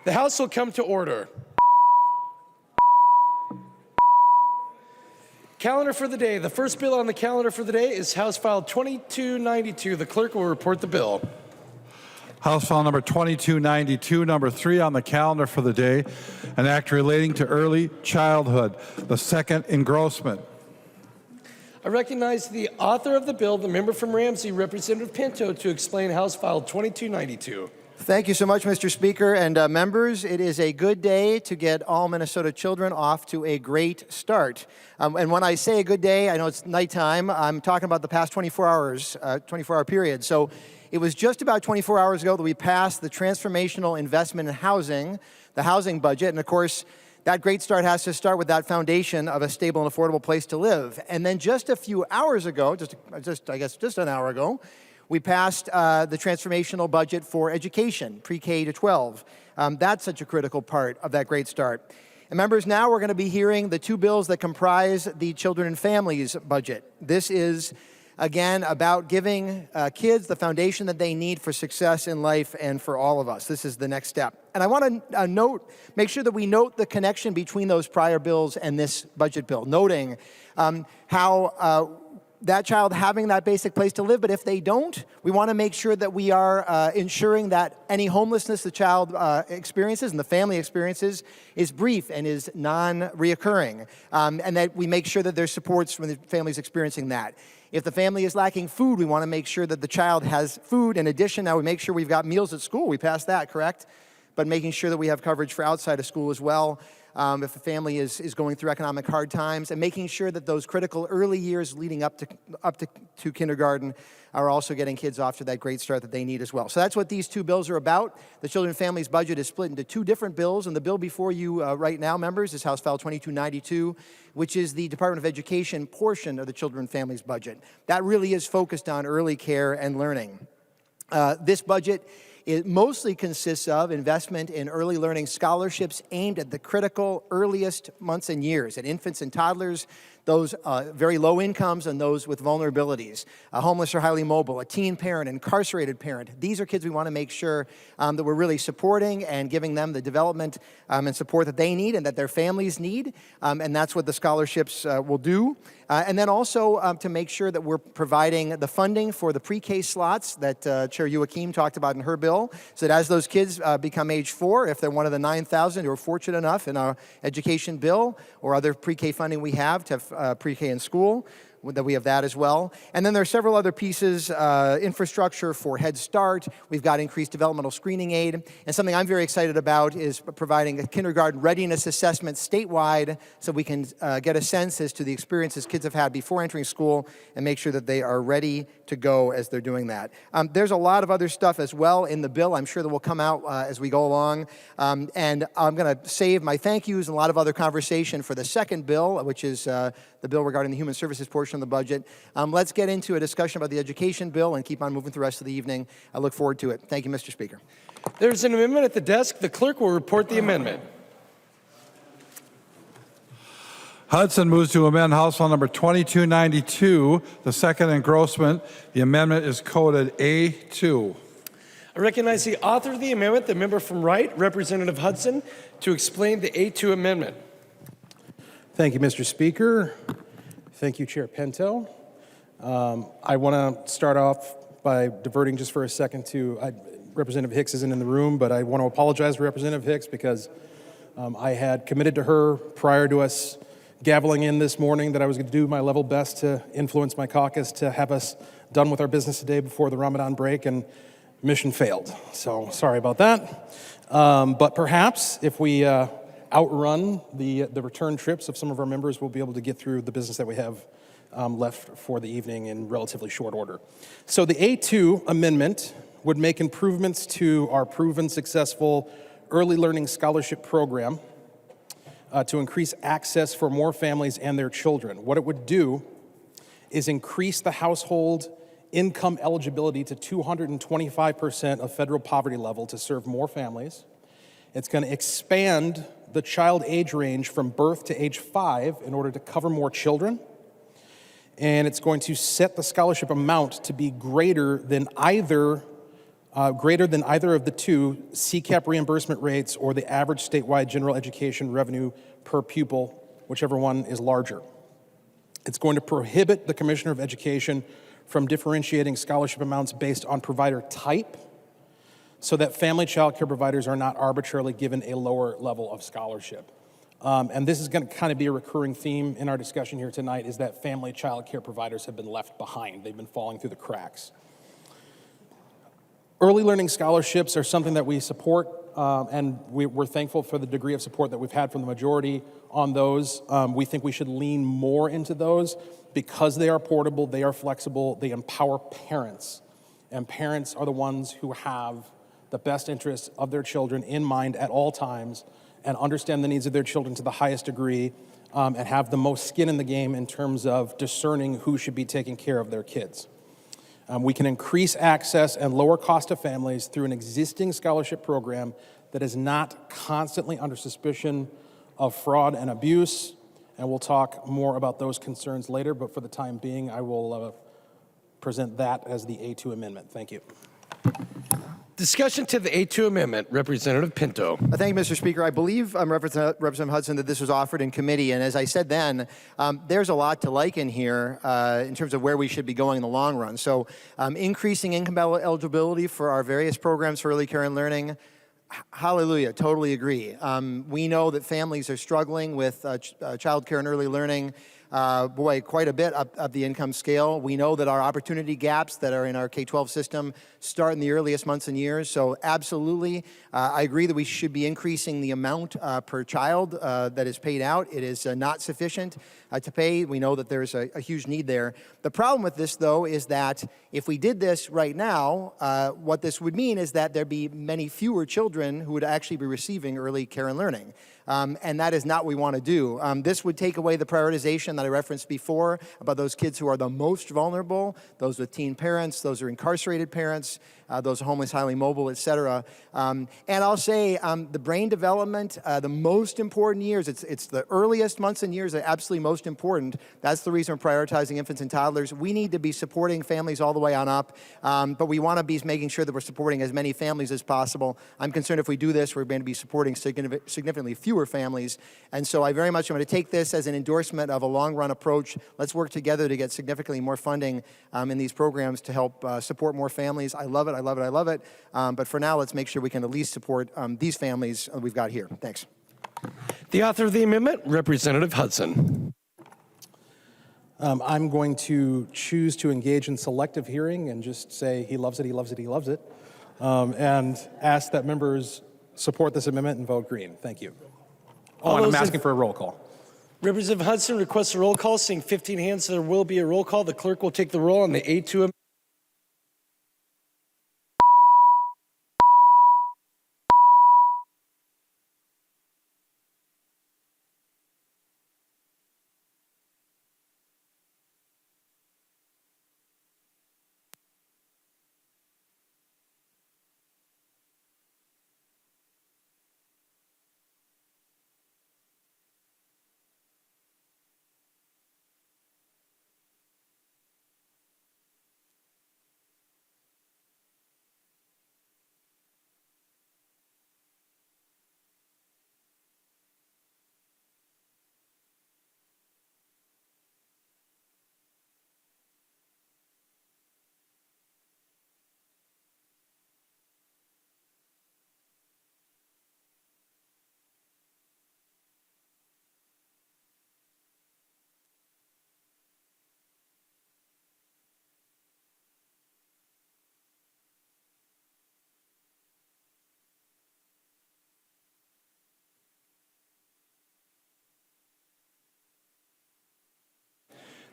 The House will come to order. Calendar for the day. The first bill on the calendar for the day is House File 2292. The clerk will report the bill. House File number 2292, number 3 on the calendar for the day, an act relating to early childhood, the second engrossment. I recognize the author of the bill, the member from Ramsey, Representative Pinto, to explain House File 2292. Thank you so much, Mr. Speaker and members. It is a good day to get all Minnesota children off to a great start. And when I say a good day, I know it's nighttime. I'm talking about the past 24 hours, 24-hour period. So it was just about 24 hours ago that we passed the transformational investment in housing, the housing budget. And of course, that great start has to start with that foundation of a stable and affordable place to live. And then just a few hours ago, I guess just an hour ago, we passed the transformational budget for education, pre-K to 12. That's such a critical part of that great start. And members, now we're going to be hearing the two bills that comprise the Children and Families budget. This is, again, about giving kids the foundation that they need for success in life and for all of us. This is the next step. And I want to make sure that we note the connection between those prior bills and this budget bill, noting how that child having that basic place to live, but if they don't, we want to make sure that we are ensuring that any homelessness the child experiences and the family experiences is brief and is non-reoccurring, and that we make sure that there's supports when the family's experiencing that. If the family is lacking food, we want to make sure that the child has food. In addition, now we make sure we've got meals at school. We passed that, correct? But making sure that we have coverage for outside of school as well. If a family is going through economic hard times, and making sure that those critical early years leading up to kindergarten are also getting kids off to that great start that they need as well. So that's what these two bills are about. The Children and Families budget is split into two different bills, and the bill before you right now, members, is House File 2292, which is the Department of Education portion of the Children and Families budget. That really is focused on early care and learning. This budget it mostly consists of investment in early learning scholarships aimed at the critical earliest months and years, at infants and toddlers, those very low incomes and those with vulnerabilities, homeless or highly mobile, a teen parent, incarcerated parent. These are kids we want to make sure that we're really supporting and giving them the development and support that they need and that their families need, and that's what the scholarships will do. And then also to make sure that we're providing the funding for the pre-K slots that Chair Joachim talked about in her bill, so that as those kids become age 4, if they're one of the 9,000 who are fortunate enough in our education bill or other pre-K funding we have to have pre-K in school, that we have that as well. And then there are several other pieces, infrastructure for Head Start. We've got increased developmental screening aid. And something I'm very excited about is providing a kindergarten readiness assessment statewide so we can get a sense as to the experiences kids have had before entering school and make sure that they are ready to go as they're doing that. There's a lot of other stuff as well in the bill. I'm sure that will come out as we go along. And I'm going to save my thank yous and a lot of other conversation for the second bill, which is the bill regarding the human services portion of the budget. Let's get into a discussion about the education bill and keep on moving the rest of the evening. I look forward to it. Thank you, Mr. Speaker. There's an amendment at the desk. The clerk will report the amendment. Hudson moves to amend House File number 2292, the second engrossment. The amendment is coded A2. I recognize the author of the amendment, the member from Wright, Representative Hudson, to explain the A2 amendment. Thank you, Mr. Speaker. Thank you, Chair Pinto. I want to start off by diverting just for a second to, Representative Hicks isn't in the room, but I want to apologize to Representative Hicks because I had committed to her prior to us gaveling in this morning that I was going to do my level best to influence my caucus to have us done with our business today before the Ramadan break, and mission failed. So sorry about that. But perhaps if we outrun the return trips of some of our members, we'll be able to get through the business that we have left for the evening in relatively short order. So the A2 amendment would make improvements to our proven successful early learning scholarship program to increase access for more families and their children. What it would do is increase the household income eligibility to 225% of federal poverty level to serve more families. It's going to expand the child age range from birth to age 5 in order to cover more children. And it's going to set the scholarship amount to be greater than either greater than either of the two CCAP reimbursement rates or the average statewide general education revenue per pupil, whichever one is larger. It's going to prohibit the Commissioner of Education from differentiating scholarship amounts based on provider type, so that family child care providers are not arbitrarily given a lower level of scholarship. And this is going to kind of be a recurring theme in our discussion here tonight, is that family child care providers have been left behind. They've been falling through the cracks. Early learning scholarships are something that we support, and we're thankful for the degree of support that we've had from the majority on those. We think we should lean more into those because they are portable, they are flexible, they empower parents. And parents are the ones who have the best interests of their children in mind at all times and understand the needs of their children to the highest degree, and have the most skin in the game in terms of discerning who should be taking care of their kids. We can increase access and lower cost of families through an existing scholarship program that is not constantly under suspicion of fraud and abuse, and we'll talk more about those concerns later, but for the time being, I will present that as the A2 amendment. Thank you. Discussion to the A2 amendment. Representative Pinto. Thank you, Mr. Speaker. I believe, Representative Hudson, that this was offered in committee, and as I said then, there's a lot to like in here in terms of where we should be going in the long run. So increasing income eligibility for our various programs for early care and learning, hallelujah, totally agree. We know that families are struggling with child care and early learning, quite a bit up the income scale. We know that our opportunity gaps that are in our K-12 system start in the earliest months and years. So absolutely, I agree that we should be increasing the amount per child that is paid out. It is not sufficient to pay. We know that there's a huge need there. The problem with this, though, is that if we did this right now, what this would mean is that there'd be many fewer children who would actually be receiving early care and learning. And that is not what we want to do. This would take away the prioritization that I referenced before about those kids who are the most vulnerable, those with teen parents, those who are incarcerated parents, those homeless, highly mobile, et cetera. And I'll say the brain development, the most important years, it's the earliest months and years that are absolutely most important. That's the reason we're prioritizing infants and toddlers. We need to be supporting families all the way on up, but we want to be making sure that we're supporting as many families as possible. I'm concerned if we do this, we're going to be supporting significantly fewer families. And so I very much am going to take this as an endorsement of a long-run approach. Let's work together to get significantly more funding in these programs to help support more families. I love it, I love it, I love it. But for now, let's make sure we can at least support these families we've got here. Thanks. The author of the amendment, Representative Hudson. I'm going to choose to engage in selective hearing and just say he loves it, he loves it, he loves it, and ask that members support this amendment and vote green. Thank you. Oh, and I'm asking for a roll call. Representative Hudson requests a roll call. Seeing 15 hands, there will be a roll call. The clerk will take the roll on the A2 amendment.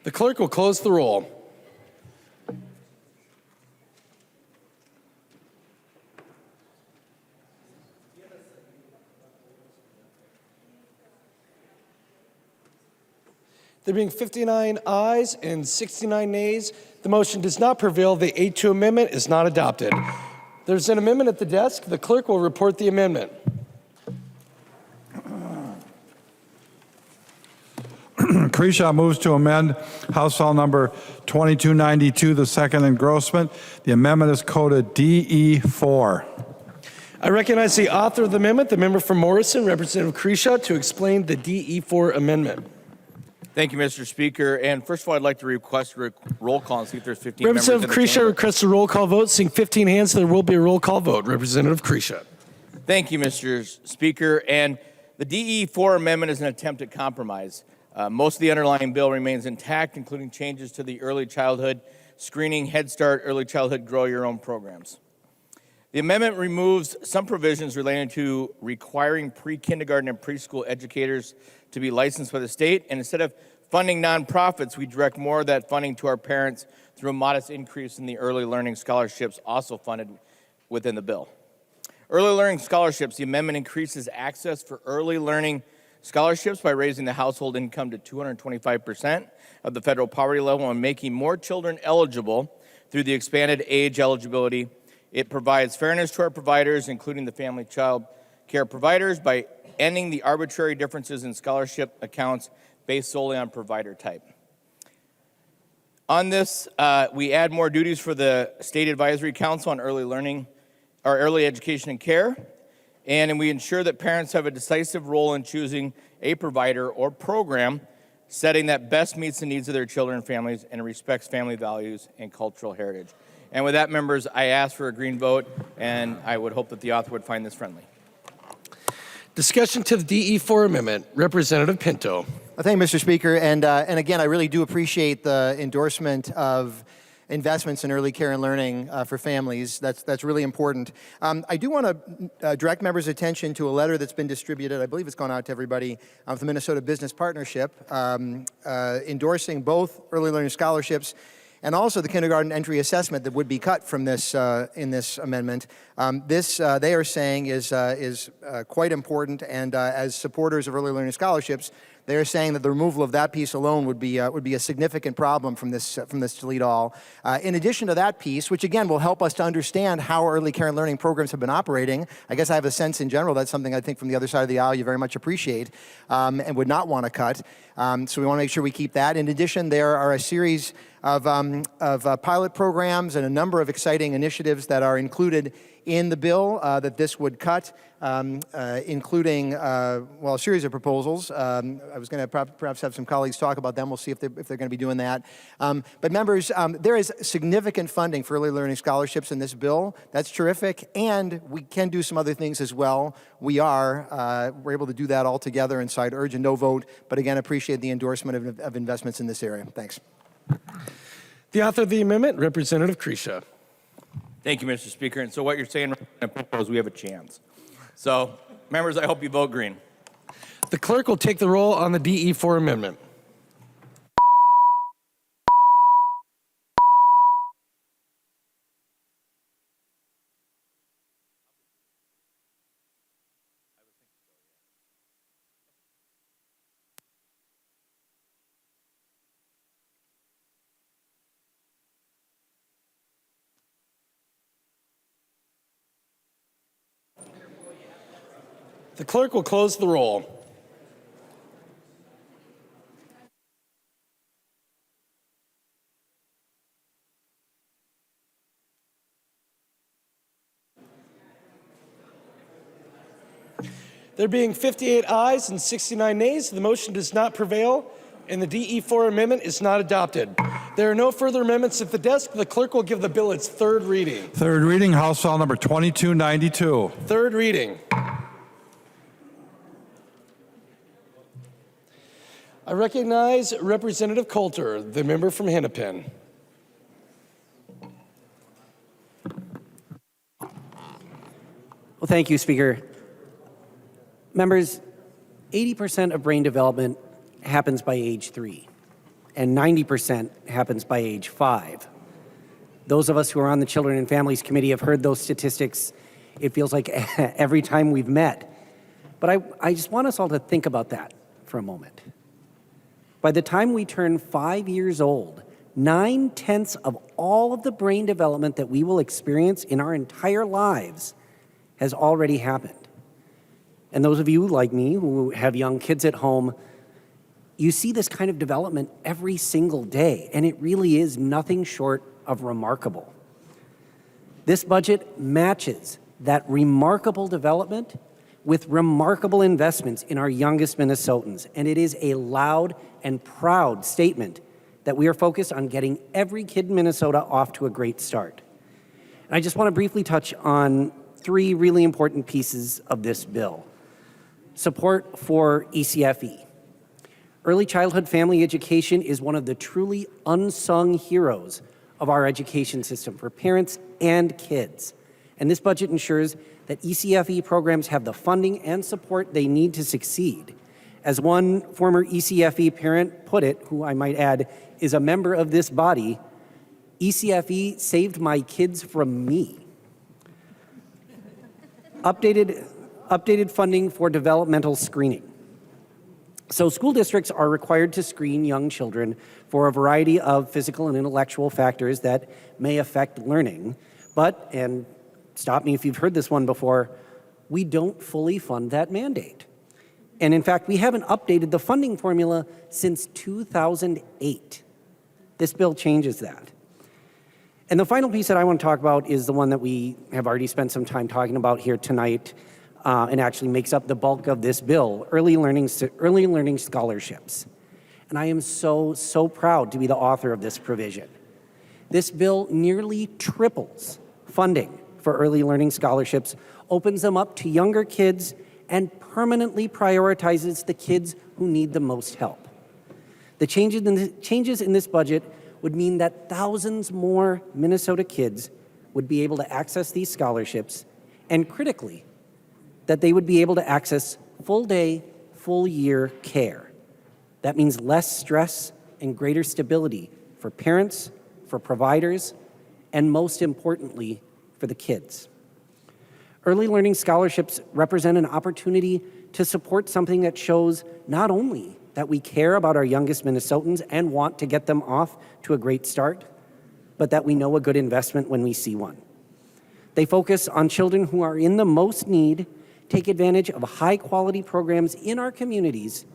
The clerk will close the roll. There being 59 ayes and 69 nays, the motion does not prevail. The A2 amendment is not adopted. There's an amendment at the desk. The clerk will report the amendment. Creeshaw moves to amend House File number 2292, the second engrossment. The amendment is coded DE4. I recognize the author of the amendment, the member from Morrison, Representative Creeshaw, to explain the DE4 amendment. Thank you, Mr. Speaker. And first of all, I'd like to request a roll call and see if there's 15 members in Representative the Creeshaw chamber. requests a roll call vote. Seeing 15 hands, there will be a roll call vote. Representative Creeshaw. Thank you, Mr. Speaker. And the DE4 amendment is an attempt at compromise. Most of the underlying bill remains intact, including changes to the early childhood screening, Head Start, early childhood grow your own programs. The amendment removes some provisions relating to requiring pre-kindergarten and preschool educators to be licensed by the state, and instead of funding nonprofits, we direct more of that funding to our parents through a modest increase in the early learning scholarships also funded within the bill. Early learning scholarships, the amendment increases access for early learning scholarships by raising the household income to 225% of the federal poverty level and making more children eligible through the expanded age eligibility. It provides fairness to our providers, including the family child care providers, by ending the arbitrary differences in scholarship accounts based solely on provider type. On this, we add more duties for the State Advisory Council on early learning, or early education and care, and we ensure that parents have a decisive role in choosing a provider or program setting that best meets the needs of their children and families and respects family values and cultural heritage. And with that, members, I ask for a green vote, and I would hope that the author would find this friendly. Discussion to the DE4 amendment. Representative Pinto. Well, thank you, Mr. Speaker. And again, I really do appreciate the endorsement of investments in early care and learning for families. That's really important. I do want to direct members' attention to a letter that's been distributed. I believe it's gone out to everybody from the Minnesota Business Partnership, endorsing both early learning scholarships and also the kindergarten entry assessment that would be cut from this in this amendment. This, they are saying, is quite important, and as supporters of early learning scholarships, they are saying that the removal of that piece alone would be a significant problem from this to lead all. In addition to that piece, which again will help us to understand how early care and learning programs have been operating, I guess I have a sense in general that's something I think from the other side of the aisle you very much appreciate and would not want to cut. So we want to make sure we keep that. In addition, there are a series of pilot programs and a number of exciting initiatives that are included in the bill that this would cut, including, well, a series of proposals. I was going to perhaps have some colleagues talk about them. We'll see if they're going to be doing that. But members, there is significant funding for early learning scholarships in this bill. That's terrific, and we can do some other things as well. We're able to do that all together, and so I'd urge a no vote, but again, appreciate the endorsement of investments in this area. Thanks. The author of the amendment, Representative Creeshaw. Thank you, Mr. Speaker. And so what you're saying is we have a chance. So, members, I hope you vote green. The clerk will take the roll on the DE4 amendment. The clerk will close the roll. There being 58 ayes and 69 nays, the motion does not prevail, and the DE4 amendment is not adopted. There are no further amendments at the desk. The clerk will give the bill its third reading. Third reading, House File number 2292. Third reading. I recognize Representative Coulter, the member from Hennepin. Well, thank you, Speaker. Members, 80% of brain development happens by age 3, and 90% happens by age 5. Those of us who are on the Children and Families Committee have heard those statistics, it feels like every time we've met. But I just want us all to think about that for a moment. By the time we turn 5 years old, 9/10 of all of the brain development that we will experience in our entire lives has already happened. And those of you like me who have young kids at home, You see this kind of development every single day, and it really is nothing short of remarkable. This budget matches that remarkable development with remarkable investments in our youngest Minnesotans, and it is a loud and proud statement that we are focused on getting every kid in Minnesota off to a great start. And I just want to briefly touch on three really important pieces of this bill. Support for ECFE. Early childhood family education is one of the truly unsung heroes of our education system for parents and kids. And this budget ensures that ECFE programs have the funding and support they need to succeed. As one former ECFE parent put it, who I might add is a member of this body, ECFE saved my kids from me. Updated funding for developmental screening. So school districts are required to screen young children for a variety of physical and intellectual factors that may affect learning. But, and stop me if you've heard this one before, we don't fully fund that mandate. And in fact, we haven't updated the funding formula since 2008. This bill changes that. And the final piece that I want to talk about is the one that we have already spent some time talking about here tonight, and actually makes up the bulk of this bill, early learning scholarships. And I am so proud to be the author of this provision. This bill nearly triples funding for early learning scholarships, opens them up to younger kids, and permanently prioritizes the kids who need the most help. The changes in this budget would mean that thousands more Minnesota kids would be able to access these scholarships, and critically, that they would be able to access full day, full year care. That means less stress and greater stability for parents, for providers, and most importantly, for the kids. Early learning scholarships represent an opportunity to support something that shows not only that we care about our youngest Minnesotans and want to get them off to a great start, but that we know a good investment when we see one. They focus on children who are in the most need, take advantage of high-quality programs in our communities,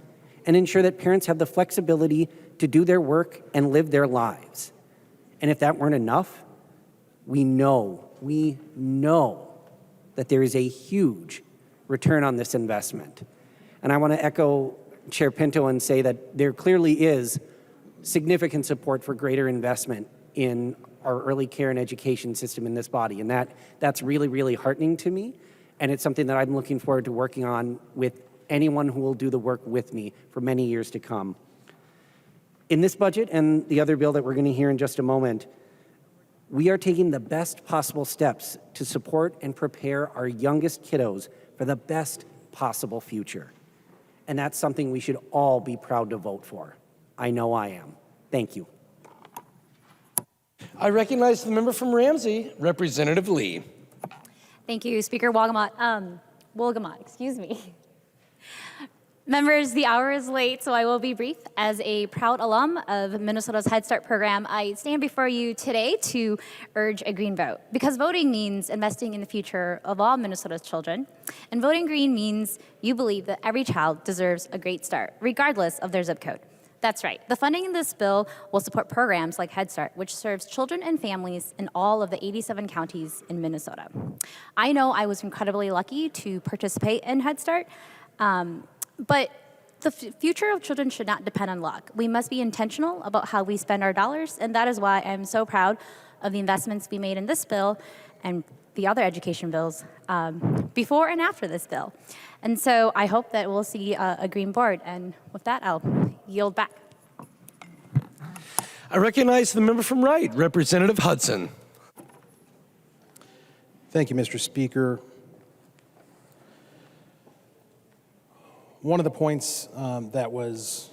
and ensure that parents have the flexibility to do their work and live their lives. And if that weren't enough, we know that there is a huge return on this investment. And I want to echo Chair Pinto and say that there clearly is significant support for greater investment in our early care and education system in this body. And that's really, really heartening to me. And it's something that I'm looking forward to working on with anyone who will do the work with me for many years to come. In this budget and the other bill that we're going to hear in just a moment, we are taking the best possible steps to support and prepare our youngest kiddos for the best possible future. And that's something we should all be proud to vote for. I know I am. Thank you. I recognize the member from Ramsey, Representative Lee. Thank you, Speaker Wolgamott, excuse me. Members, the hour is late, so I will be brief. As a proud alum of Minnesota's Head Start program, I stand before you today to urge a green vote, because voting means investing in the future of all Minnesota's children. And voting green means you believe that every child deserves a great start, regardless of their zip code. That's right. The funding in this bill will support programs like Head Start, which serves children and families in all of the 87 counties in Minnesota. I know I was incredibly lucky to participate in Head Start, but the future of children should not depend on luck. We must be intentional about how we spend our dollars, and that is why I'm so proud of the investments we made in this bill and the other education bills before and after this bill. And so I hope that we'll see a green board, and with that, I'll yield back. I recognize the member from Wright, Representative Hudson. Thank you, Mr. Speaker. One of the points that was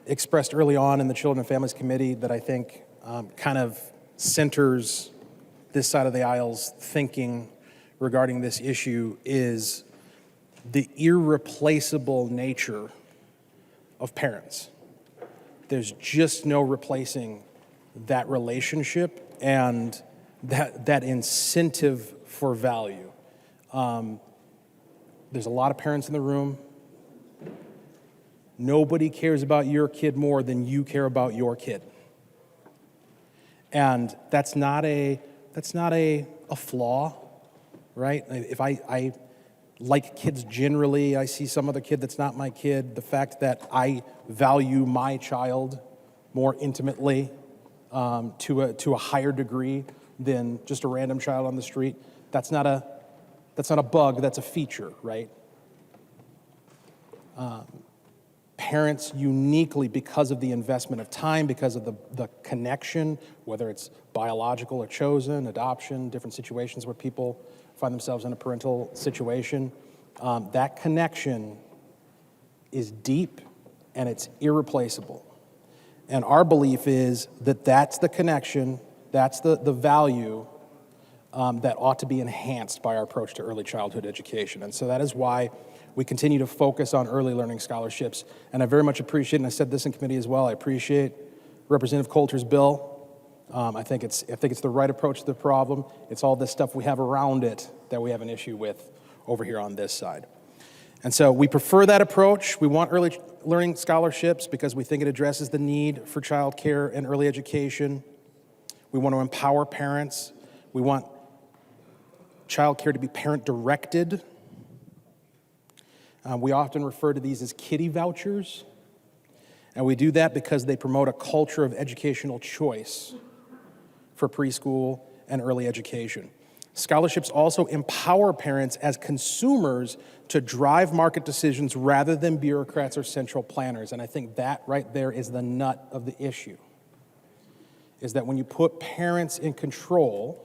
expressed early on in the Children and Families Committee that I think kind of centers this side of the aisle's thinking regarding this issue is the irreplaceable nature of parents. There's just no replacing that relationship and that incentive for value. There's a lot of parents in the room. Nobody cares about your kid more than you care about your kid. And that's not a flaw, right? If I like kids generally, I see some other kid that's not my kid, the fact that I value my child more intimately to a higher degree than just a random child on the street, that's not a bug, that's a feature, right? Parents uniquely, because of the investment of time, because of the connection, whether it's biological or chosen, adoption, different situations where people find themselves in a parental situation, that connection is deep and it's irreplaceable. And our belief is that that's the connection, that's the value that ought to be enhanced by our approach to early childhood education. And so that is why we continue to focus on early learning scholarships. And I very much appreciate, and I said this in committee as well, I appreciate Representative Coulter's bill. I think it's the right approach to the problem. It's all this stuff we have around it that we have an issue with over here on this side. And so we prefer that approach. We want early learning scholarships because we think it addresses the need for child care and early education. We want to empower parents. We want child care to be parent-directed. We often refer to these as kiddie vouchers, and we do that because they promote a culture of educational choice for preschool and early education. Scholarships also empower parents as consumers to drive market decisions rather than bureaucrats or central planners, and I think that right there is the nut of the issue, is that when you put parents in control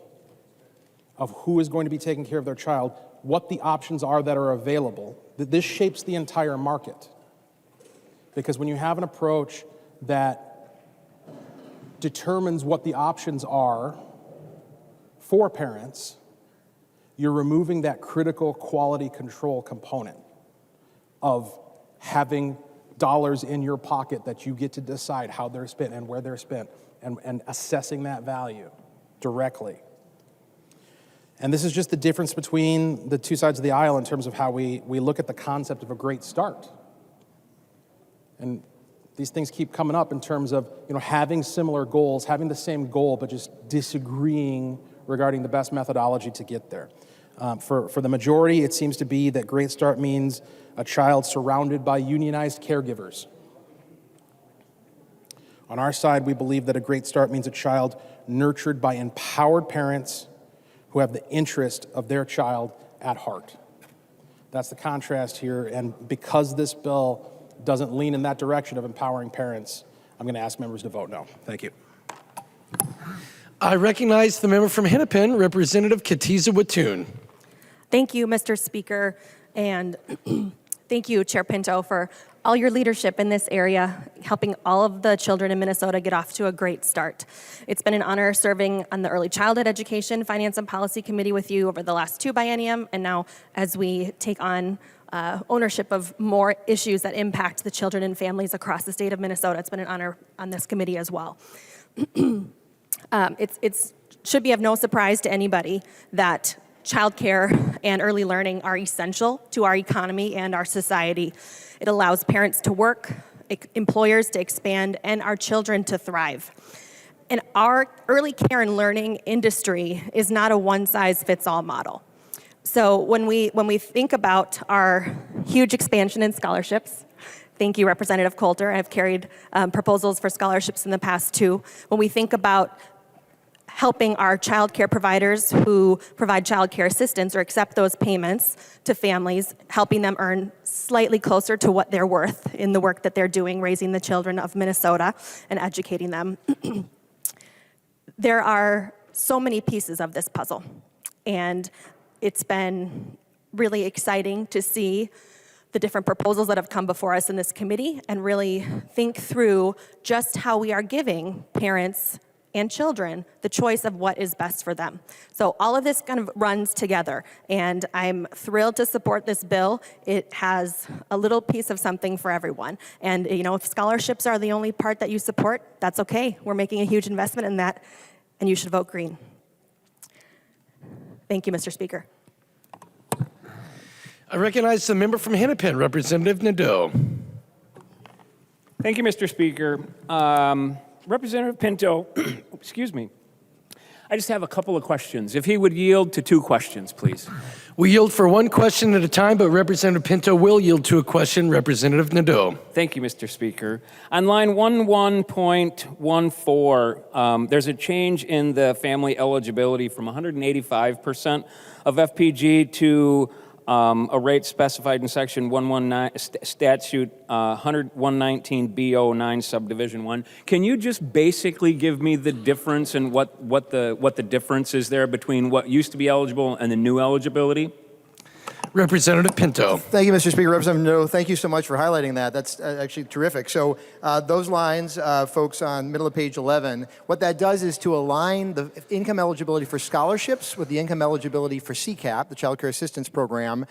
of who is going to be taking care of their child, what the options are that are available, that this shapes the entire market. Because when you have an approach that determines what the options are for parents, you're removing that critical quality control component of having dollars in your pocket that you get to decide how they're spent and where they're spent, and assessing that value directly. And this is just the difference between the two sides of the aisle in terms of how we look at the concept of a great start. And these things keep coming up in terms of having similar goals, having the same goal, but just disagreeing regarding the best methodology to get there. For the majority, it seems to be that Great Start means a child surrounded by unionized caregivers. On our side, we believe that a Great Start means a child nurtured by empowered parents who have the interest of their child at heart. That's the contrast here, and because this bill doesn't lean in that direction of empowering parents, I'm going to ask members to vote no. Thank you. I recognize the member from Hennepin, Representative Katiza Wattoon. Thank you, Mr. Speaker, and thank you, Chair Pinto, for all your leadership in this area, helping all of the children in Minnesota get off to a great start. It's been an honor serving on the Early Childhood Education, Finance, and Policy Committee with you over the last 2 biennium, and now as we take on ownership of more issues that impact the children and families across the state of Minnesota. It's been an honor on this committee as well. It should be of no surprise to anybody that childcare and early learning are essential to our economy and our society. It allows parents to work, employers to expand, and our children to thrive. And our early care and learning industry is not a one-size-fits-all model. So when we think about our huge expansion in scholarships, thank you, Representative Coulter. I've carried proposals for scholarships in the past too. When we think about helping our child care providers who provide child care assistance or accept those payments to families, helping them earn slightly closer to what they're worth in the work that they're doing, raising the children of Minnesota and educating them. There are so many pieces of this puzzle, and it's been really exciting to see the different proposals that have come before us in this committee and really think through just how we are giving parents and children the choice of what is best for them. So all of this kind of runs together, and I'm thrilled to support this bill. It has a little piece of something for everyone. And if scholarships are the only part that you support, that's okay. We're making a huge investment in that, and you should vote green. Thank you, Mr. Speaker. I recognize the member from Hennepin, Representative Nadeau. Thank you, Mr. Speaker. Representative Pinto, excuse me. I just have a couple of questions. If he would yield to 2 questions, please. We yield for 1 question at a time, but Representative Pinto will yield to a question. Representative Nadeau. Thank you, Mr. Speaker. On line 11.14, there's a change in the family eligibility from 185% of FPG to a rate specified in Section 119, Statute 119B09, Subdivision 1. Can you just basically give me the difference and what the difference is there between what used to be eligible and the new eligibility? Representative Pinto. Thank you, Mr. Speaker. Representative Nadeau, thank you so much for highlighting that. That's actually terrific. So those lines, folks, on middle of page 11, what that does is to align the income eligibility for scholarships with the income eligibility for CCAP, the Child Care Assistance Program.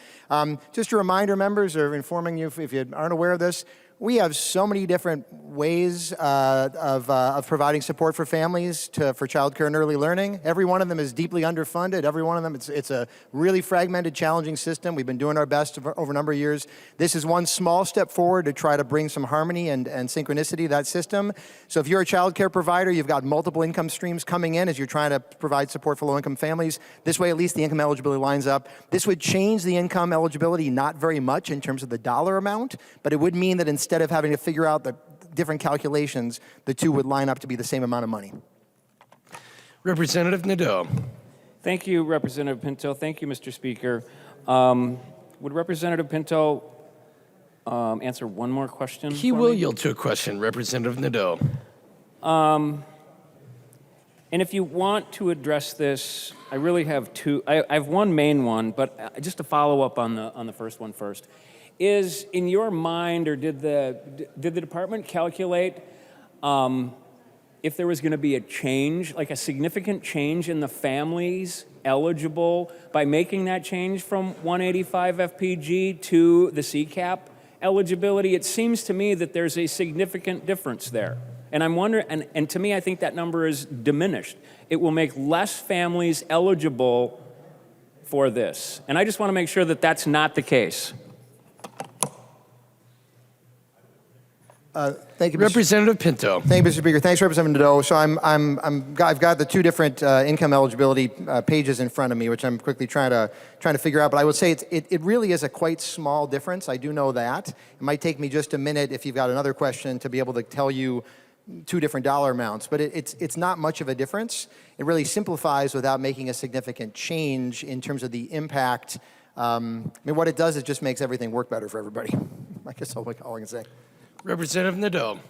Just a reminder, members, or informing you if you aren't aware of this, we have so many different ways of providing support for families for childcare and early learning. Every one of them is deeply underfunded. Every one of them, it's a really fragmented, challenging system. We've been doing our best over a number of years. This is one small step forward to try to bring some harmony and synchronicity to that system. So if you're a childcare provider, you've got multiple income streams coming in as you're trying to provide support for low-income families. This way, at least the income eligibility lines up. This would change the income eligibility not very much in terms of the dollar amount, but it would mean that instead of having to figure out the different calculations, the two would line up to be the same amount of money. Representative Nadeau. Thank you, Representative Pinto. Thank you, Mr. Speaker. Would Representative Pinto answer one more question? He will yield to a question. Representative Nadeau. And if you want to address this, I really have 2. I have one main one, but just to follow up on the first one first. Is in your mind, or did the department calculate if there was going to be a change, like a significant change in the families eligible by making that change from 185 FPG to the CCAP eligibility? It seems to me that there's a significant difference there. And I'm wondering, and to me, I think that number is diminished. It will make less families eligible for this. And I just want to make sure that that's not the case. Thank you, Representative Pinto. Thank you, Mr. Speaker. Thanks, Representative Nadeau. So I've got the 2 different income eligibility pages in front of me, which I'm quickly trying to figure out. But I would say it really is a quite small difference. I do know that. It might take me just a minute if you've got another question to be able to tell you 2 different dollar amounts. But it's not much of a difference. It really simplifies without making a significant change in terms of the impact. I mean, what it does is just makes everything work better for everybody. I guess all I can say. Representative Nadeau.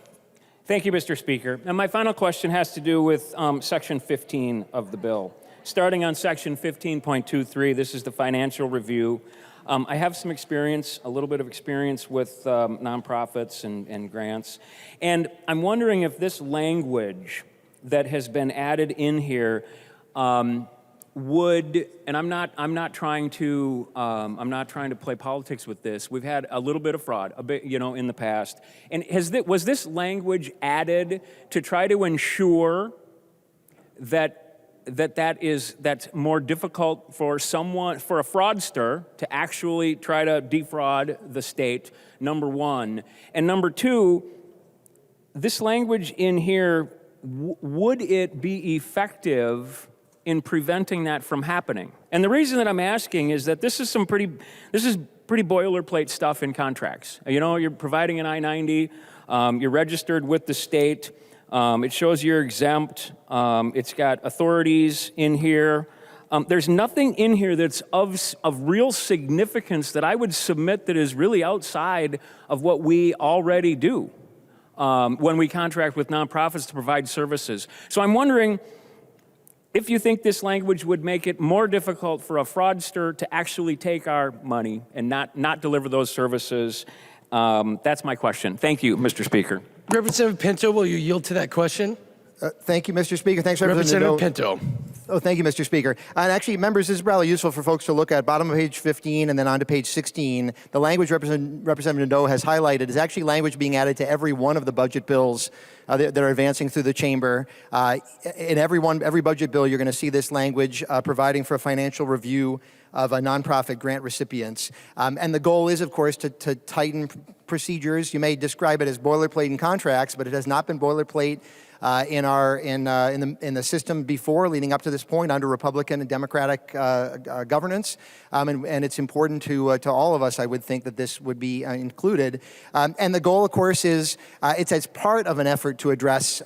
Thank you, Mr. Speaker. And my final question has to do with Section 15 of the bill. Starting on Section 15.23, this is the financial review. I have some experience, a little bit of experience with nonprofits and grants. And I'm wondering if this language that has been added in here would, and I'm not trying to play politics with this. We've had a little bit of fraud, a bit, in the past. And was this language added to try to ensure that's more difficult for a fraudster to actually try to defraud the state, number one. And number two, this language in here, would it be effective in preventing that from happening? And the reason that I'm asking is that this is pretty boilerplate stuff in contracts. You're providing an I-90, you're registered with the state, it shows you're exempt, it's got authorities in here. There's nothing in here that's of real significance that I would submit that is really outside of what we already do when we contract with nonprofits to provide services. So I'm wondering if you think this language would make it more difficult for a fraudster to actually take our money and not deliver those services. That's my question. Thank you, Mr. Speaker. Representative Pinto, will you yield to that question? Thank you, Mr. Speaker. Thanks, Representative Pinto. Oh, thank you, Mr. Speaker. And actually, members, this is probably useful for folks to look at. Bottom of page 15 and then on to page 16. The language Representative Nadeau has highlighted is actually language being added to every one of the budget bills that are advancing through the chamber. In every budget bill, you're going to see this language providing for a financial review of nonprofit grant recipients. And the goal is, of course, to tighten procedures. You may describe it as boilerplate in contracts, but it has not been boilerplate in the system before, leading up to this point, under Republican and Democratic governance, and it's important to all of us, I would think, that this would be included. And the goal, of course, is it's as part of an effort to address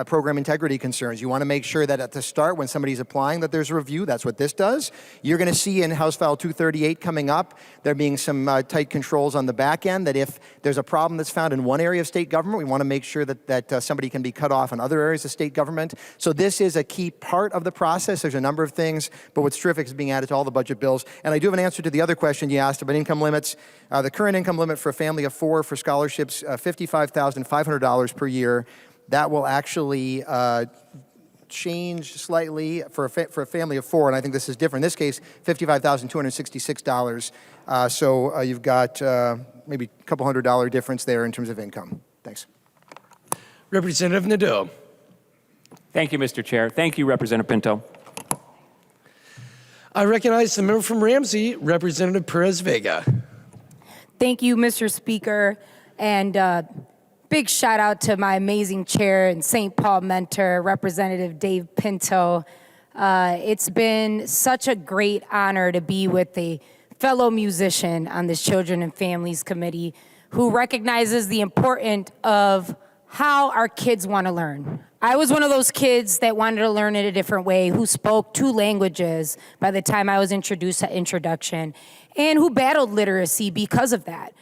program integrity concerns. You want to make sure that at the start, when somebody's applying, that there's a review. That's what this does. You're going to see in House File 238 coming up, there being some tight controls on the back end, that if there's a problem that's found in one area of state government, we want to make sure that somebody can be cut off in other areas of state government. So this is a key part of the process. There's a number of things, but what's terrific is being added to all the budget bills. And I do have an answer to the other question you asked about income limits. The current income limit for a family of 4 for scholarships, $55,500 per year. That will actually change slightly for a family of 4, and I think this is different. In this case, $55,266. So you've got maybe a couple $100 difference there in terms of income. Thanks. Representative Nadeau. Thank you, Mr. Chair. Thank you, Representative Pinto. I recognize the member from Ramsey, Representative Perez-Vega. Thank you, Mr. Speaker, and big shout out to my amazing chair and St. Paul mentor, Representative Dave Pinto. It's been such a great honor to be with a fellow musician on this Children and Families Committee who recognizes the importance of how our kids want to learn. I was one of those kids that wanted to learn in a different way, who spoke 2 languages by the time I was introduced to introduction, and who battled literacy because of that.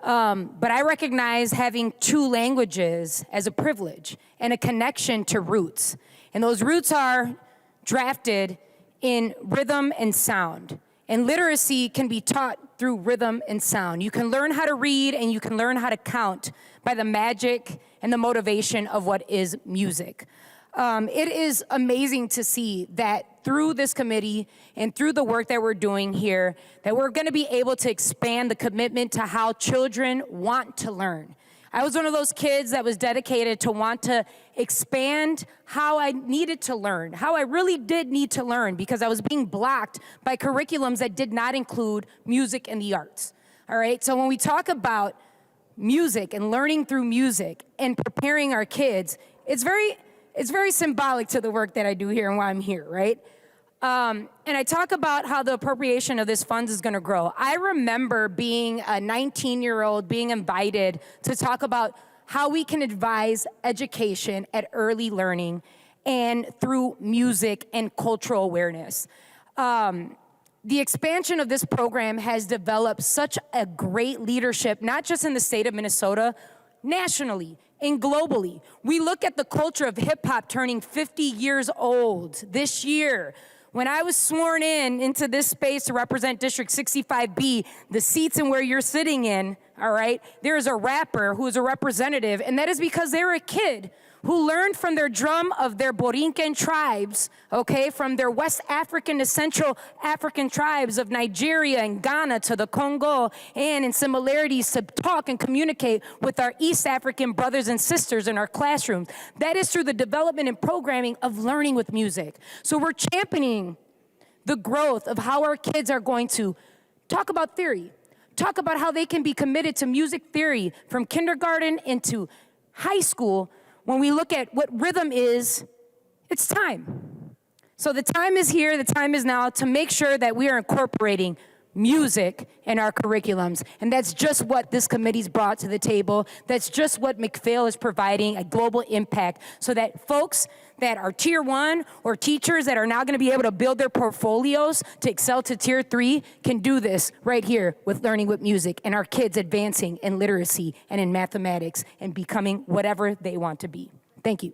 But I recognize having 2 languages as a privilege and a connection to roots. And those roots are drafted in rhythm and sound. And literacy can be taught through rhythm and sound. You can learn how to read and you can learn how to count by the magic and the motivation of what is music. It is amazing to see that through this committee and through the work that we're doing here, that we're going to be able to expand the commitment to how children want to learn. I was one of those kids that was dedicated to want to expand how I needed to learn, how I really did need to learn, because I was being blocked by curriculums that did not include music and the arts. All right, so when we talk about music and learning through music and preparing our kids, it's very symbolic to the work that I do here and why I'm here, right? And I talk about how the appropriation of this funds is going to grow. I remember being a 19-year-old being invited to talk about how we can advise education at early learning and through music and cultural awareness. The expansion of this program has developed such a great leadership, not just in the state of Minnesota, nationally and globally. We look at the culture of hip hop turning 50 years old this year. When I was sworn into this space to represent District 65B, the seats and where you're sitting in, all right, there is a rapper who is a representative, and that is because they were a kid who learned from their drum of their Borinquen tribes, okay, from their West African to Central African tribes of Nigeria and Ghana to the Congo, and in similarities to talk and communicate with our East African brothers and sisters in our classrooms. That is through the development and programming of learning with music. So we're championing the growth of how our kids are going to talk about theory, talk about how they can be committed to music theory from kindergarten into high school. When we look at what rhythm is, it's time. So the time is here, the time is now to make sure that we are incorporating music in our curriculums. And that's just what this committee's brought to the table. That's just what McPhail is providing, a global impact, so that folks that are tier 1 or teachers that are now going to be able to build their portfolios to excel to tier 3 can do this right here with learning with music, and our kids advancing in literacy and in mathematics and becoming whatever they want to be. Thank you.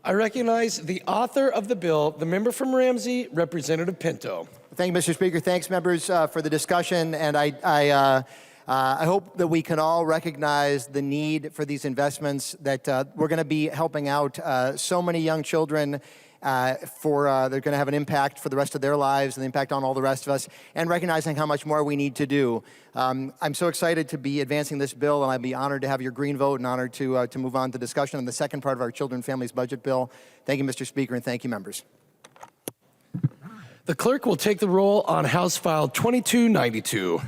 I recognize the author of the bill, the member from Ramsey, Representative Pinto. Thank you, Mr. Speaker. Thanks, members, for the discussion. And I hope that we can all recognize the need for these investments, that we're going to be helping out so many young children they're going to have an impact for the rest of their lives and the impact on all the rest of us, and recognizing how much more we need to do. I'm so excited to be advancing this bill, and I'd be honored to have your green vote and honored to move on to discussion on the second part of our Children and Families Budget Bill. Thank you, Mr. Speaker, and thank you, members. The clerk will take the roll on House File 2292.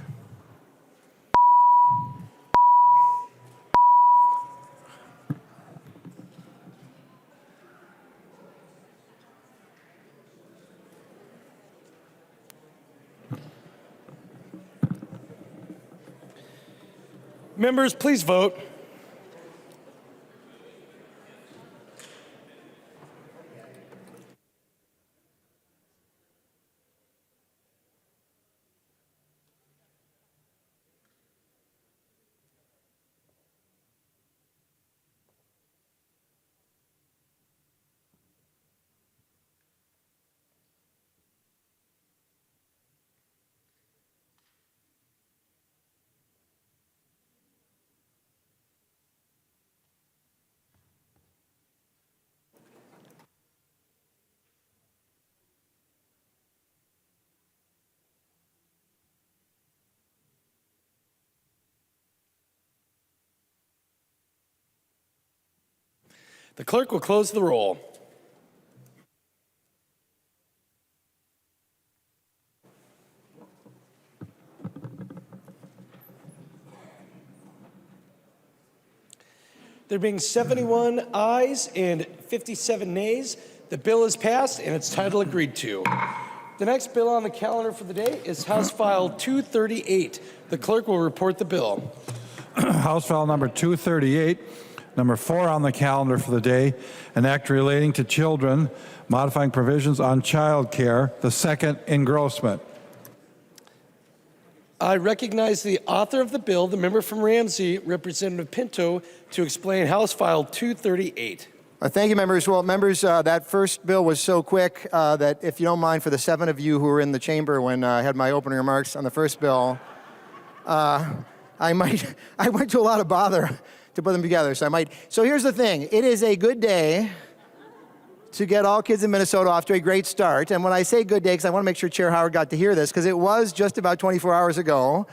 Members, please vote. The clerk will close the roll. There being 71 ayes and 57 nays, the bill is passed and its title agreed to. The next bill on the calendar for the day is House File 238. The clerk will report the bill. House File number 238, number 4 on the calendar for the day, an act relating to children, modifying provisions on child care, the second engrossment. I recognize the author of the bill, the member from Ramsey, Representative Pinto, to explain House File 238. Thank you, members. Well, members, that first bill was so quick that if you don't mind, for the 7 of you who were in the chamber when I had my opening remarks on the first bill, I went to a lot of bother to put them together. So here's the thing. It is a good day to get all kids in Minnesota off to a great start. And when I say good day, because I want to make sure Chair Howard got to hear this, because it was just about 24 hours ago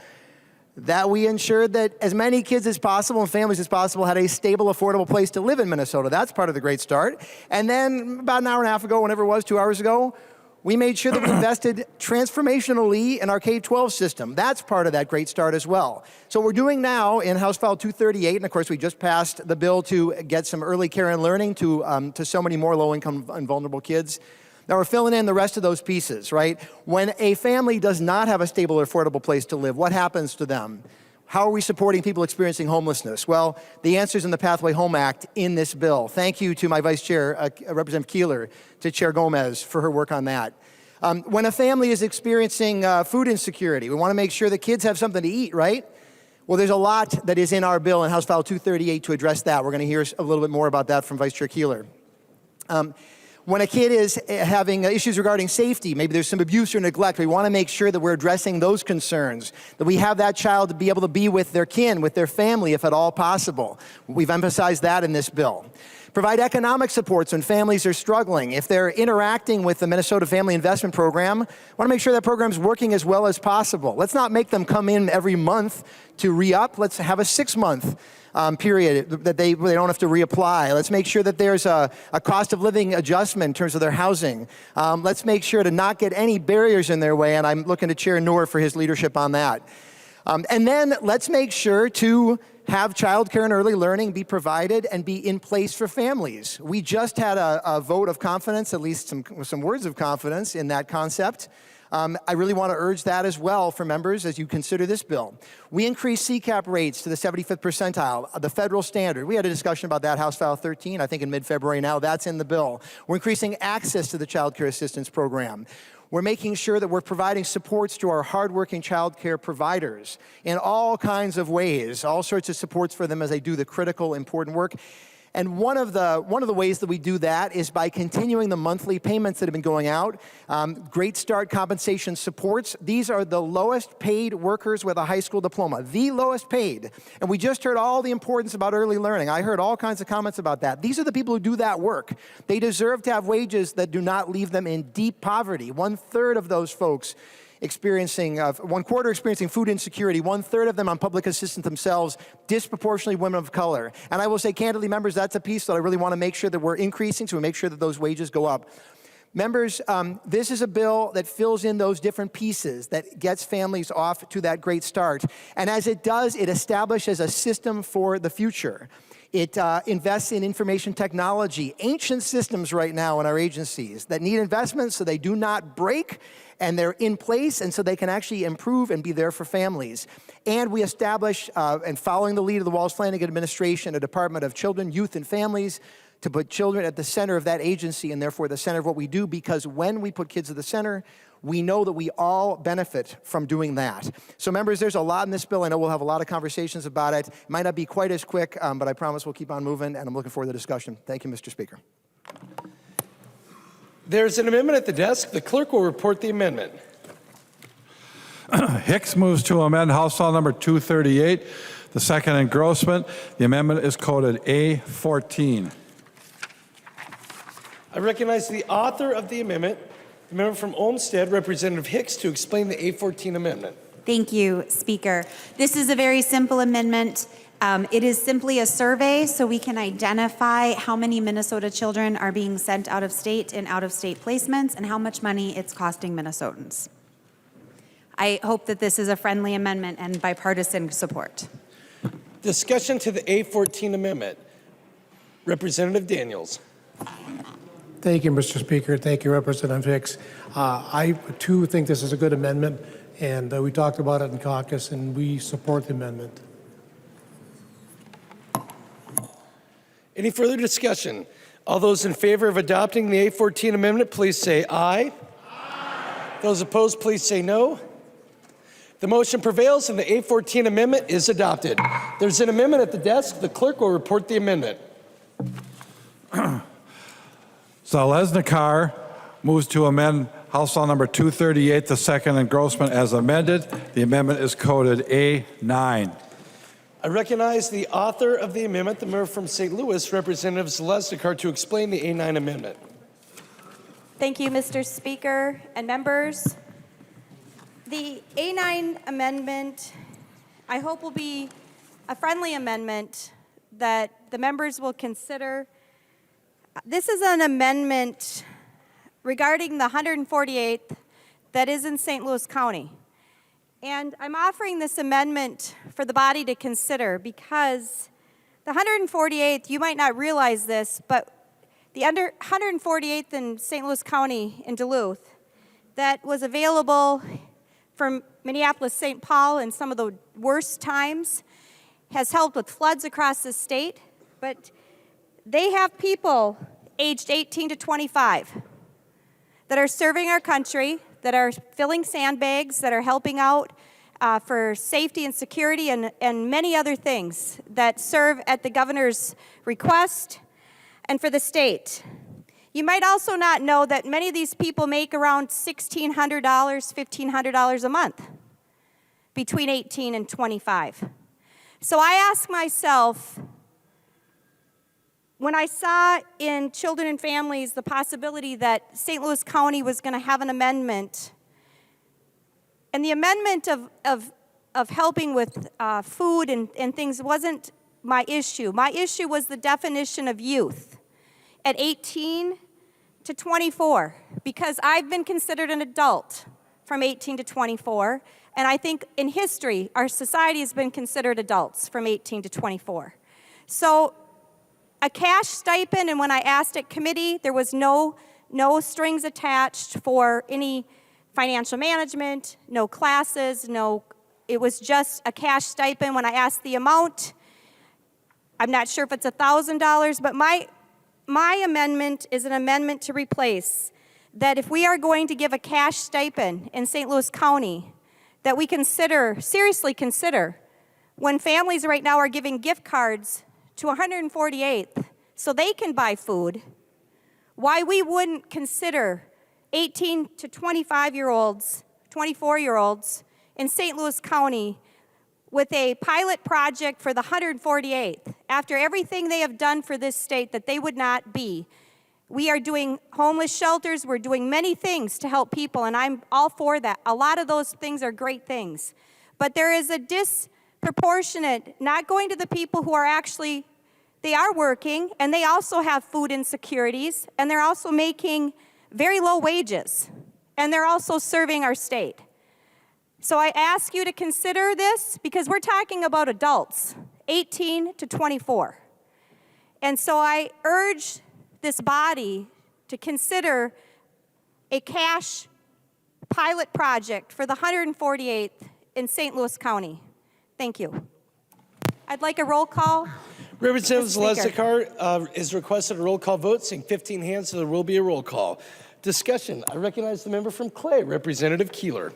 that we ensured that as many kids as possible and families as possible had a stable, affordable place to live in Minnesota. That's part of the great start. And then about an hour and a half ago, whenever it was, 2 hours ago, we made sure that we invested transformationally in our K-12 system. That's part of that great start as well. So what we're doing now in House File 238, and of course we just passed the bill to get some early care and learning to so many more low-income and vulnerable kids. Now we're filling in the rest of those pieces, right? When a family does not have a stable or affordable place to live, what happens to them? How are we supporting people experiencing homelessness? Well, the answer's in the Pathway Home Act in this bill. Thank you to my Vice Chair, Representative Keeler, to Chair Gomez for her work on that. When a family is experiencing food insecurity, we want to make sure that kids have something to eat, right? Well, there's a lot that is in our bill in House File 238 to address that. We're going to hear a little bit more about that from Vice Chair Keeler. When a kid is having issues regarding safety, maybe there's some abuse or neglect, we want to make sure that we're addressing those concerns, that we have that child to be able to be with their kin, with their family, if at all possible. We've emphasized that in this bill. Provide economic supports when families are struggling. If they're interacting with the Minnesota Family Investment Program, we want to make sure that program's working as well as possible. Let's not make them come in every month to re-up. Let's have a 6-month period that they don't have to reapply. Let's make sure that there's a cost of living adjustment in terms of their housing. Let's make sure to not get any barriers in their way, and I'm looking to Chair Noor for his leadership on that. And then let's make sure to have childcare and early learning be provided and be in place for families. We just had a vote of confidence, at least some words of confidence in that concept. I really want to urge that as well for members as you consider this bill. We increased CCAP rates to the 75th percentile, the federal standard. We had a discussion about that, House File 13, I think in mid-February now. That's in the bill. We're increasing access to the Child Care Assistance Program. We're making sure that we're providing supports to our hardworking child care providers in all kinds of ways, all sorts of supports for them as they do the critical, important work. And one of the ways that we do that is by continuing the monthly payments that have been going out. Great Start compensation supports. These are the lowest paid workers with a high school diploma, the lowest paid. And we just heard all the importance about early learning. I heard all kinds of comments about that. These are the people who do that work. They deserve to have wages that do not leave them in deep poverty. 1/3 of those folks experiencing, 1/4 experiencing food insecurity, 1/3 of them on public assistance themselves, disproportionately women of color. And I will say candidly, members, that's a piece that I really want to make sure that we're increasing, so we make sure that those wages go up. Members, this is a bill that fills in those different pieces, that gets families off to that great start. And as it does, it establishes a system for the future. It invests in information technology, ancient systems right now in our agencies that need investments so they do not break, and they're in place, and so they can actually improve and be there for families. And we establish, and following the lead of the Walls-Flanagan administration, a Department of Children, Youth, and Families to put children at the center of that agency and therefore the center of what we do, because when we put kids at the center, we know that we all benefit from doing that. So members, there's a lot in this bill. I know we'll have a lot of conversations about it. It might not be quite as quick, but I promise we'll keep on moving, and I'm looking forward to the discussion. Thank you, Mr. Speaker. There's an amendment at the desk. The clerk will report the amendment. Hicks moves to amend House File number 238, the second engrossment. The amendment is coded A14. I recognize the author of the amendment, the member from Olmsted, Representative Hicks, to explain the A14 amendment. Thank you, Speaker. This is a very simple amendment. It is simply a survey so we can identify how many Minnesota children are being sent out of state in out-of-state placements and how much money it's costing Minnesotans. I hope that this is a friendly amendment and bipartisan support. Discussion to the A14 amendment. Representative Daniels. Thank you, Mr. Speaker. Thank you, Representative Hicks. I, too, think this is a good amendment, and we talked about it in caucus, and we support the amendment. Any further discussion? All those in favor of adopting the A14 amendment, please say aye. Aye. Those opposed, please say no. The motion prevails and the A14 amendment is adopted. There's an amendment at the desk. The clerk will report the amendment. Zalesnikar moves to amend House File number 238, the second engrossment as amended. The amendment is coded A9. I recognize the author of the amendment, the member from St. Louis, Representative Zalesnikar, to explain the A9 amendment. Thank you, Mr. Speaker and members. The A9 amendment, I hope, will be a friendly amendment that the members will consider. This is an amendment regarding the 148th that is in St. Louis County. And I'm offering this amendment for the body to consider because the 148th, you might not realize this, but the 148th in St. Louis County in Duluth that was available from Minneapolis, St. Paul in some of the worst times has helped with floods across the state, but they have people aged 18 to 25 that are serving our country, that are filling sandbags, that are helping out for safety and security and many other things that serve at the governor's request and for the state. You might also not know that many of these people make around $1,600, $1,500 a month between 18 and 25. So I ask myself, when I saw in Children and Families the possibility that St. Louis County was going to have an amendment, and the amendment of helping with food and things wasn't my issue. My issue was the definition of youth at 18 to 24, because I've been considered an adult from 18 to 24, and I think in history, our society has been considered adults from 18 to 24. So a cash stipend, and when I asked at committee, there was no strings attached for any financial management, no classes, it was just a cash stipend. When I asked the amount, I'm not sure if it's $1,000, but my amendment is an amendment to replace that if we are going to give a cash stipend in St. Louis County, that we seriously consider when families right now are giving gift cards to 148th so they can buy food, why we wouldn't consider 18 to 25-year-olds, 24-year-olds in St. Louis County with a pilot project for the 148th, after everything they have done for this state, that they would not be. We are doing homeless shelters. We're doing many things to help people, and I'm all for that. A lot of those things are great things. But there is a disproportionate, not going to the people who are actually, they are working, and they also have food insecurities, and they're also making very low wages, and they're also serving our state. So I ask you to consider this because we're talking about adults, 18 to 24. And so I urge this body to consider a cash pilot project for the 148th in St. Louis County. Thank you. I'd like a roll call. Representative Mr. Speaker. Zalesnikar is requested a roll call vote. Seeing 15 hands, so there will be a roll call. Discussion. I recognize the member from Clay, Representative Keeler.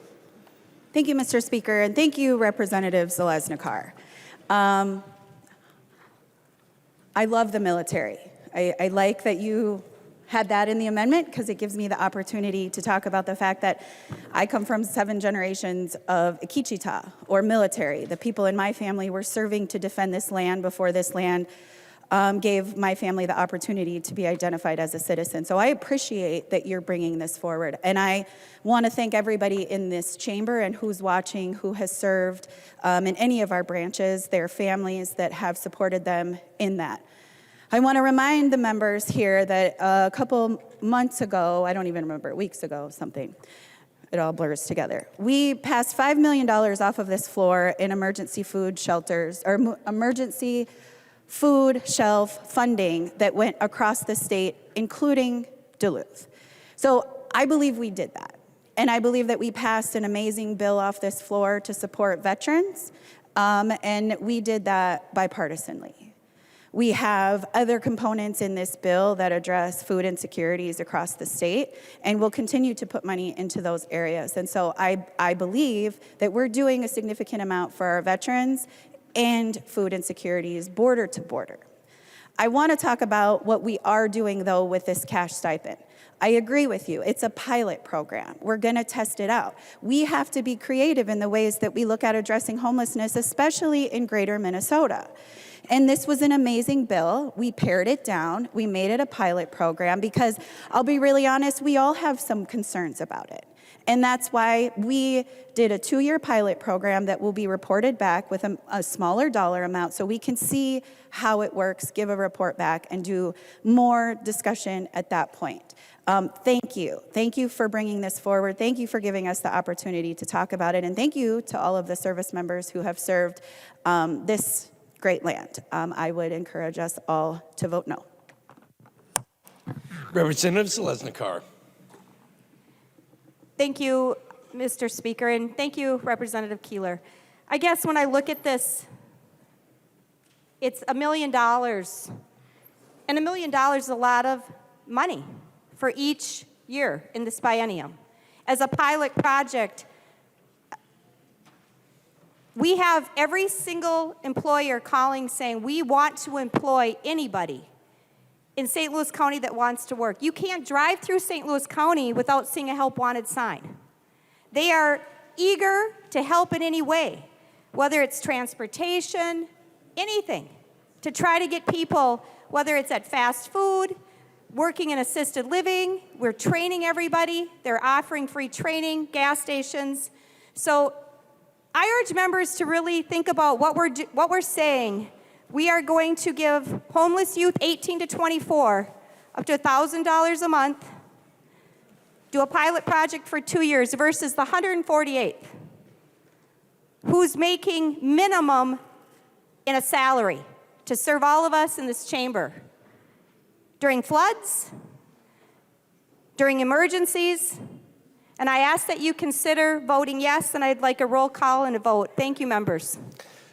Thank you, Mr. Speaker, and thank you, Representative Zalesnikar. I love the military. I like that you had that in the amendment because it gives me the opportunity to talk about the fact that I come from 7 generations of Ikichita, or military. The people in my family were serving to defend this land before this land gave my family the opportunity to be identified as a citizen. So I appreciate that you're bringing this forward. And I want to thank everybody in this chamber and who's watching, who has served in any of our branches, their families that have supported them in that. I want to remind the members here that a couple months ago, I don't even remember, weeks ago, something, it all blurs together. We passed $5 million off of this floor in emergency food shelters, or emergency food shelf funding that went across the state, including Duluth. So I believe we did that. And I believe that we passed an amazing bill off this floor to support veterans, and we did that bipartisanly. We have other components in this bill that address food insecurities across the state, and we'll continue to put money into those areas. And so I believe that we're doing a significant amount for our veterans and food insecurities border to border. I want to talk about what we are doing, though, with this cash stipend. I agree with you. It's a pilot program. We're going to test it out. We have to be creative in the ways that we look at addressing homelessness, especially in greater Minnesota. And this was an amazing bill. We pared it down. We made it a pilot program because, I'll be really honest, we all have some concerns about it. And that's why we did a 2-year pilot program that will be reported back with a smaller dollar amount so we can see how it works, give a report back, and do more discussion at that point. Thank you. Thank you for bringing this forward. Thank you for giving us the opportunity to talk about it. And thank you to all of the service members who have served this great land. I would encourage us all to vote no. Representative Zalesnikar. Thank you, Mr. Speaker, and thank you, Representative Keeler. I guess when I look at this, it's $1 million. And $1 million is a lot of money for each year in this biennium. As a pilot project, we have every single employer calling saying, we want to employ anybody in St. Louis County that wants to work. You can't drive through St. Louis County without seeing a help wanted sign. They are eager to help in any way, whether it's transportation, anything, to try to get people, whether it's at fast food, working in assisted living. We're training everybody. They're offering free training, gas stations. So I urge members to really think about what we're saying. We are going to give homeless youth 18 to 24 up to $1,000 a month, do a pilot project for 2 years versus the 148th, who's making minimum in a salary to serve all of us in this chamber during floods, during emergencies. And I ask that you consider voting yes, and I'd like a roll call and a vote. Thank you, members.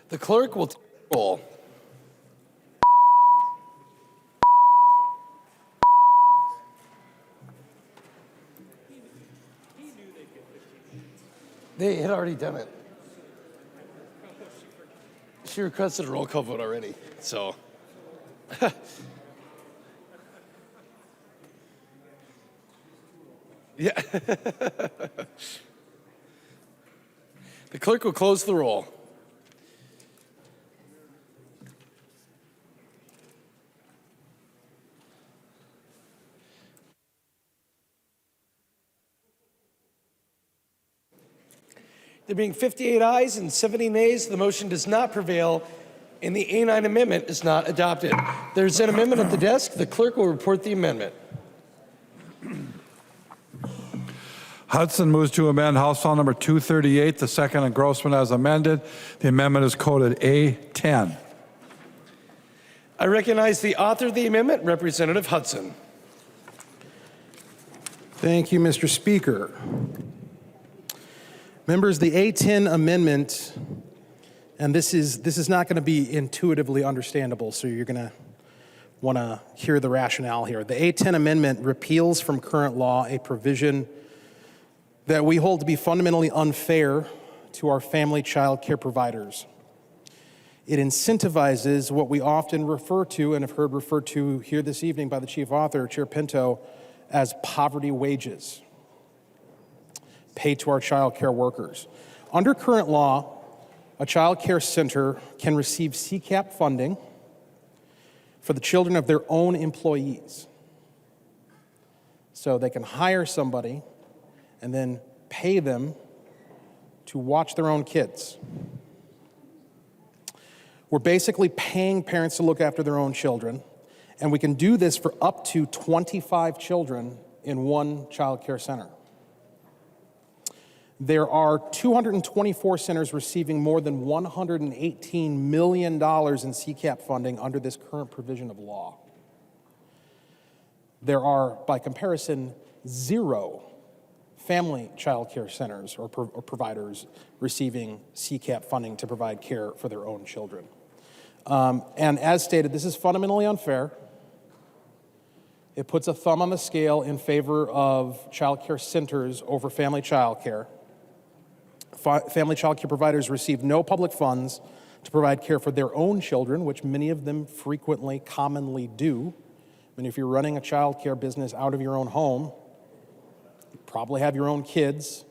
The clerk will take roll. They had already done it. She requested a roll call vote already, so. Yeah. The clerk will close the roll. There being 58 ayes and 70 nays, the motion does not prevail, and the A9 amendment is not adopted. There's an amendment at the desk. The clerk will report the amendment. Hudson moves to amend House File Number 238, the second engrossment as amended. The amendment is coded A10. I recognize the author of the amendment, Representative Hudson. Thank you, Mr. Speaker. Members, the A10 amendment, and this is not going to be intuitively understandable, so you're going to want to hear the rationale here. The A10 amendment repeals from current law a provision that we hold to be fundamentally unfair to our family child care providers. It incentivizes what we often refer to and have heard referred to here this evening by the chief author, Chair Pinto, as poverty wages paid to our child care workers. Under current law, a child care center can receive CCAP funding for the children of their own employees. So they can hire somebody and then pay them to watch their own kids. We're basically paying parents to look after their own children, and we can do this for up to 25 children in one child care center. There are 224 centers receiving more than $118 million in CCAP funding under this current provision of law. There are, by comparison, 0 family child care centers or providers receiving CCAP funding to provide care for their own children. And as stated, this is fundamentally unfair. It puts a thumb on the scale in favor of child care centers over family child care. Family child care providers receive no public funds to provide care for their own children, which many of them frequently, commonly do. I mean, if you're running a child care business out of your own home, you probably have your own kids,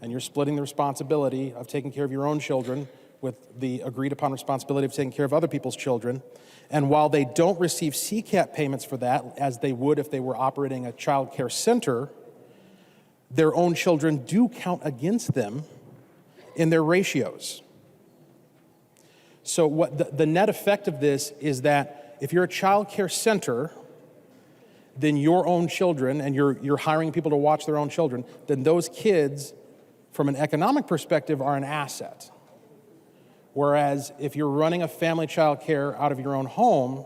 and you're splitting the responsibility of taking care of your own children with the agreed upon responsibility of taking care of other people's children. And while they don't receive CCAP payments for that, as they would if they were operating a child care center, their own children do count against them in their ratios. So what the net effect of this is that if you're a child care center, then your own children, and you're hiring people to watch their own children, then those kids, from an economic perspective, are an asset. Whereas if you're running a family child care out of your own home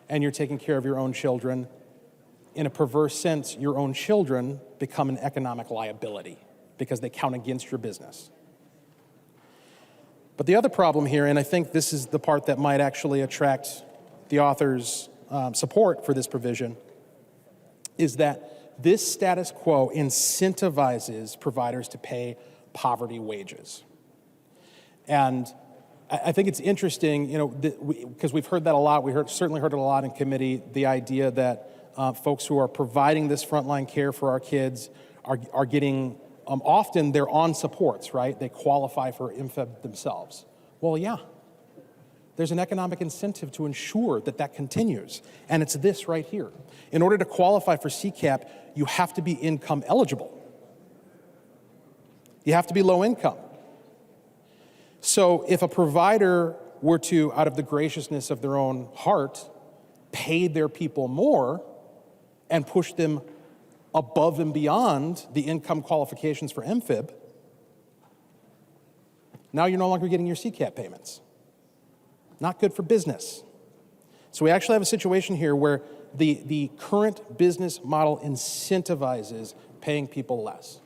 and you're taking care of your own children, in a perverse sense, your own children become an economic liability because they count against your business. But the other problem here, and I think this is the part that might actually attract the author's support for this provision, is that this status quo incentivizes providers to pay poverty wages. And I think it's interesting, because we've heard that a lot. Certainly heard it a lot in committee, the idea that folks who are providing this frontline care for our kids are getting, often they're on supports, right? They qualify for MFEB themselves. Well, yeah. There's an economic incentive to ensure that that continues, and it's this right here. In order to qualify for CCAP, you have to be income eligible. You have to be low income. So if a provider were to, out of the graciousness of their own heart, pay their people more and push them above and beyond the income qualifications for MFIB, now you're no longer getting your CCAP payments. Not good for business. So we actually have a situation here where the current business model incentivizes paying people less.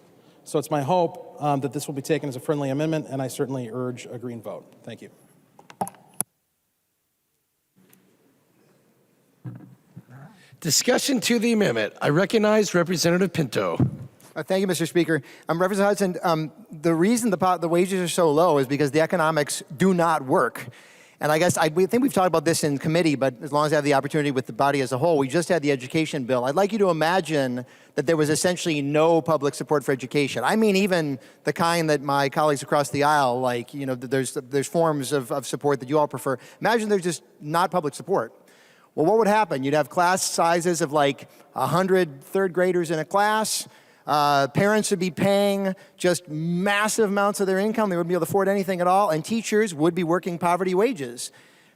So it's my hope that this will be taken as a friendly amendment, and I certainly urge a green vote. Thank you. Discussion to the amendment. I recognize Representative Pinto. Thank you, Mr. Speaker. Representative Hudson, the reason the wages are so low is because the economics do not work. And I guess we think we've talked about this in committee, but as long as I have the opportunity with the body as a whole, we just had the education bill. I'd like you to imagine that there was essentially no public support for education. I mean, even the kind that my colleagues across the aisle, like, there's forms of support that you all prefer. Imagine there's just not public support. Well, what would happen? You'd have class sizes of like 100 third graders in a class. Parents would be paying just massive amounts of their income. They wouldn't be able to afford anything at all. And teachers would be working poverty wages.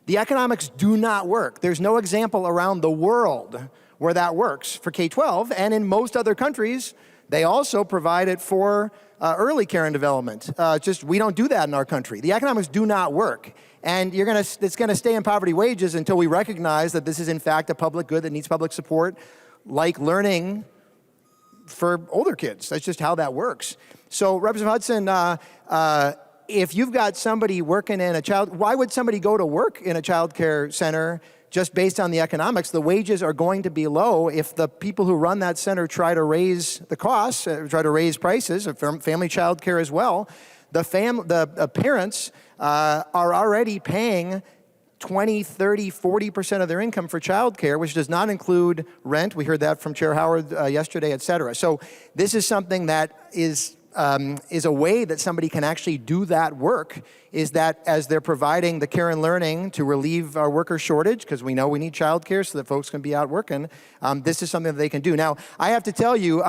The economics do not work. There's no example around the world where that works for K-12. And in most other countries, They also provide it for early care and development. Just we don't do that in our country. The economics do not work. And it's going to stay in poverty wages until we recognize that this is in fact a public good that needs public support, like learning for older kids. That's just how that works. So Representative Hudson, if you've got somebody working in why would somebody go to work in a child care center just based on the economics? The wages are going to be low if the people who run that center try to raise the costs, try to raise prices of family child care as well. The parents are already paying 20, 30, 40% of their income for child care, which does not include rent. We heard that from Chair Howard yesterday, et cetera. So this is something that is a way that somebody can actually do that work, is that as they're providing the care and learning to relieve our worker shortage, because we know we need child care so that folks can be out working, this is something that they can do. Now, I have to tell you,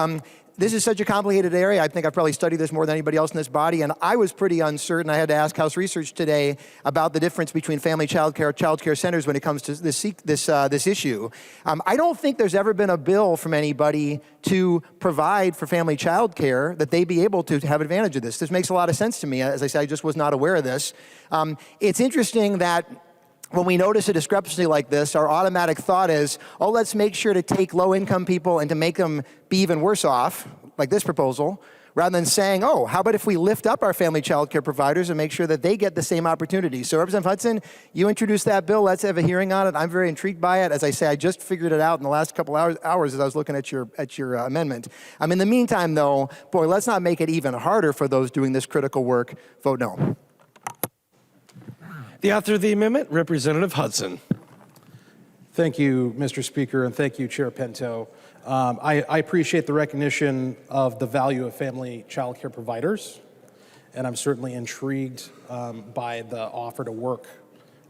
this is such a complicated area. I think I've probably studied this more than anybody else in this body, and I was pretty uncertain. I had to ask House Research today about the difference between family child care centers when it comes to this issue. I don't think there's ever been a bill from anybody to provide for family child care that they be able to have advantage of this. This makes a lot of sense to me. As I said, I just was not aware of this. It's interesting that when we notice a discrepancy like this, our automatic thought is, oh, let's make sure to take low-income people and to make them be even worse off, like this proposal, rather than saying, oh, how about if we lift up our family child care providers and make sure that they get the same opportunities? So Representative Hudson, you introduced that bill. Let's have a hearing on it. I'm very intrigued by it. As I say, I just figured it out in the last couple hours as I was looking at your amendment. In the meantime, though, boy, let's not make it even harder for those doing this critical work. Vote no. The author of the amendment, Representative Hudson. Thank you, Mr. Speaker, and thank you, Chair Pinto. I appreciate the recognition of the value of family child care providers, and I'm certainly intrigued by the offer to work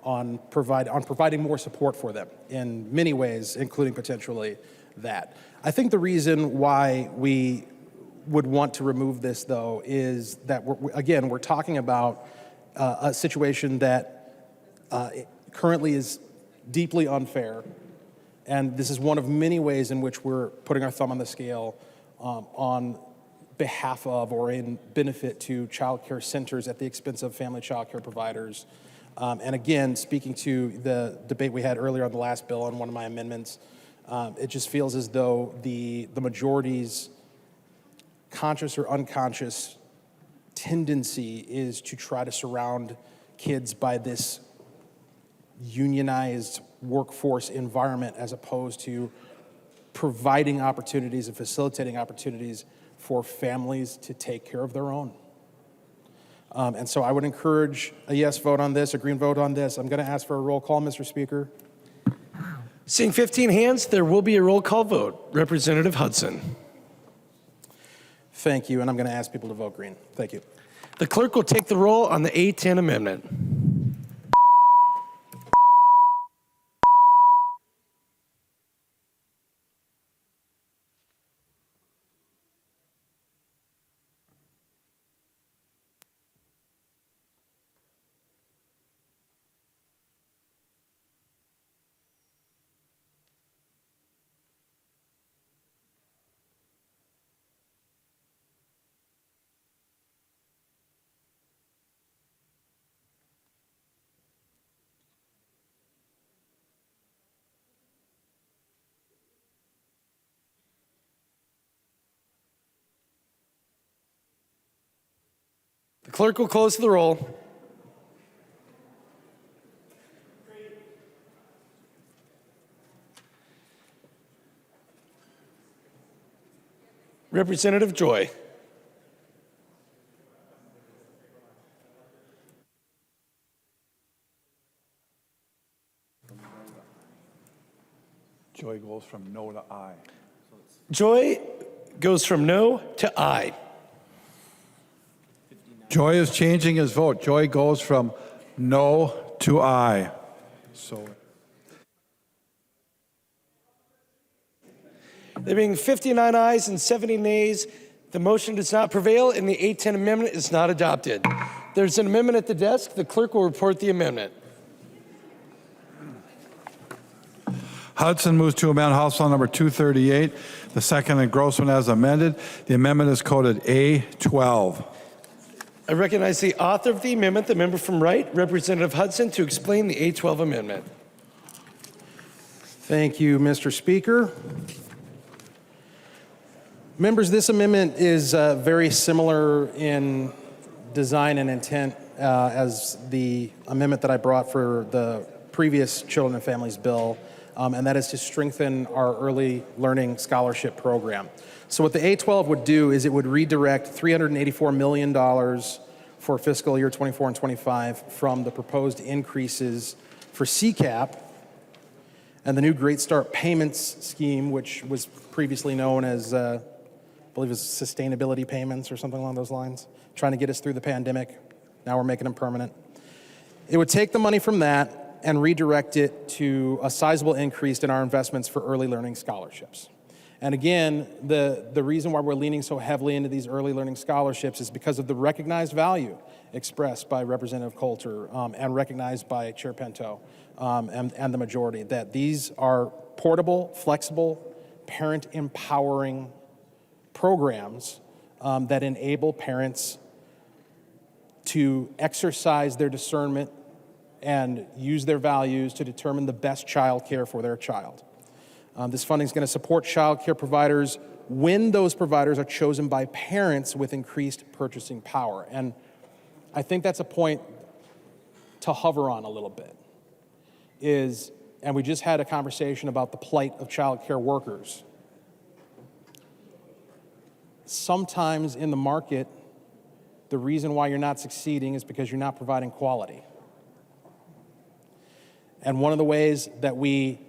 on providing more support for them in many ways, including potentially that. I think the reason why we would want to remove this, though, is that, we're talking about a situation that currently is deeply unfair, and this is one of many ways in which we're putting our thumb on the scale on behalf of or in benefit to child care centers at the expense of family child care providers. And again, speaking to the debate we had earlier on the last bill on one of my amendments, it just feels as though the majority's conscious or unconscious tendency is to try to surround kids by this unionized workforce environment as opposed to providing opportunities and facilitating opportunities for families to take care of their own. And so I would encourage a yes vote on this, a green vote on this. I'm going to ask for a roll call, Mr. Speaker. Seeing 15 hands, there will be a roll call vote. Representative Hudson. Thank you, and I'm going to ask people to vote green. Thank you. The clerk will take the roll on the A10 amendment. The clerk will close the roll. Representative Joy. Joy goes from no to aye. Joy goes from no to aye. Joy is changing his vote. Joy goes from no to aye. So There being 59 ayes and 70 nays, the motion does not prevail and the A10 amendment is not adopted. There's an amendment at the desk. The clerk will report the amendment. Hudson moves to amend House Bill number 238. the second and Grossman as amended. The amendment is coded A12. I recognize the author of the amendment, the member from Wright, Representative Hudson, to explain the A12 amendment. Thank you, Mr. Speaker. Members, this amendment is very similar in design and intent as the amendment that I brought for the previous Children and Families Bill, and that is to strengthen our early learning scholarship program. So what the A12 would do is it would redirect $384 million for fiscal year 24 and 25 from the proposed increases for CCAP and the new Great Start Payments Scheme, which was previously known as, I believe it was sustainability payments or something along those lines, trying to get us through the pandemic. Now we're making them permanent. It would take the money from that and redirect it to a sizable increase in our investments for early learning scholarships. And again, the reason why we're leaning so heavily into these early learning scholarships is because of the recognized value expressed by Representative Coulter and recognized by Chair Pinto and the majority, that these are portable, flexible, parent-empowering programs that enable parents to exercise their discernment and use their values to determine the best child care for their child. This funding is going to support child care providers when those providers are chosen by parents with increased purchasing power. And I think that's a point to hover on a little bit, and we just had a conversation about the plight of child care workers. Sometimes in the market, the reason why you're not succeeding is because you're not providing quality. And one of the ways that we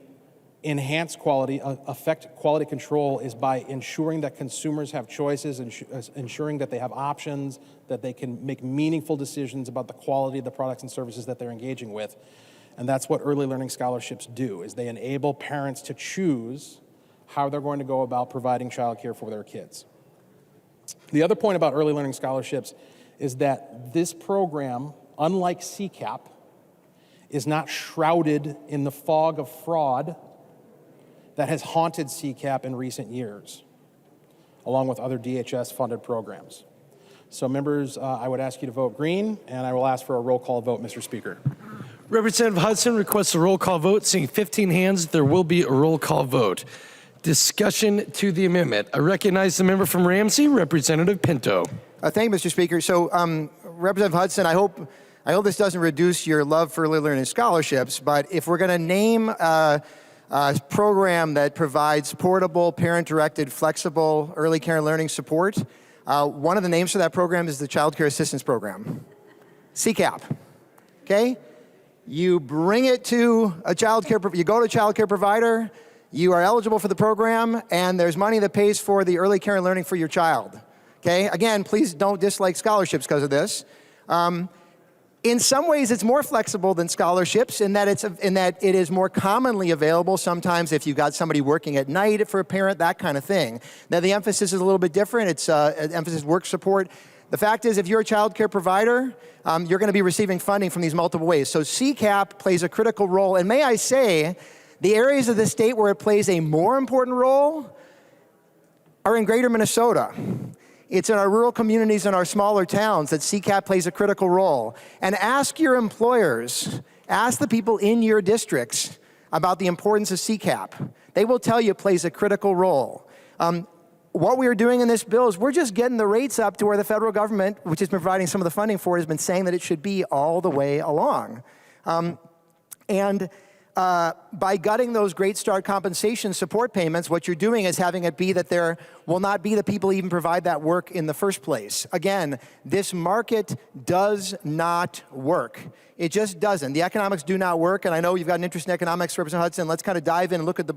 enhance quality, affect quality control, is by ensuring that consumers have choices, ensuring that they have options, that they can make meaningful decisions about the quality of the products and services that they're engaging with. And that's what early learning scholarships do, is they enable parents to choose how they're going to go about providing childcare for their kids. The other point about early learning scholarships is that this program, unlike CCAP, is not shrouded in the fog of fraud that has haunted CCAP in recent years, along with other DHS-funded programs. So members, I would ask you to vote green, and I will ask for a roll call vote, Mr. Speaker. Representative Hudson requests a roll call vote. Seeing 15 hands, there will be a roll call vote. Discussion to the amendment. I recognize the member from Ramsey, Representative Pinto. Thank you, Mr. Speaker. So, Representative Hudson, I hope this doesn't reduce your love for early learning scholarships, but if we're going to name a program that provides portable, parent-directed, flexible early care and learning support, one of the names for that program is the Child Care Assistance Program, CCAP. Okay? You bring it to a you go to a child care provider, you are eligible for the program, and there's money that pays for the early care and learning for your child. Okay? Again, please don't dislike scholarships because of this. In some ways, it's more flexible than scholarships in that it is more commonly available sometimes if you've got somebody working at night for a parent, that kind of thing. Now, the emphasis is a little bit different. It's emphasis work support. The fact is, if you're a child care provider, you're going to be receiving funding from these multiple ways. So CCAP plays a critical role. And may I say, the areas of the state where it plays a more important role are in greater Minnesota. It's in our rural communities and our smaller towns that CCAP plays a critical role. And ask your employers, ask the people in your districts about the importance of CCAP. They will tell you it plays a critical role. What we are doing in this bill is we're just getting the rates up to where the federal government, which has been providing some of the funding for it, has been saying that it should be all the way along. By gutting those Great Start compensation support payments, what you're doing is having it be that there will not be the people even provide that work in the first place. Again, this market does not work. It just doesn't. The economics do not work, and I know you've got an interest in economics, Representative Hudson. Let's kind of dive in and look at the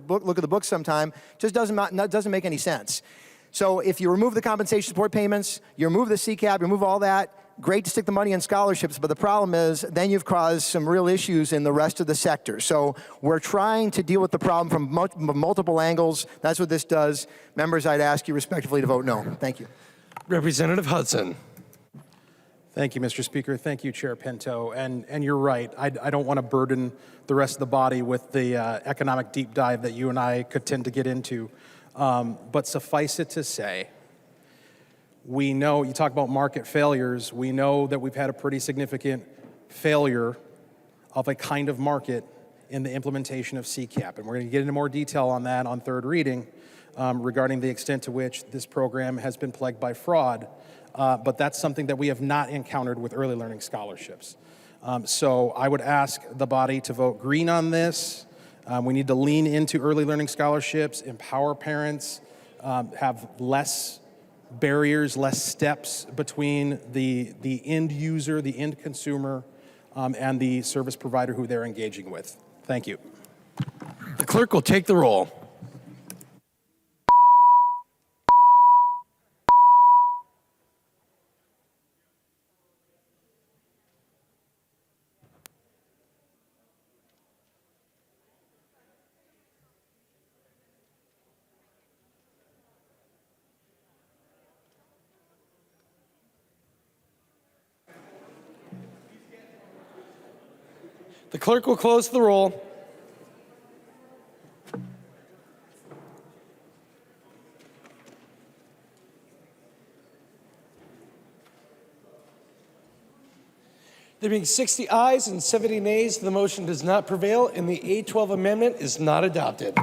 book sometime. It just doesn't make any sense. So if you remove the compensation support payments, you remove the CCAP, you remove all that, great to stick the money in scholarships, but the problem is then you've caused some real issues in the rest of the sector. So we're trying to deal with the problem from multiple angles. That's what this does. Members, I'd ask you respectfully to vote no. Thank you. Representative Hudson. Thank you, Mr. Speaker. Thank you, Chair Pinto. And you're right. I don't want to burden the rest of the body with the economic deep dive that you and I could tend to get into. But suffice it to say, we know, you talk about market failures, we know that we've had a pretty significant failure of a kind of market in the implementation of CCAP. And we're going to get into more detail on that on third reading regarding the extent to which this program has been plagued by fraud. But that's something that we have not encountered with early learning scholarships. So I would ask the body to vote green on this. We need to lean into early learning scholarships, empower parents, have less barriers, less steps between the end user, the end consumer, and the service provider who they're engaging with. Thank you. The clerk will take the roll. The clerk will close the roll. There being 60 ayes and 70 nays, the motion does not prevail, and the A12 amendment is not adopted.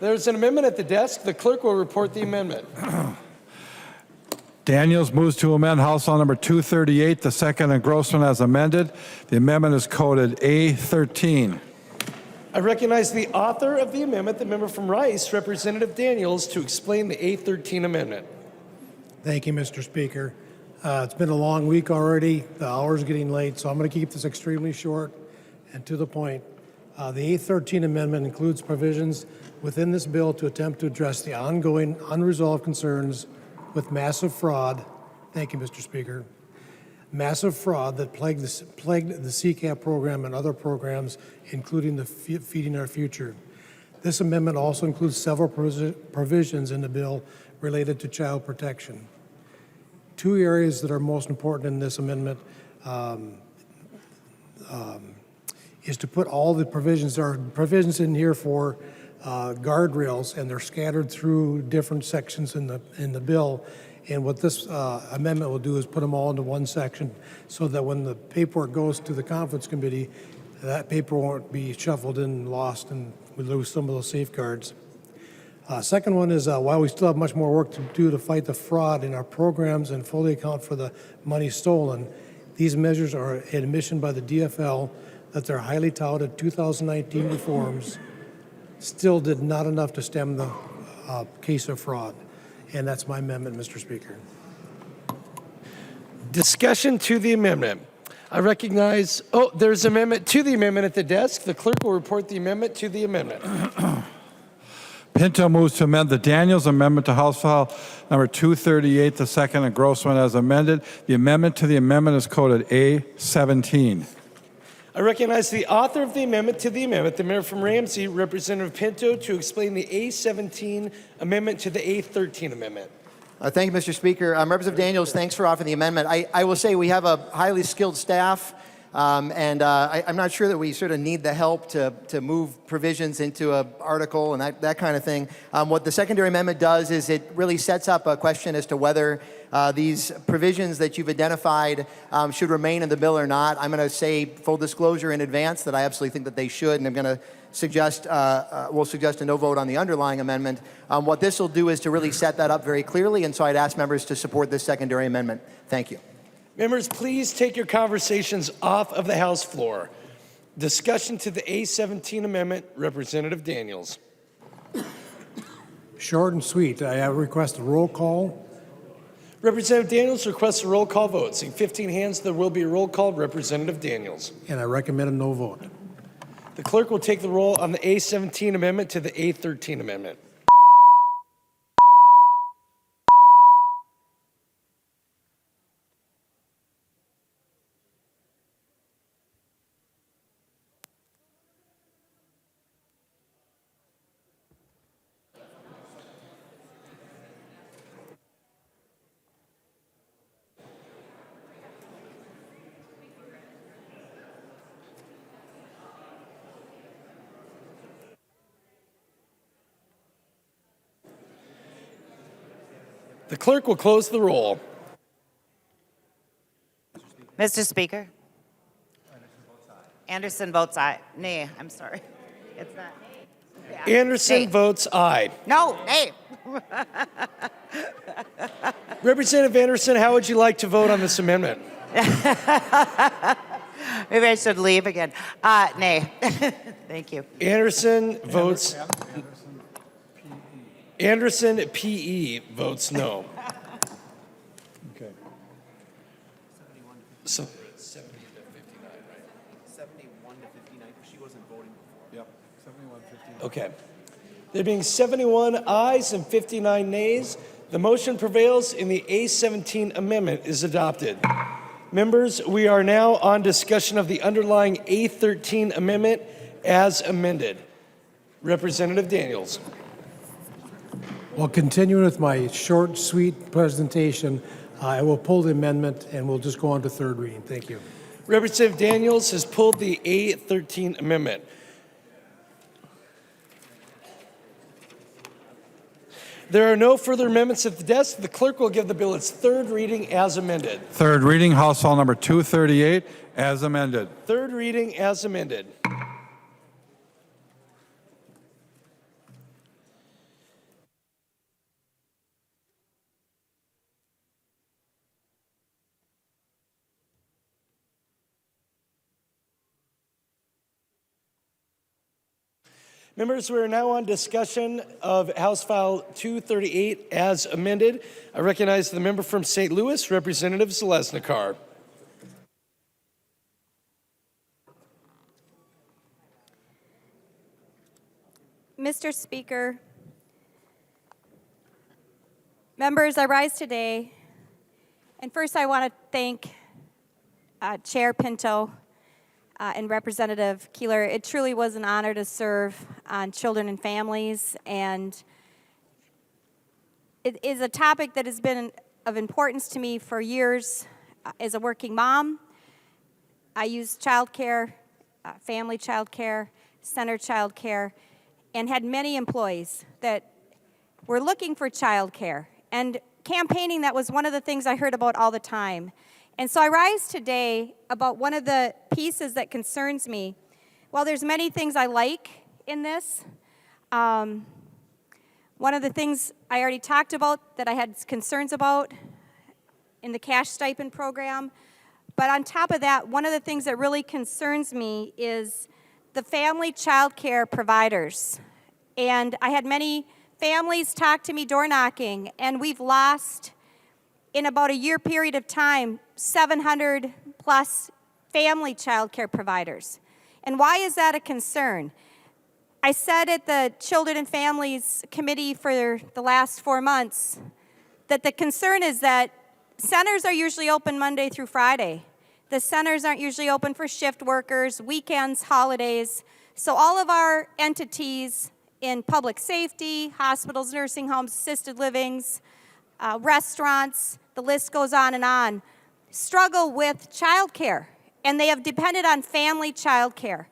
There's an amendment at the desk. The clerk will report the amendment. Daniels moves to amend House File Number 238, the second engrossment as amended. The amendment is coded A13. I recognize the author of the amendment, the member from Rice, Representative Daniels, to explain the A13 amendment. Thank you, Mr. Speaker. It's been a long week already. The hour's getting late, so I'm going to keep this extremely short and to the point. The A13 amendment includes provisions within this bill to attempt to address the ongoing unresolved concerns with massive fraud, thank you, Mr. Speaker, massive fraud that plagued the CCAP program and other programs, including the Feeding Our Future. This amendment also includes several provisions in the bill related to child protection. Two areas that are most important in this amendment is to put all the provisions, there are provisions in here for guardrails, and they're scattered through different sections in the bill. And what this amendment will do is put them all into one section so that when the paperwork goes to the conference committee, that paper won't be shuffled and lost and we lose some of those safeguards. Second one is while we still have much more work to do to fight the fraud in our programs and fully account for the money stolen, these measures are an admission by the DFL that their highly touted 2019 reforms still did not enough to stem the case of fraud. And that's my amendment, Mr. Speaker. Discussion to the amendment. I recognize, there's amendment to the amendment at the desk. The clerk will report the amendment to the amendment. Pinto moves to amend the Daniels amendment to House File Number 238, the second engrossment as amended. The amendment to the amendment is coded A17. I recognize the author of the amendment to the amendment, the member from Ramsey, Representative Pinto, to explain the A17 amendment to the A13 amendment. Thank you, Mr. Speaker. Representative Daniels, thanks for offering the amendment. I will say we have a highly skilled staff, and I'm not sure that we sort of need the help to move provisions into an article and that kind of thing. What the secondary amendment does is it really sets up a question as to whether these provisions that you've identified should remain in the bill or not. I'm going to say full disclosure in advance that I absolutely think that they should, and I'm going to suggest, we'll suggest a no vote on the underlying amendment. What this will do is to really set that up very clearly, and so I'd ask members to support this secondary amendment. Thank you. Members, please take your conversations off of the House floor. Discussion to the A17 amendment, Representative Daniels. Short and sweet. I request a roll call. Representative Daniels requests a roll call vote. Seeing 15 hands, there will be a roll call. Representative Daniels. And I recommend a no vote. The clerk will take the roll on the A17 amendment to the A13 amendment. The clerk will close the roll. Mr. Speaker. Anderson votes aye. Nay, I'm sorry. It's not. Yeah. Anderson Nay. votes aye. No, nay. Representative Anderson, how would you like to vote on this amendment? Maybe I should leave again. Nay. Thank you. Anderson votes. Anderson PE votes no. Okay. So, 71 to 59, she wasn't voting before. Yep. 71-59. okay. There being 71 ayes and 59 nays, the motion prevails and the A17 amendment is adopted. Members, we are now on discussion of the underlying A13 amendment as amended. Representative Daniels. Well, continuing with my short, sweet presentation, I will pull the amendment and we'll just go on to third reading. Thank you. Representative Daniels has pulled the A13 amendment. There are no further amendments at the desk. The clerk will give the bill its third reading as amended. Third reading, House File number 238, as amended. Third reading as amended. Members, we are now on discussion of House File 238 as amended. I recognize the member from St. Louis, Representative Zalesnikar. Mr. Speaker, members, I rise today, and first I want to thank Chair Pinto and Representative Keeler. It truly was an honor to serve on children and families, and it is a topic that has been of importance to me for years. As a working mom, I use childcare, family childcare, center childcare, and had many employees that were looking for childcare. And campaigning, that was one of the things I heard about all the time. And so I rise today about one of the pieces that concerns me. While there's many things I like in this, one of the things I already talked about that I had concerns about in the cash stipend program, but on top of that, one of the things that really concerns me is the family child care providers. And I had many families talk to me door knocking, and we've lost, in about a year period of time, 700 plus family child care providers. And why is that a concern? I said at the Children and Families Committee for the last 4 months that the concern is that centers are usually open Monday through Friday. The centers aren't usually open for shift workers, weekends, holidays. So all of our entities in public safety, hospitals, nursing homes, assisted livings, restaurants, the list goes on, struggle with childcare, and they have depended on family childcare.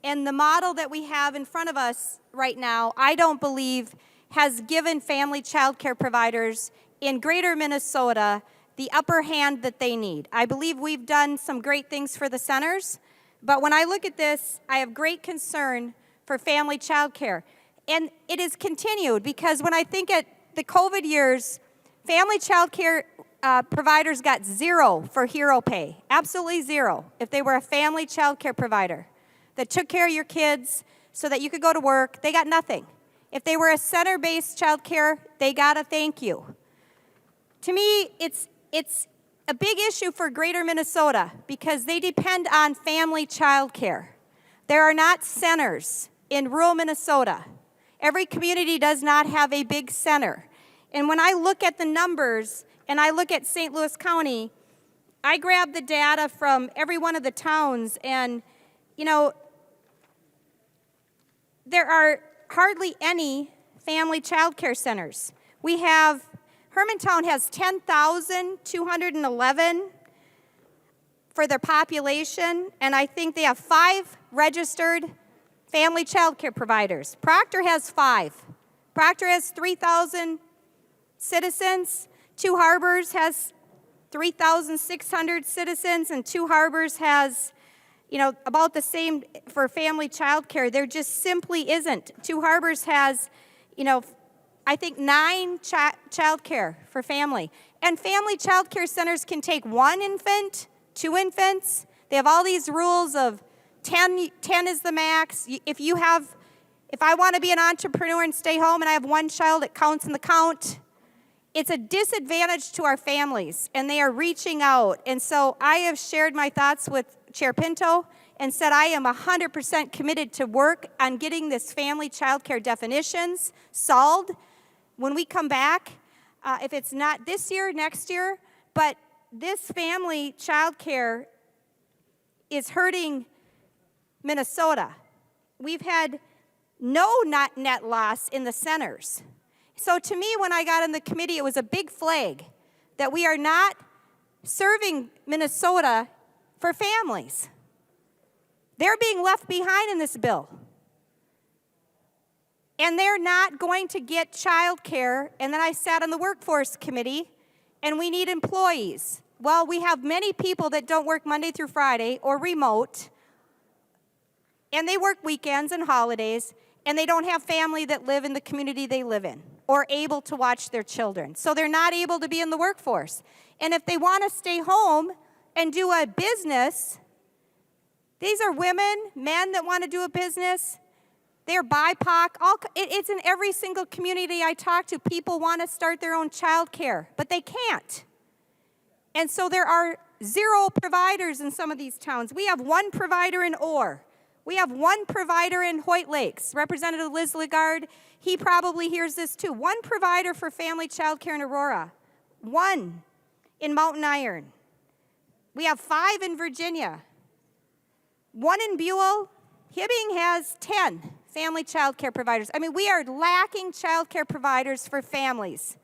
And the model that we have in front of us right now, I don't believe has given family childcare providers in greater Minnesota the upper hand that they need. I believe we've done some great things for the centers, but when I look at this, I have great concern for family child care. And it is continued because when I think at the COVID years, family child care providers got zero for hero pay, absolutely zero, if they were a family child care provider that took care of your kids so that you could go to work, they got nothing. If they were a center-based child care, they got a thank you. To me, it's a big issue for greater Minnesota because they depend on family child care. There are not centers in rural Minnesota. Every community does not have a big center. And when I look at the numbers and I look at St. Louis County, I grab the data from every one of the towns, and, you know, there are hardly any family child care centers. We have, Hermantown has 10,211 for their population, and I think they have 5 registered family child care providers. Proctor has 5. Proctor has 3,000 citizens. Two Harbors has 3,600 citizens, and Two Harbors has, about the same for family child care. There just simply isn't. Two Harbors has, I think 9 child care for family. And family child care centers can take 1 infant, 2 infants. They have all these rules of 10 is the max. If I want to be an entrepreneur and stay home and I have 1 child, it counts in the count. It's a disadvantage to our families, and they are reaching out. And so I have shared my thoughts with Chair Pinto and said I am 100% committed to work on getting this family child care definitions solved when we come back. If it's not this year, next year, but this family child care is hurting Minnesota. We've had no net loss in the centers. So to me, when I got in the committee, it was a big flag that we are not serving Minnesota for families. They're being left behind in this bill. And they're not going to get child care. And then I sat on the workforce committee, and we need employees. Well, we have many people that don't work Monday through Friday or remote, and they work weekends and holidays, and they don't have family that live in the community they live in or able to watch their children. So they're not able to be in the workforce. And if they want to stay home and do a business, these are women, men that want to do a business. They're BIPOC. It's in every single community I talk to. People want to start their own child care, but they can't. And so there are 0 providers in some of these towns. We have 1 provider in Orr. We have 1 provider in Hoyt Lakes. Representative Liz Ligard, he probably hears this too. 1 provider for family child care in Aurora. 1 in Mountain Iron. We have 5 in Virginia. 1 in Buell. Hibbing has 10 family child care providers. I mean, we are lacking child care providers for families.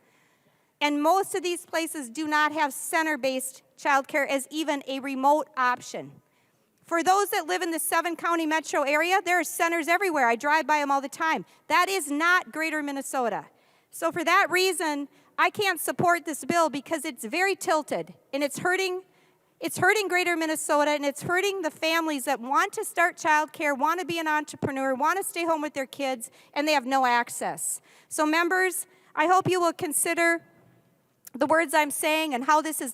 And most of these places do not have center-based child care as even a remote option. For those that live in the 7-county metro area, there are centers everywhere. I drive by them all the time. That is not greater Minnesota. So for that reason, I can't support this bill because it's very tilted, and it's hurting greater Minnesota, and it's hurting the families that want to start child care, want to be an entrepreneur, want to stay home with their kids, and they have no access. So members, I hope you will consider the words I'm saying and how this is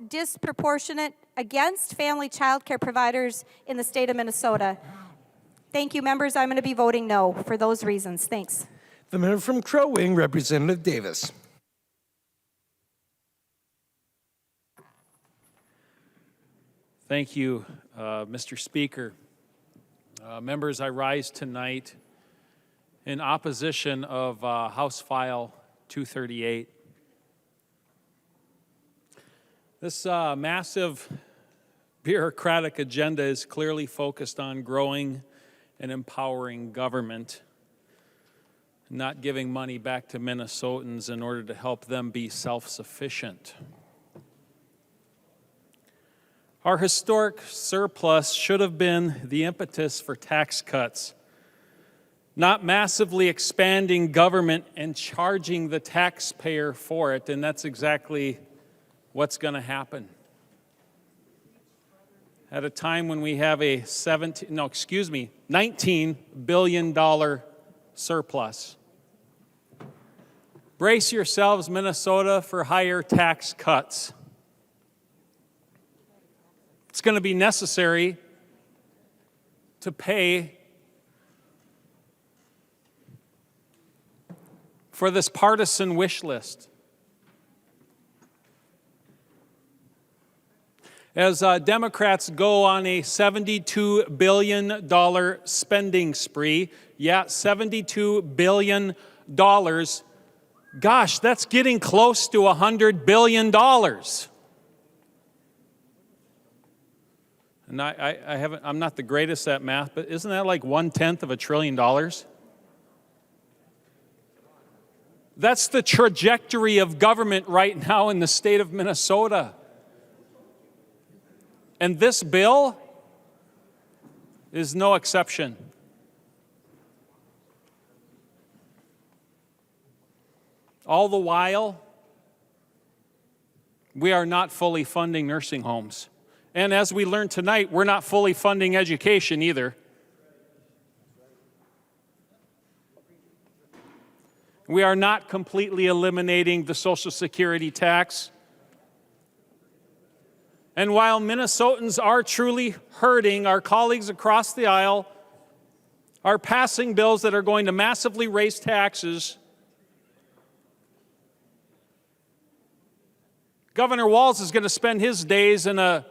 disproportionate against family child care providers in the state of Minnesota. Thank you, members. I'm going to be voting no for those reasons. Thanks. The member from Crow Wing, Representative Davis. Thank you, Mr. Speaker. Members, I rise tonight in opposition of House File 238. This massive bureaucratic agenda is clearly focused on growing and empowering government, not giving money back to Minnesotans in order to help them be self-sufficient. Our historic surplus should have been the impetus for tax cuts, not massively expanding government and charging the taxpayer for it, and that's exactly what's going to happen. At a time when we have a $19 billion surplus. Brace yourselves, Minnesota, for higher tax cuts. It's going to be necessary to pay for this partisan wish list. As Democrats go on a $72 billion spending spree, yeah, $72 billion. Gosh, that's getting close to $100 billion. And I'm not the greatest at math, but isn't that like 1/10 of $1 trillion? That's the trajectory of government right now in the state of Minnesota. And this bill is no exception. All the while, we are not fully funding nursing homes. And as we learned tonight, we're not fully funding education either. We are not completely eliminating the Social Security tax. And while Minnesotans are truly hurting, our colleagues across the aisle are passing bills that are going to massively raise taxes. Governor Walz is going to spend his days in a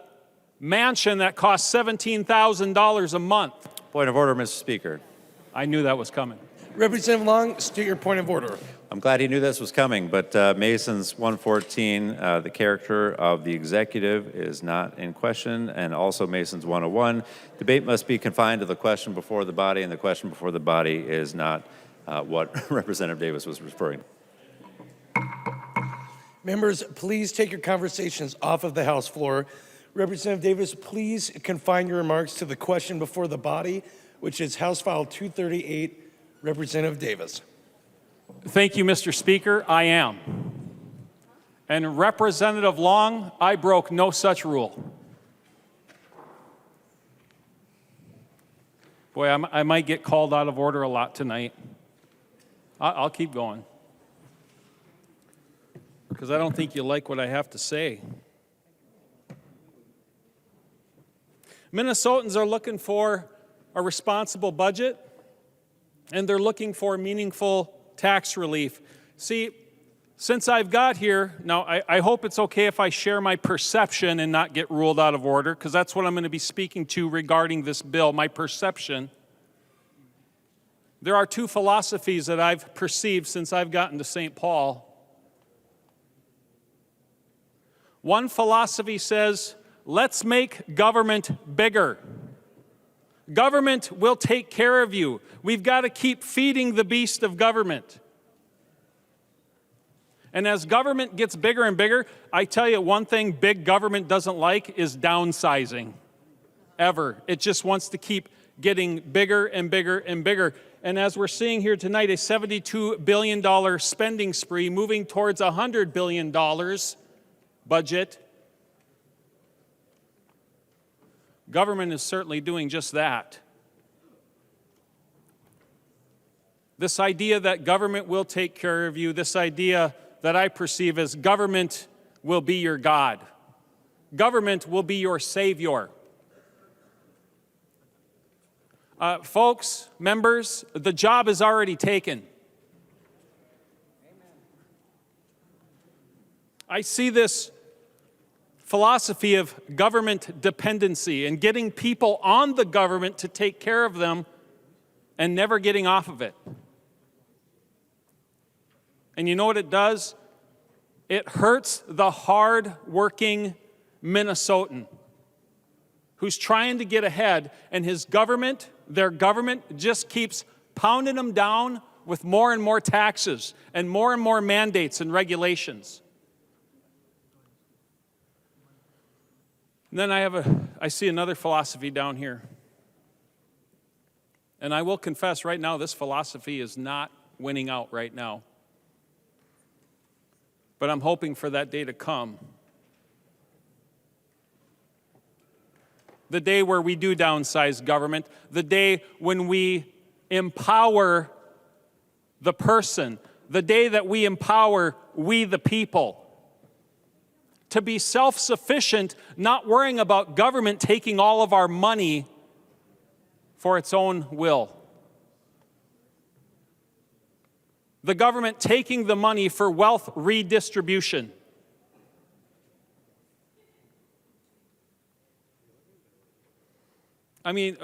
mansion that costs $17,000 a month. Point of order, Mr. Speaker. I knew that was coming. Representative Long, state your point of order. I'm glad he knew this was coming, but Mason's 114, the character of the executive is not in question, and also Mason's 101. Debate must be confined to the question before the body, and the question before the body is not what Representative Davis was referring to. Members, please take your conversations off of the House floor. Representative Davis, please confine your remarks to the question before the body, which is House File 238. Representative Davis. Thank you, Mr. Speaker. I am. And Representative Long, I broke no such rule. Boy, I might get called out of order a lot tonight. I'll keep going. Because I don't think you like what I have to say. Minnesotans are looking for a responsible budget, and they're looking for meaningful tax relief. See, since I've got here, now I hope it's okay if I share my perception and not get ruled out of order, because that's what I'm going to be speaking to regarding this bill, my perception. There are two philosophies that I've perceived since I've gotten to St. Paul. One philosophy says, let's make government bigger. Government will take care of you. We've got to keep feeding the beast of government. And as government gets bigger and bigger, I tell you one thing big government doesn't like is downsizing. Ever. It just wants to keep getting bigger and bigger and bigger. And as we're seeing here tonight, a $72 billion spending spree moving towards $100 billion budget. Government is certainly doing just that. This idea that government will take care of you, this idea that I perceive as government will be your God. Government will be your savior. Folks, members, the job is already taken. I see this philosophy of government dependency and getting people on the government to take care of them and never getting off of it. And you know what it does? It hurts the hard-working Minnesotan who's trying to get ahead, and his government, their government, just keeps pounding them down with more and more taxes and more mandates and regulations. And then I see another philosophy down here. And I will confess right now, this philosophy is not winning out right now. But I'm hoping for that day to come. The day where we do downsize government, the day when we empower the person, the day that we empower we the people to be self-sufficient, not worrying about government taking all of our money for its own will. The government taking the money for wealth redistribution. I mean,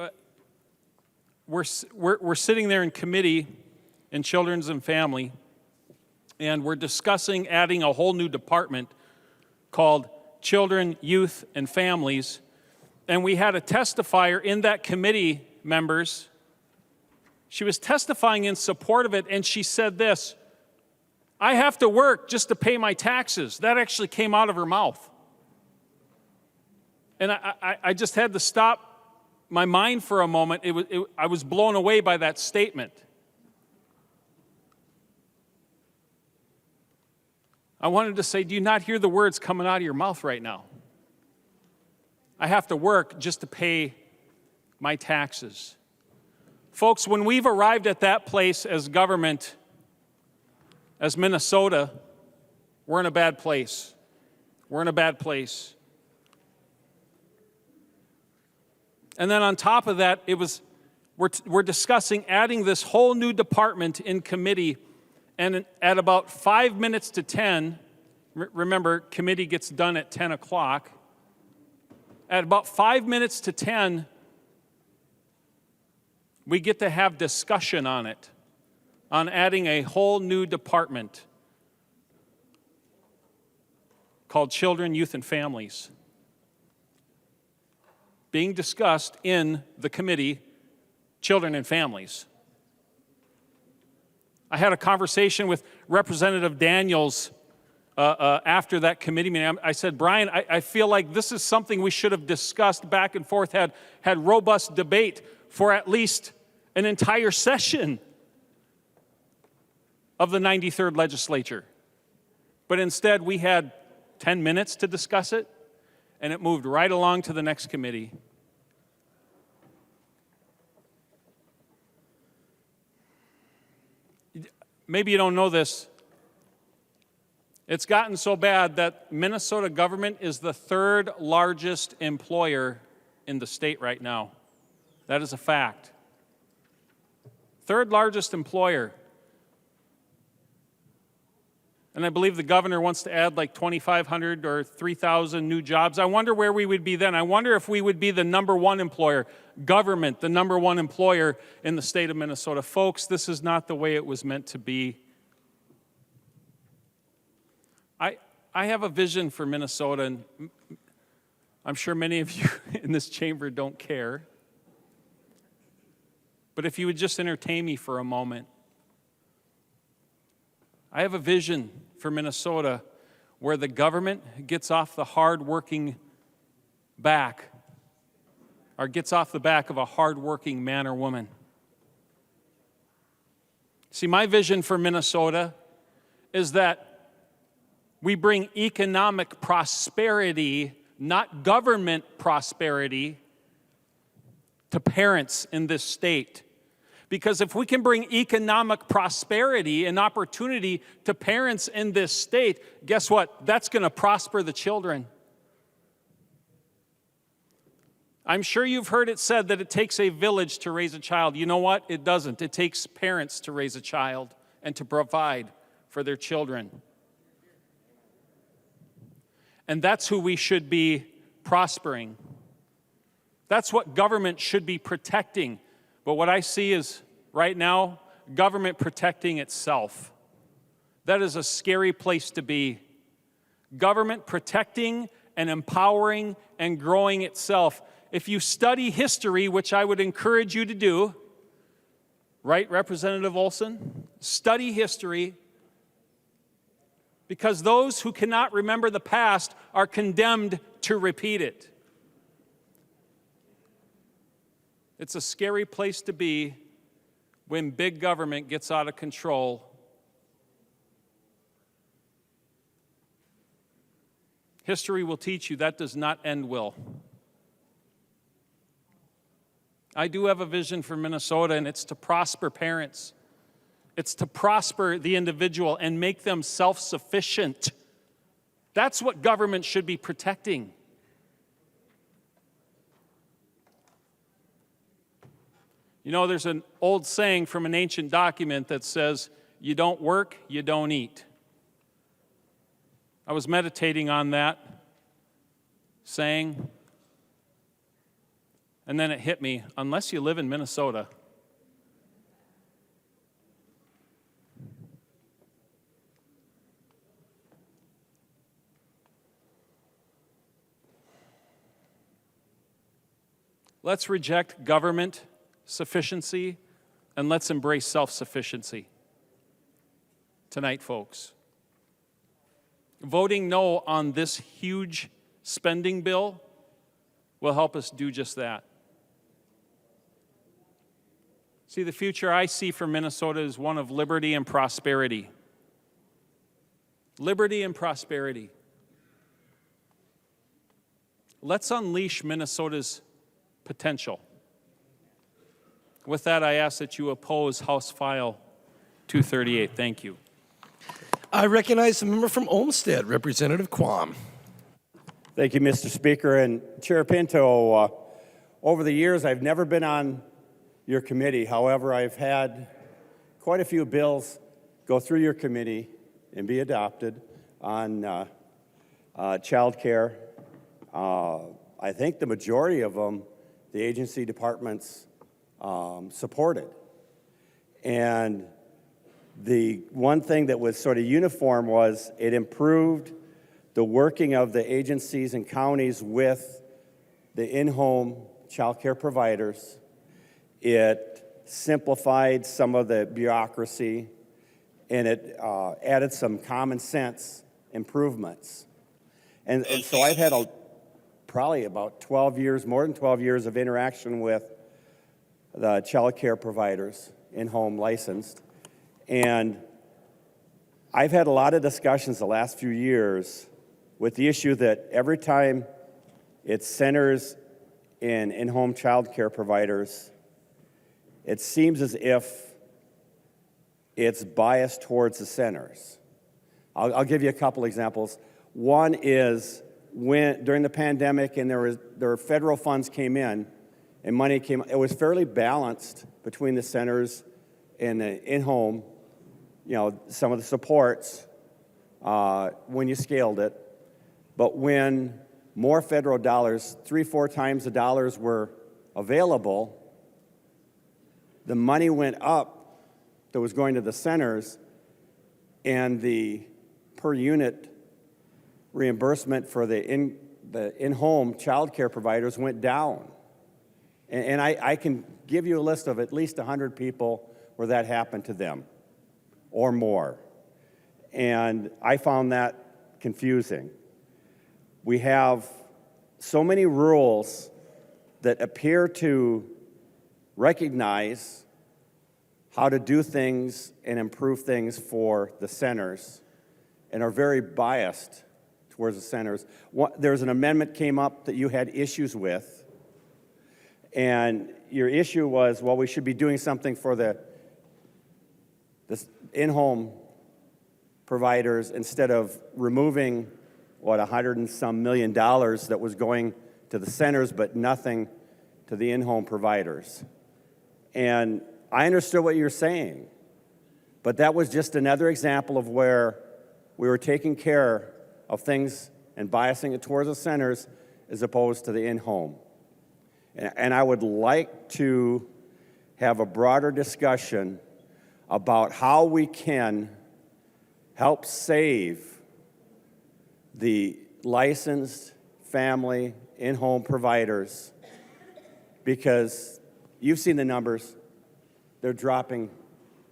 we're sitting there in committee in Children's and Family, and we're discussing adding a whole new department called Children, Youth, and Families. And we had a testifier in that committee, members. She was testifying in support of it, and she said this, I have to work just to pay my taxes. That actually came out of her mouth. And I just had to stop my mind for a moment. I was blown away by that statement. I wanted to say, do you not hear the words coming out of your mouth right now? I have to work just to pay my taxes. Folks, when we've arrived at that place as government, as Minnesota, we're in a bad place. We're in a bad place. And then on top of that, we're discussing adding this whole new department in committee, and at about 5 minutes to 10, remember, committee gets done at 10 o'clock. At about 5 minutes to 10, we get to have discussion on it, on adding a whole new department called Children, Youth, and Families, being discussed in the committee, Children and Families. I had a conversation with Representative Daniels after that committee meeting. I said, Brian, I feel like this is something we should have discussed back and forth, had robust debate for at least an entire session of the 93rd legislature. But instead, we had 10 minutes to discuss it, and it moved right along to the next committee. Maybe you don't know this. It's gotten so bad that Minnesota government is the third largest employer in the state right now. That is a fact. Third largest employer. And I believe the governor wants to add like 2,500 or 3,000 new jobs. I wonder where we would be then. I wonder if we would be the number one employer, government, the number one employer in the state of Minnesota. Folks, this is not the way it was meant to be. I have a vision for Minnesota, and I'm sure many of you in this chamber don't care. But if you would just entertain me for a moment. I have a vision for Minnesota where the government gets off the hard-working back, or gets off the back of a hard-working man or woman. See, my vision for Minnesota is that we bring economic prosperity, not government prosperity, to parents in this state. Because if we can bring economic prosperity and opportunity to parents in this state, guess what? That's going to prosper the children. I'm sure you've heard it said that it takes a village to raise a child. You know what? It doesn't. It takes parents to raise a child and to provide for their children. And that's who we should be prospering. That's what government should be protecting. But what I see is, right now, government protecting itself. That is a scary place to be. Government protecting and empowering and growing itself. If you study history, which I would encourage you to do, right, Representative Olson? Study history, because those who cannot remember the past are condemned to repeat it. It's a scary place to be when big government gets out of control. History will teach you that does not end well. I do have a vision for Minnesota, and it's to prosper parents. It's to prosper the individual and make them self-sufficient. That's what government should be protecting. You know, there's an old saying from an ancient document that says, you don't work, you don't eat. I was meditating on that saying, and then it hit me, unless you live in Minnesota. Let's reject government sufficiency, and let's embrace self-sufficiency tonight, folks. Voting no on this huge spending bill will help us do just that. See, the future I see for Minnesota is one of liberty and prosperity. liberty and prosperity. Let's unleash Minnesota's potential. With that, I ask that you oppose House File 238. Thank you. I recognize the member from Olmsted, Representative Quam. Thank you, Mr. Speaker. And Chair Pinto, over the years, I've never been on your committee. However, I've had quite a few bills go through your committee and be adopted on child care. I think the majority of them, the agency departments supported. And the one thing that was sort of uniform was it improved the working of the agencies and counties with the in-home child care providers. It simplified some of the bureaucracy, and it added some common sense improvements. And so I've had probably about 12 years, more than 12 years of interaction with the child care providers, in-home licensed. And I've had a lot of discussions the last few years with the issue that every time it centers in-home child care providers, it seems as if it's biased towards the centers. I'll give you a couple examples. One is when during the pandemic and there were federal funds came in and money came, it was fairly balanced between the centers and the in-home, some of the supports when you scaled it. But when more federal dollars, 3-4 times the dollars were available, the money went up that was going to the centers, and the per unit reimbursement for the in-home child care providers went down. And I can give you a list of at least 100 people where that happened to them or more. And I found that confusing. We have so many rules that appear to recognize how to do things and improve things for the centers and are very biased towards the centers. There's an amendment came up that you had issues with, and your issue was, well, we should be doing something for the in-home providers instead of removing, $100 and some million that was going to the centers, but nothing to the in-home providers. And I understood what you're saying, but that was just another example of where we were taking care of things and biasing it towards the centers as opposed to the in-home. And I would like to have a broader discussion about how we can help save the licensed family in-home providers, because you've seen the numbers. They're dropping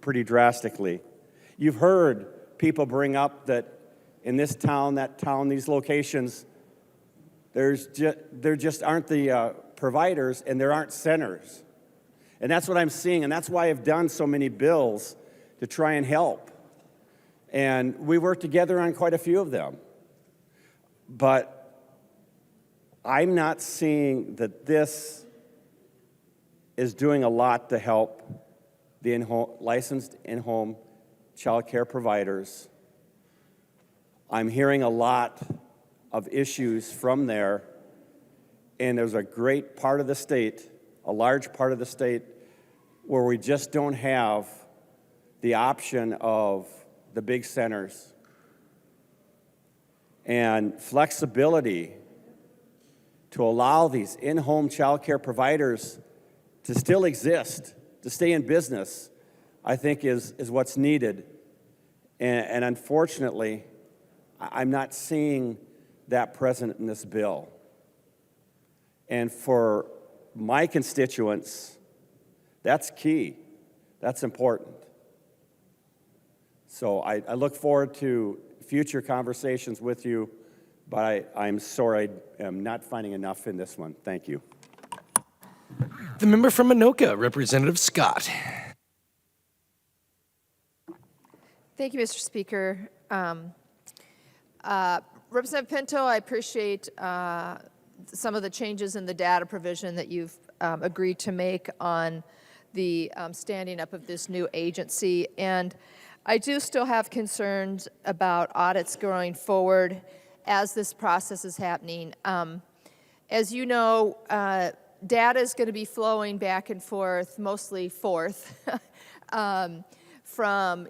pretty drastically. You've heard people bring up that in this town, that town, these locations, there just aren't the providers and there aren't centers. And that's what I'm seeing, and that's why I've done so many bills to try and help. And we work together on quite a few of them. But I'm not seeing that this is doing a lot to help the licensed in-home child care providers. I'm hearing a lot of issues from there, and there's a great part of the state, a large part of the state, where we just don't have the option of the big centers. And flexibility to allow these in-home child care providers to still exist, to stay in business, I think is what's needed. And unfortunately, I'm not seeing that present in this bill. And for my constituents, that's key. That's important. So I look forward to future conversations with you, but I'm sorry I am not finding enough in this one. Thank you. The member from Anoka, Representative Scott. Thank you, Mr. Speaker. Representative Pinto, I appreciate some of the changes in the data provision that you've agreed to make on the standing up of this new agency. And I do still have concerns about audits going forward as this process is happening. As you know, data is going to be flowing back and forth, mostly forth, from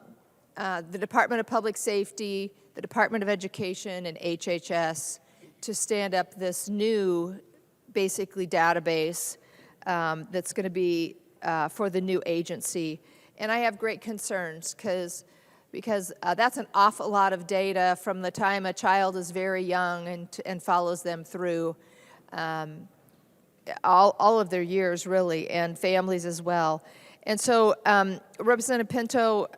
the Department of Public Safety, the Department of Education, and HHS to stand up this new, basically, database that's going to be for the new agency. And I have great concerns because that's an awful lot of data from the time a child is very young and follows them through all of their years, really, and families as well. And so, Representative Pinto,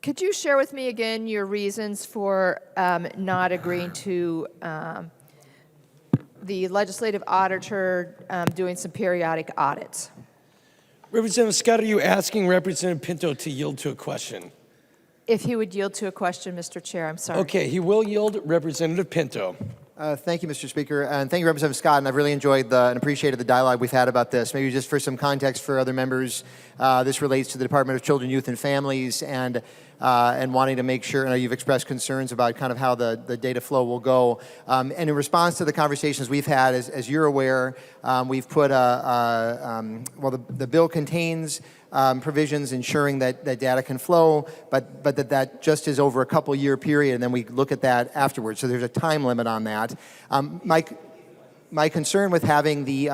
could you share with me again your reasons for not agreeing to the legislative auditor doing some periodic audits? Representative Scott, are you asking Representative Pinto to yield to a question? If he would yield to a question, Mr. Chair, I'm sorry. Okay, he will yield. Representative Pinto. Thank you, Mr. Speaker, and thank you, Representative Scott, and I've really enjoyed and appreciated the dialogue we've had about this. Maybe just for some context for other members, this relates to the Department of Children, Youth, and Families, and wanting to make sure, I know you've expressed concerns about kind of how the data flow will go. And in response to the conversations we've had, as you're aware, we've put the bill contains provisions ensuring that data can flow, but that just is over a couple-year period, and then we look at that afterwards. So there's a time limit on that. My concern with having the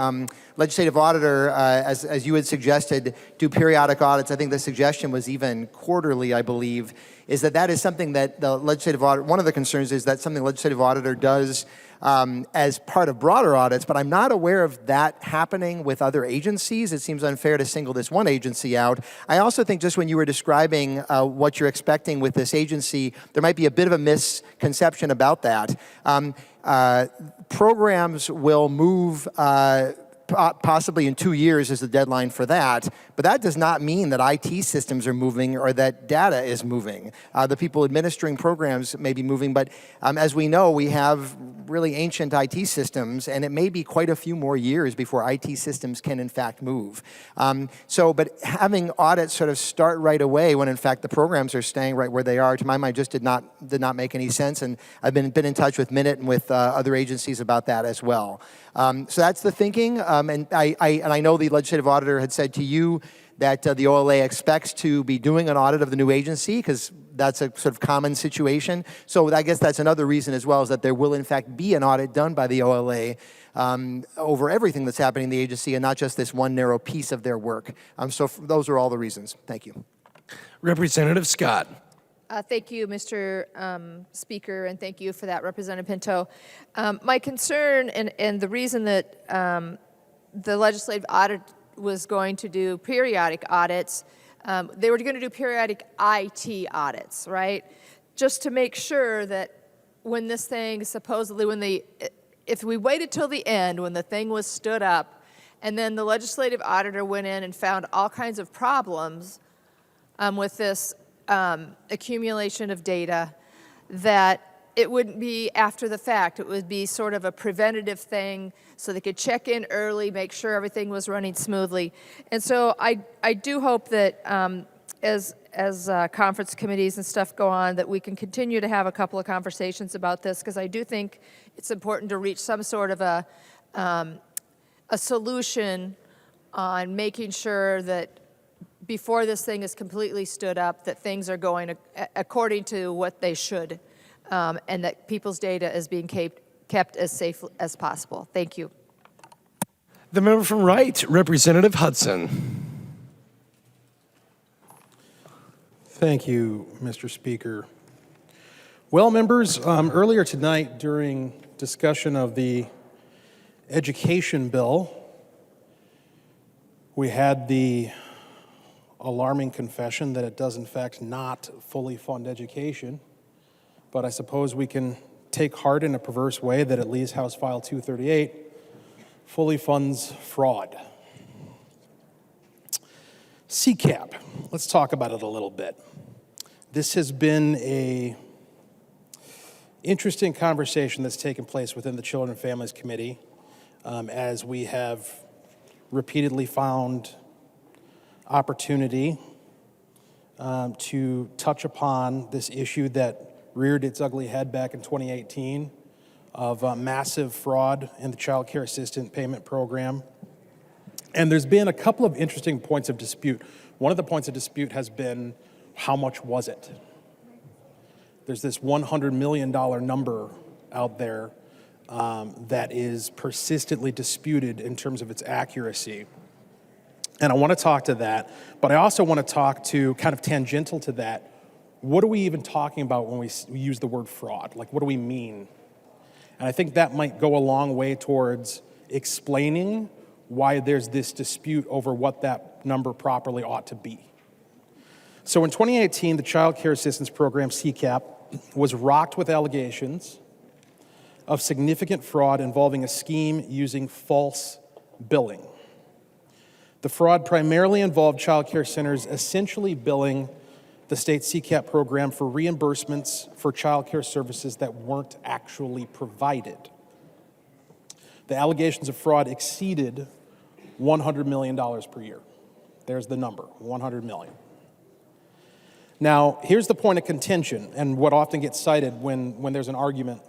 legislative auditor, as you had suggested, do periodic audits, I think the suggestion was even quarterly, I believe, is that is something that the legislative auditor, one of the concerns is that something the legislative auditor does as part of broader audits, but I'm not aware of that happening with other agencies. It seems unfair to single this one agency out. I also think just when you were describing what you're expecting with this agency, there might be a bit of a misconception about that. Programs will move possibly in 2 years is the deadline for that, but that does not mean that IT systems are moving or that data is moving. The people administering programs may be moving, but as we know, we have really ancient IT systems, and it may be quite a few more years before IT systems can in fact move. But having audits sort of start right away when in fact the programs are staying right where they are, to my mind, just did not make any sense, and I've been in touch with Minute and with other agencies about that as well. So that's the thinking, and I know the legislative auditor had said to you that the OLA expects to be doing an audit of the new agency because that's a sort of common situation. So I guess that's another reason as well, is that there will in fact be an audit done by the OLA over everything that's happening in the agency and not just this one narrow piece of their work. So those are all the reasons. Thank you. Representative Scott. Thank you, Mr. Speaker, and thank you for that, Representative Pinto. My concern and the reason that the legislative audit was going to do periodic audits, they were going to do periodic IT audits, right? Just to make sure that when this thing supposedly, if we waited till the end when the thing was stood up, and then the legislative auditor went in and found all kinds of problems with this accumulation of data, that it wouldn't be after the fact. It would be sort of a preventative thing so they could check in early, make sure everything was running smoothly. And so I do hope that as conference committees and stuff go on, that we can continue to have a couple of conversations about this, because I do think it's important to reach some sort of a solution on making sure that before this thing is completely stood up, that things are going according to what they should, and that people's data is being kept as safe as possible. Thank you. The member from Wright, Representative Hudson. Thank you, Mr. Speaker. Well, members, earlier tonight during discussion of the education bill, we had the alarming confession that it does in fact not fully fund education, but I suppose we can take heart in a perverse way that at least House File 238 fully funds fraud. CCAP, let's talk about it a little bit. This has been a interesting conversation that's taken place within the Children and Families Committee as we have repeatedly found opportunity to touch upon this issue that reared its ugly head back in 2018 of massive fraud in the child care assistant payment program. And there's been a couple of interesting points of dispute. One of the points of dispute has been, how much was it? There's this $100 million number out there that is persistently disputed in terms of its accuracy. And I want to talk to that, but I also want to talk to, kind of tangential to that, what are we even talking about when we use the word fraud? Like, what do we mean? And I think that might go a long way towards explaining why there's this dispute over what that number properly ought to be. So in 2018, the Child Care Assistance Program, CCAP, was rocked with allegations of significant fraud involving a scheme using false billing. The fraud primarily involved child care centers essentially billing the state CCAP program for reimbursements for child care services that weren't actually provided. The allegations of fraud exceeded $100 million per year. There's the number, 100 million. Now, here's the point of contention and what often gets cited when there's an argument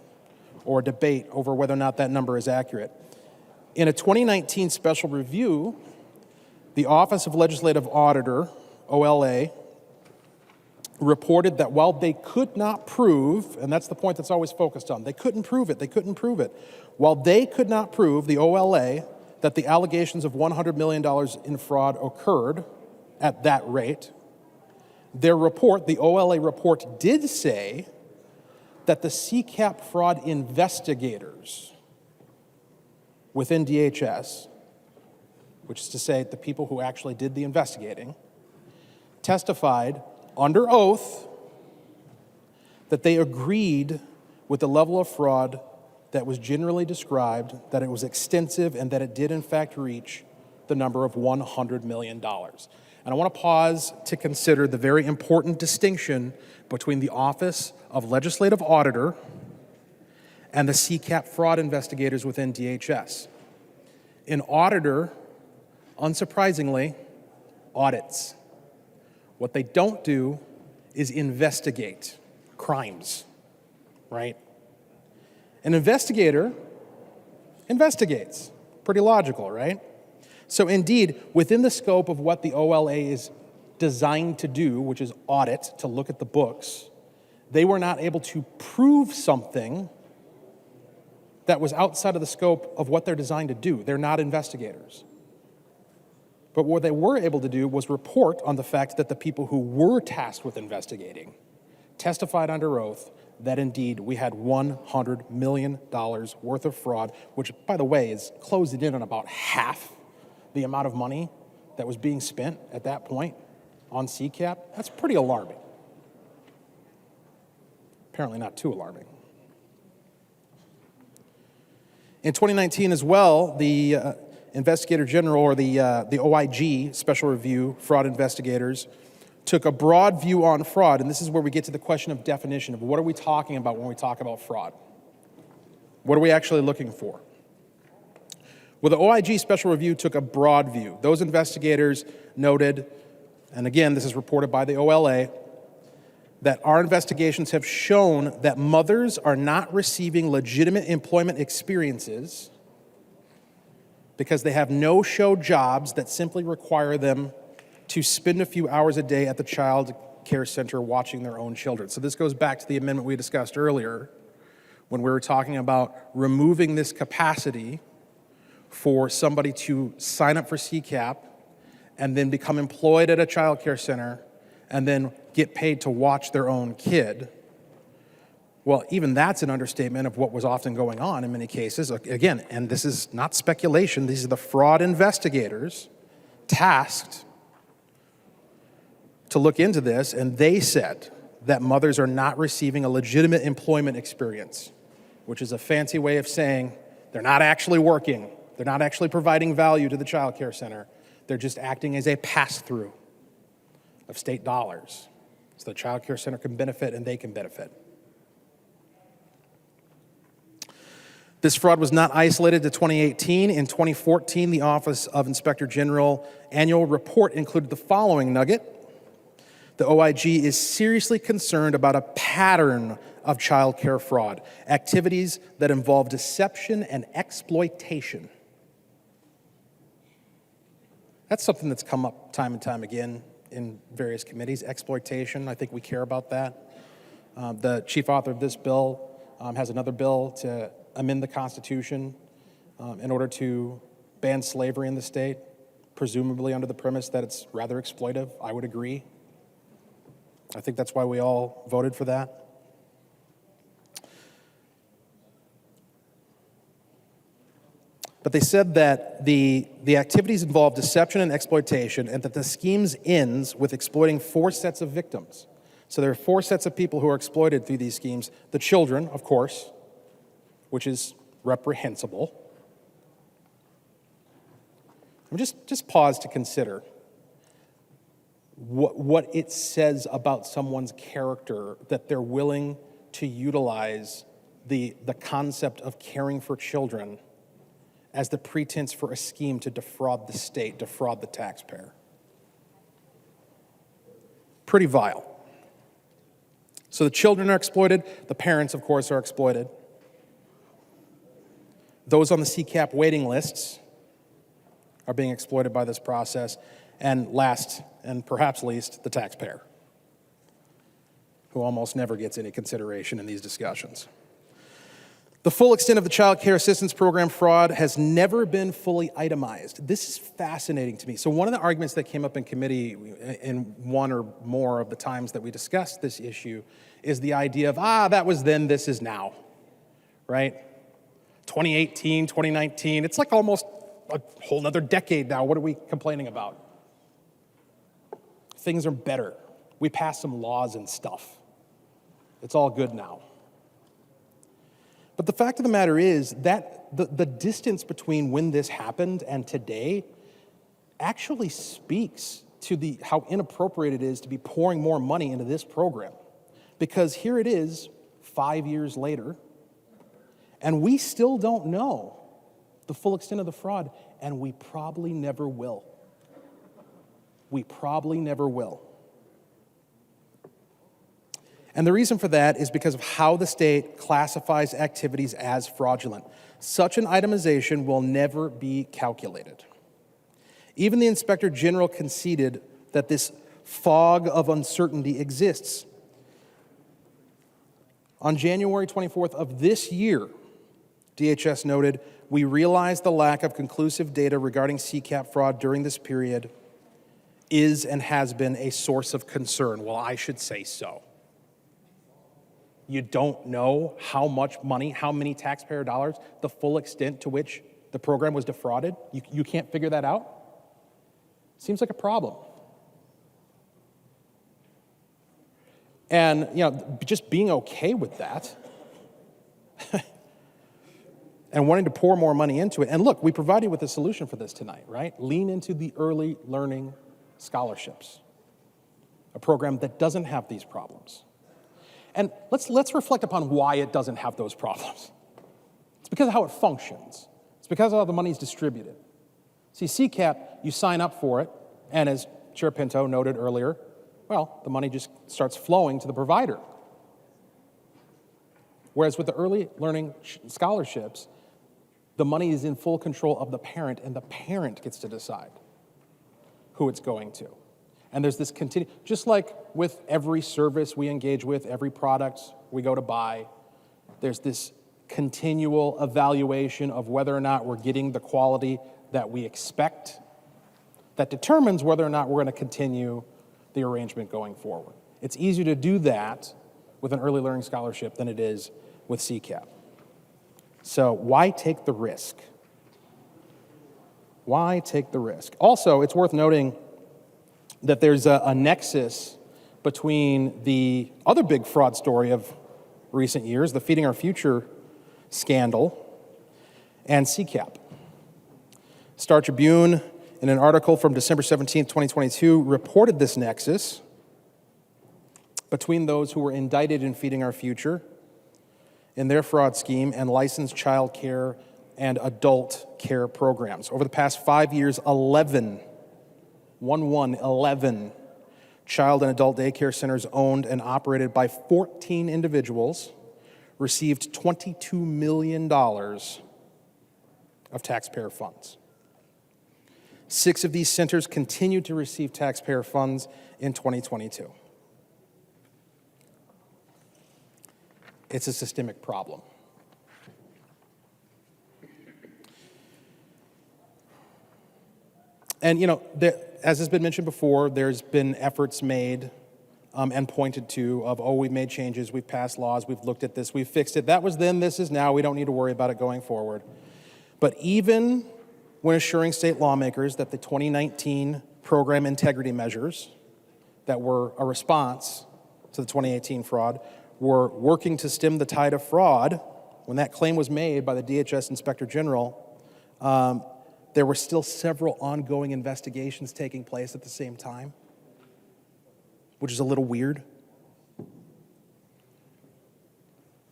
or a debate over whether or not that number is accurate. In a 2019 special review, the Office of Legislative Auditor, OLA, reported that while they could not prove, and that's the point that's always focused on, they couldn't prove it. While they could not prove, the OLA, that the allegations of $100 million in fraud occurred at that rate, their report, the OLA report, did say that the CCAP fraud investigators within DHS, which is to say the people who actually did the investigating, testified under oath that they agreed with the level of fraud that was generally described, that it was extensive, and that it did in fact reach the number of $100 million. And I want to pause to consider the very important distinction between the Office of Legislative Auditor and the CCAP fraud investigators within DHS. An auditor, unsurprisingly, audits. What they don't do is investigate crimes, right? An investigator investigates. Pretty logical, right? So indeed, within the scope of what the OLA is designed to do, which is audit, to look at the books, they were not able to prove something that was outside of the scope of what they're designed to do. They're not investigators. But what they were able to do was report on the fact that the people who were tasked with investigating testified under oath that indeed we had $100 million worth of fraud, which, by the way, is closing in on about half the amount of money that was being spent at that point on CCAP. That's pretty alarming. Apparently not too alarming. In 2019 as well, the Investigator General, or the OIG, Special Review Fraud Investigators, took a broad view on fraud, and this is where we get to the question of definition of what are we talking about when we talk about fraud? What are we actually looking for? Well, the OIG Special Review took a broad view. Those investigators noted, and again, this is reported by the OLA, that our investigations have shown that mothers are not receiving legitimate employment experiences because they have no-show jobs that simply require them to spend a few hours a day at the child care center watching their own children. So this goes back to the amendment we discussed earlier when we were talking about removing this capacity for somebody to sign up for CCAP and then become employed at a child care center and then get paid to watch their own kid. Well, even that's an understatement of what was often going on in many cases. Again, and this is not speculation, these are the fraud investigators tasked to look into this, and they said that mothers are not receiving a legitimate employment experience, which is a fancy way of saying they're not actually working, they're not actually providing value to the child care center, they're just acting as a pass-through of state dollars so the child care center can benefit and they can benefit. This fraud was not isolated to 2018. In 2014, the Office of Inspector General annual report included the following nugget. The OIG is seriously concerned about a pattern of child care fraud, activities that involve deception and exploitation. That's something that's come up time and time again in various committees, exploitation. I think we care about that. The chief author of this bill has another bill to amend the Constitution in order to ban slavery in the state, presumably under the premise that it's rather exploitive. I would agree. I think that's why we all voted for that. But they said that the activities involve deception and exploitation, and that the schemes ends with exploiting 4 sets of victims. So there are 4 sets of people who are exploited through these schemes. The children, of course, which is reprehensible. Just pause to consider what it says about someone's character that they're willing to utilize the concept of caring for children as the pretense for a scheme to defraud the state, defraud the taxpayer. Pretty vile. So the children are exploited, the parents, of course, are exploited. Those on the CCAP waiting lists are being exploited by this process. And last, and perhaps least, the taxpayer, who almost never gets any consideration in these discussions. The full extent of the Child Care Assistance Program fraud has never been fully itemized. This is fascinating to me. So one of the arguments that came up in committee in one or more of the times that we discussed this issue is the idea of, that was then, this is now, right? 2018, 2019, it's like almost a whole nother decade now. What are we complaining about? Things are better. We passed some laws and stuff. It's all good now. But the fact of the matter is that the distance between when this happened and today actually speaks to how inappropriate it is to be pouring more money into this program. Because here it is, 5 years later, and we still don't know the full extent of the fraud, and we probably never will. We probably never will. And the reason for that is because of how the state classifies activities as fraudulent. Such an itemization will never be calculated. Even the Inspector General conceded that this fog of uncertainty exists. On January 24th of this year, DHS noted, "We realize the lack of conclusive data regarding CCAP fraud during this period is and has been a source of concern." Well, I should say so. You don't know how much money, how many taxpayer dollars, the full extent to which the program was defrauded? You can't figure that out? Seems like a problem. And, just being okay with that and wanting to pour more money into it. And look, we provided you with a solution for this tonight, right? Lean into the early learning scholarships, a program that doesn't have these problems. And let's reflect upon why it doesn't have those problems. It's because of how it functions. It's because of how the money's distributed. See, CCAP, you sign up for it, and as Chair Pinto noted earlier, well, the money just starts flowing to the provider. Whereas with the early learning scholarships, the money is in full control of the parent, and the parent gets to decide who it's going to. And there's this just like with every service we engage with, every product we go to buy, there's this continual evaluation of whether or not we're getting the quality that we expect that determines whether or not we're going to continue the arrangement going forward. It's easier to do that with an early learning scholarship than it is with CCAP. So why take the risk? Why take the risk? Also, it's worth noting that there's a nexus between the other big fraud story of recent years, the Feeding Our Future scandal, and CCAP. Star Tribune, in an article from December 17, 2022, reported this nexus between those who were indicted in Feeding Our Future in their fraud scheme and licensed child care and adult care programs. Over the past 5 years, 11 child and adult daycare centers owned and operated by 14 individuals received $22 million of taxpayer funds. 6 of these centers continue to receive taxpayer funds in 2022. It's a systemic problem. And, as has been mentioned before, there's been efforts made and pointed to of, we've made changes, we've passed laws, we've looked at this, we've fixed it. That was then, this is now, we don't need to worry about it going forward. But even when assuring state lawmakers that the 2019 program integrity measures that were a response to the 2018 fraud were working to stem the tide of fraud, when that claim was made by the DHS Inspector General, there were still several ongoing investigations taking place at the same time, which is a little weird.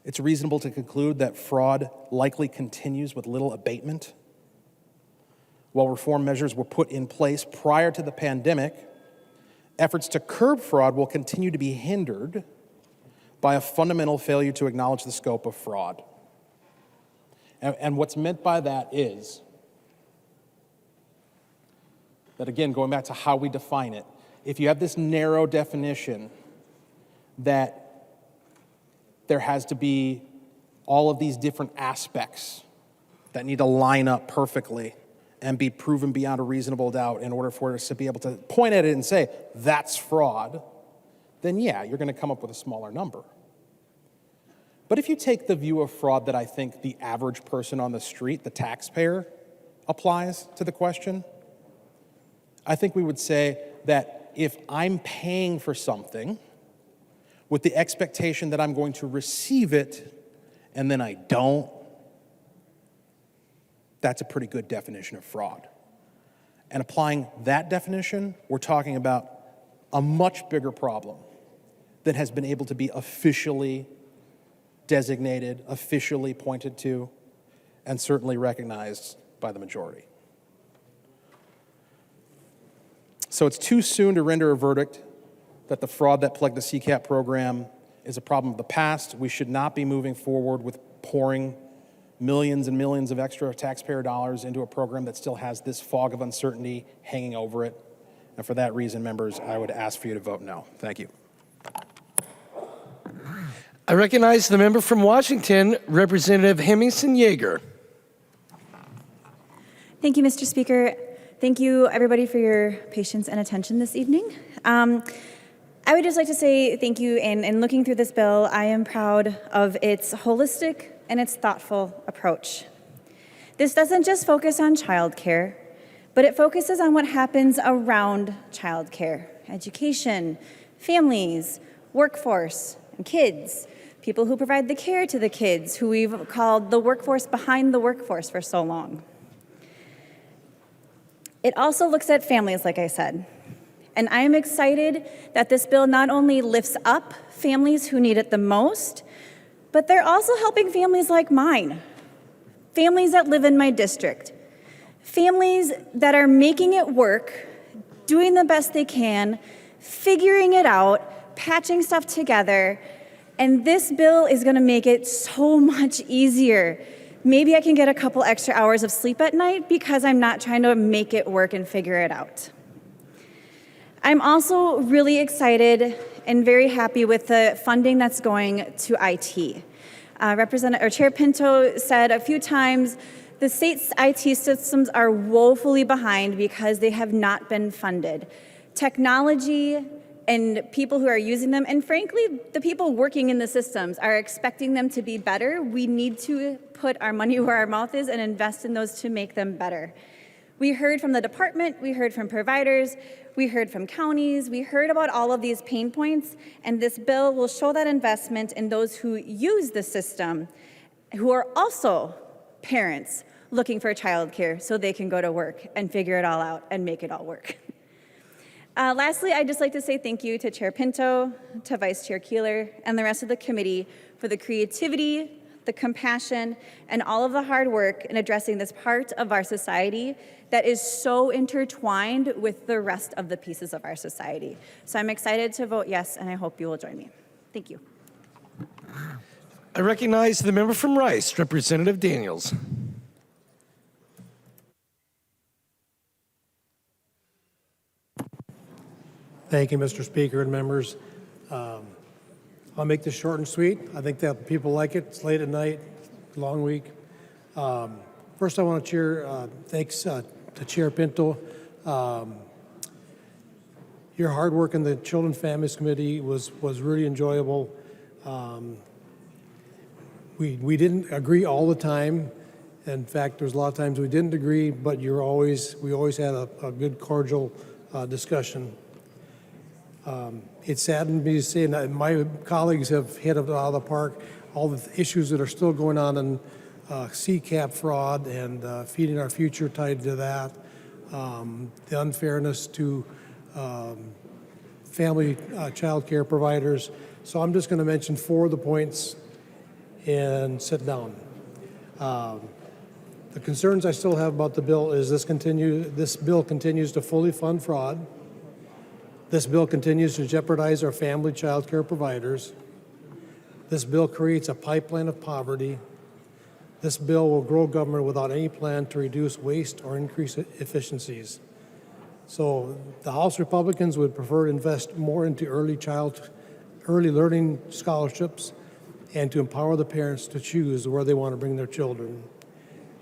It's reasonable to conclude that fraud likely continues with little abatement. While reform measures were put in place prior to the pandemic, efforts to curb fraud will continue to be hindered by a fundamental failure to acknowledge the scope of fraud. And what's meant by that is that, again, going back to how we define it, if you have this narrow definition that there has to be all of these different aspects that need to line up perfectly and be proven beyond a reasonable doubt in order for us to be able to point at it and say, that's fraud, then yeah, you're going to come up with a smaller number. But if you take the view of fraud that I think the average person on the street, the taxpayer, applies to the question, I think we would say that if I'm paying for something with the expectation that I'm going to receive it and then I don't, that's a pretty good definition of fraud. And applying that definition, we're talking about a much bigger problem that has been able to be officially designated, officially pointed to, and certainly recognized by the majority. So it's too soon to render a verdict that the fraud that plagued the CCAP program is a problem of the past. We should not be moving forward with pouring millions and millions of extra taxpayer dollars into a program that still has this fog of uncertainty hanging over it. And for that reason, members, I would ask for you to vote no. Thank you. I recognize the member from Washington, Representative Hemmingson Yeager. Thank you, Mr. Speaker. Thank you, everybody, for your patience and attention this evening. I would just like to say thank you. In looking through this bill, I am proud of its holistic and its thoughtful approach. This doesn't just focus on childcare, but it focuses on what happens around childcare: education, families, workforce, and kids, people who provide the care to the kids, who we've called the workforce behind the workforce for so long. It also looks at families, like I said. And I am excited that this bill not only lifts up families who need it the most, but they're also helping families like mine, families that live in my district, families that are making it work, doing the best they can, figuring it out, patching stuff together, and this bill is going to make it so much easier. Maybe I can get a couple extra hours of sleep at night because I'm not trying to make it work and figure it out. I'm also really excited and very happy with the funding that's going to IT. Chair Pinto said a few times the state's IT systems are woefully behind because they have not been funded. Technology and people who are using them, and frankly, the people working in the systems are expecting them to be better. We need to put our money where our mouth is and invest in those to make them better. We heard from the department, we heard from providers, we heard from counties, we heard about all of these pain points, and this bill will show that investment in those who use the system, who are also parents looking for childcare so they can go to work and figure it all out and make it all work. Lastly, I'd just like to say thank you to Chair Pinto, to Vice Chair Keeler, and the rest of the committee for the creativity, the compassion, and all of the hard work in addressing this part of our society that is so intertwined with the rest of the pieces of our society. So I'm excited to vote yes, and I hope you will join me. Thank you. I recognize the member from Rice, Representative Daniels. Thank you, Mr. Speaker and members. I'll make this short and sweet. I think that people like it. It's late at night, long week. First, I want to thanks to Chair Pinto. Your hard work in the Children and Families Committee was really enjoyable. We didn't agree all the time. In fact, there's a lot of times we didn't agree, but we always had a good, cordial discussion. It saddened me to say that my colleagues have hit it out of the park. All the issues that are still going on in CCAP fraud and feeding our future tied to that, the unfairness to family child care providers. So I'm just going to mention 4 of the points and sit down. The concerns I still have about the bill is this bill continues to fully fund fraud. This bill continues to jeopardize our family child care providers. This bill creates a pipeline of poverty. This bill will grow government without any plan to reduce waste or increase efficiencies. So the House Republicans would prefer to invest more into early learning scholarships and to empower the parents to choose where they want to bring their children.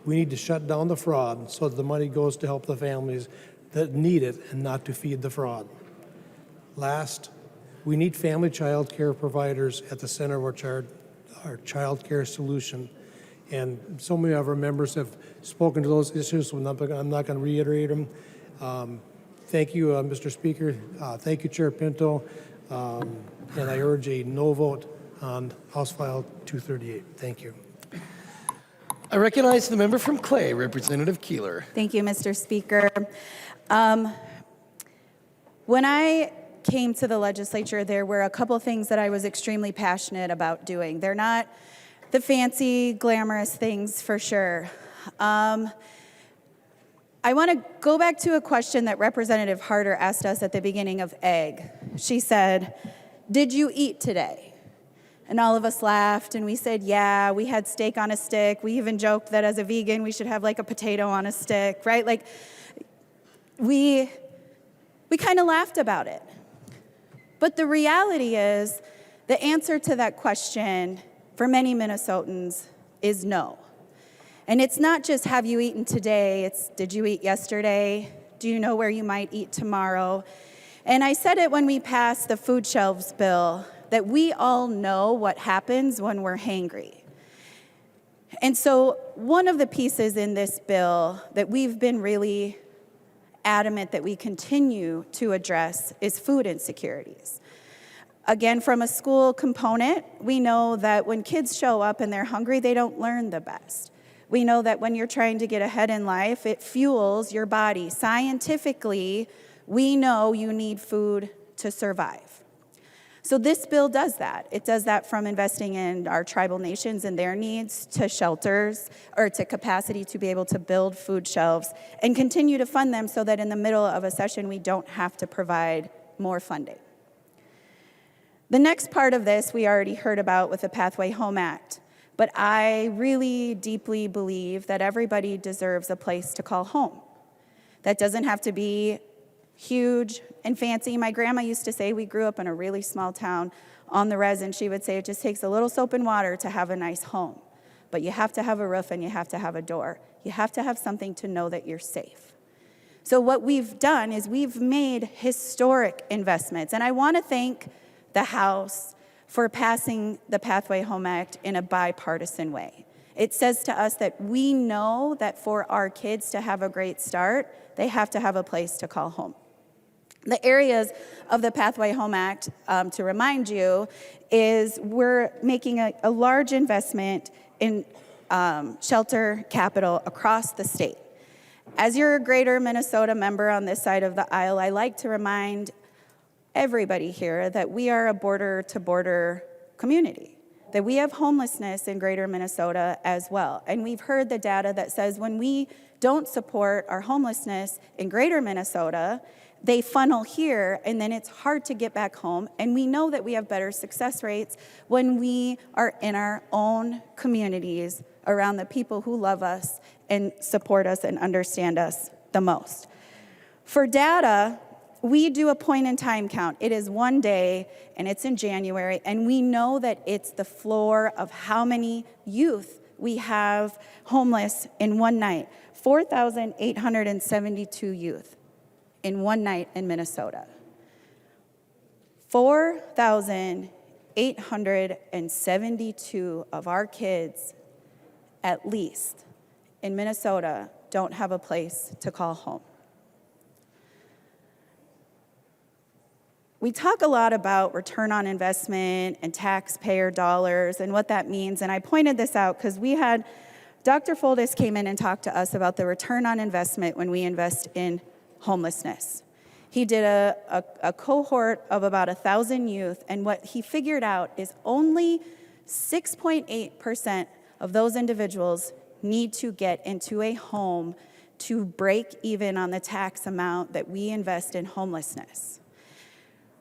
We need to shut down the fraud so that the money goes to help the families that need it and not to feed the fraud. Last, we need family child care providers at the center of our child care solution. And so many of our members have spoken to those issues, so I'm not going to reiterate them. Thank you, Mr. Speaker. Thank you, Chair Pinto. And I urge a no vote on House File 238. Thank you. I recognize the member from Clay, Representative Keeler. Thank you, Mr. Speaker. When I came to the legislature, there were a couple things that I was extremely passionate about doing. They're not the fancy, glamorous things for sure. I want to go back to a question that Representative Harder asked us at the beginning of egg. She said, "Did you eat today?" And all of us laughed and we said, yeah, we had steak on a stick. We even joked that as a vegan, we should have like a potato on a stick, right? Like, we kind of laughed about it. But the reality is, the answer to that question for many Minnesotans is no. And it's not just have you eaten today, it's did you eat yesterday? Do you know where you might eat tomorrow? And I said it when we passed the food shelves bill, that we all know what happens when we're hangry. And so one of the pieces in this bill that we've been really adamant that we continue to address is food insecurities. Again, from a school component, we know that when kids show up and they're hungry, they don't learn the best. We know that when you're trying to get ahead in life, it fuels your body. Scientifically, we know you need food to survive. So this bill does that. It does that from investing in our tribal nations and their needs to shelters or to capacity to be able to build food shelves and continue to fund them so that in the middle of a session we don't have to provide more funding. The next part of this we already heard about with the Pathway Home Act, but I really deeply believe that everybody deserves a place to call home. That doesn't have to be huge and fancy. My grandma used to say, we grew up in a really small town on the res, and she would say it just takes a little soap and water to have a nice home. But you have to have a roof and you have to have a door. You have to have something to know that you're safe. So what we've done is we've made historic investments. And I want to thank the House for passing the Pathway Home Act in a bipartisan way. It says to us that we know that for our kids to have a great start, they have to have a place to call home. The areas of the Pathway Home Act, to remind you, is we're making a large investment in shelter capital across the state. As you're a greater Minnesota member on this side of the aisle, I like to remind everybody here that we are a border-to-border community. that we have homelessness in greater Minnesota as well. And we've heard the data that says when we don't support our homelessness in greater Minnesota, they funnel here, and then it's hard to get back home. And we know that we have better success rates when we are in our own communities around the people who love us and support us and understand us the most. For data, we do a point-in-time count. It is one day, and it's in January, and we know that it's the floor of how many youth we have homeless in one night. 4,872 youth in one night in Minnesota. 4,872 of our kids, at least, in Minnesota don't have a place to call home. We talk a lot about return on investment and taxpayer dollars and what that means, and I pointed this out because we had Dr. Foldis came in and talked to us about the return on investment when we invest in homelessness. He did a cohort of about 1,000 youth, and what he figured out is only 6.8% of those individuals need to get into a home to break even on the tax amount that we invest in homelessness.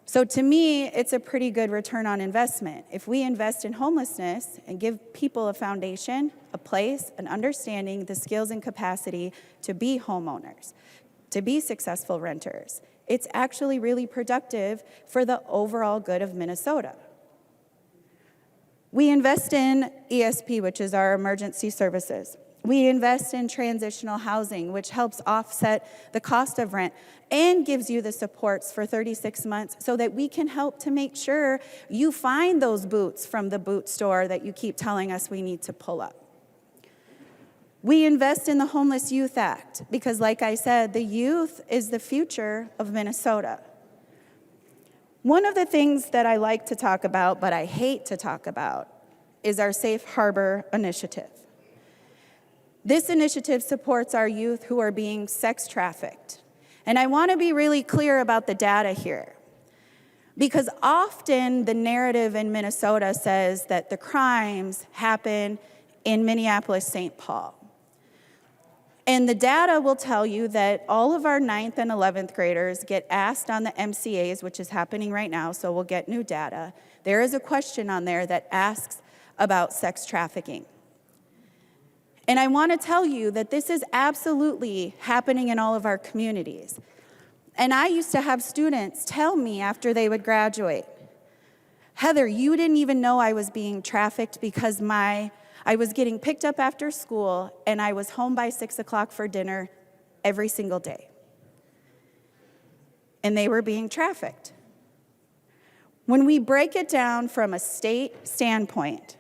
So to me, it's a pretty good return on investment. If we invest in homelessness and give people a foundation, a place, an understanding, the skills and capacity to be homeowners, to be successful renters, it's actually really productive for the overall good of Minnesota. We invest in ESP, which is our emergency services. We invest in transitional housing, which helps offset the cost of rent and gives you the supports for 36 months so that we can help to make sure you find those boots from the boot store that you keep telling us we need to pull up. We invest in the Homeless Youth Act because, like I said, the youth is the future of Minnesota. One of the things that I like to talk about, but I hate to talk about, is our Safe Harbor initiative. This initiative supports our youth who are being sex trafficked. And I want to be really clear about the data here, because often the narrative in Minnesota says that the crimes happen in Minneapolis, St. Paul. And the data will tell you that all of our 9th and 11th graders get asked on the MCAs, which is happening right now, so we'll get new data. There is a question on there that asks about sex trafficking. And I want to tell you that this is absolutely happening in all of our communities. And I used to have students tell me after they would graduate, Heather, you didn't even know I was being trafficked because I was getting picked up after school and I was home by 6 o'clock for dinner every single day. And they were being trafficked. When we break it down from a state standpoint,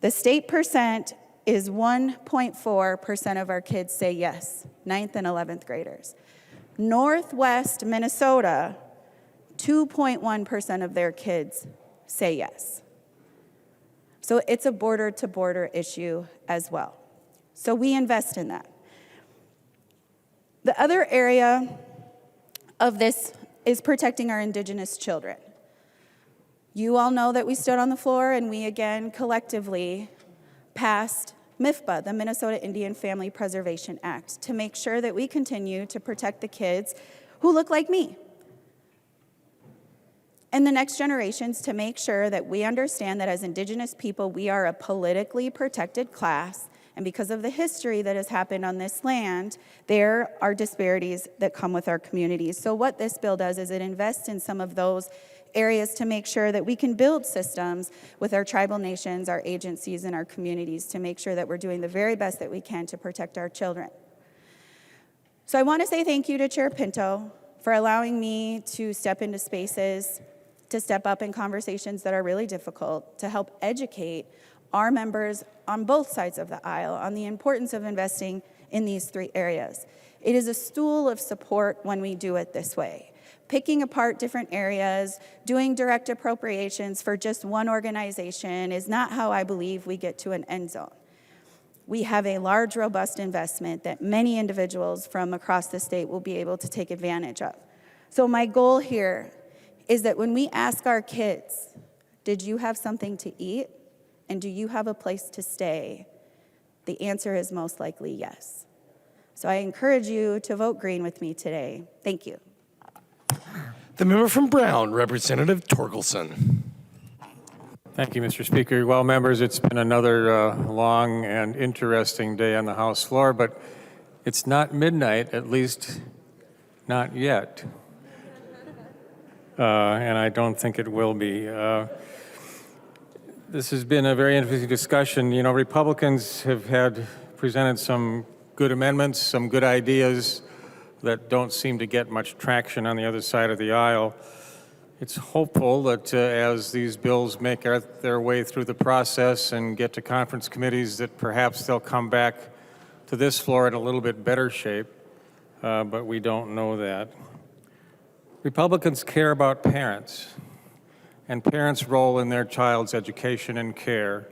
the state percent is 1.4% of our kids say yes, 9th and 11th graders. Northwest Minnesota, 2.1% of their kids say yes. So it's a border-to-border issue as well. So we invest in that. The other area of this is protecting our Indigenous children. You all know that we stood on the floor and we again collectively passed MIFPA, the Minnesota Indian Family Preservation Act, to make sure that we continue to protect the kids who look like me and the next generations, to make sure that we understand that as Indigenous people, we are a politically protected class, and because of the history that has happened on this land, there are disparities that come with our communities. So what this bill does is it invests in some of those areas to make sure that we can build systems with our tribal nations, our agencies, and our communities to make sure that we're doing the very best that we can to protect our children. So I want to say thank you to Chair Pinto for allowing me to step into spaces, to step up in conversations that are really difficult, to help educate our members on both sides of the aisle on the importance of investing in these three areas. It is a stool of support when we do it this way. Picking apart different areas, doing direct appropriations for just one organization is not how I believe we get to an end zone. We have a large, robust investment that many individuals from across the state will be able to take advantage of. So my goal here is that when we ask our kids, did you have something to eat? And do you have a place to stay? The answer is most likely yes. So I encourage you to vote green with me today. Thank you. The member from Brown, Representative Torkelson. Thank you, Mr. Speaker. Well, members, it's been another long and interesting day on the House floor, but it's not midnight, at least not yet. And I don't think it will be. This has been a very interesting discussion. You know, Republicans have presented some good amendments, some good ideas that don't seem to get much traction on the other side of the aisle. It's hopeful that as these bills make their way through the process and get to conference committees, that perhaps they'll come back to this floor in a little bit better shape, but we don't know that. Republicans care about parents and parents' role in their child's education and care.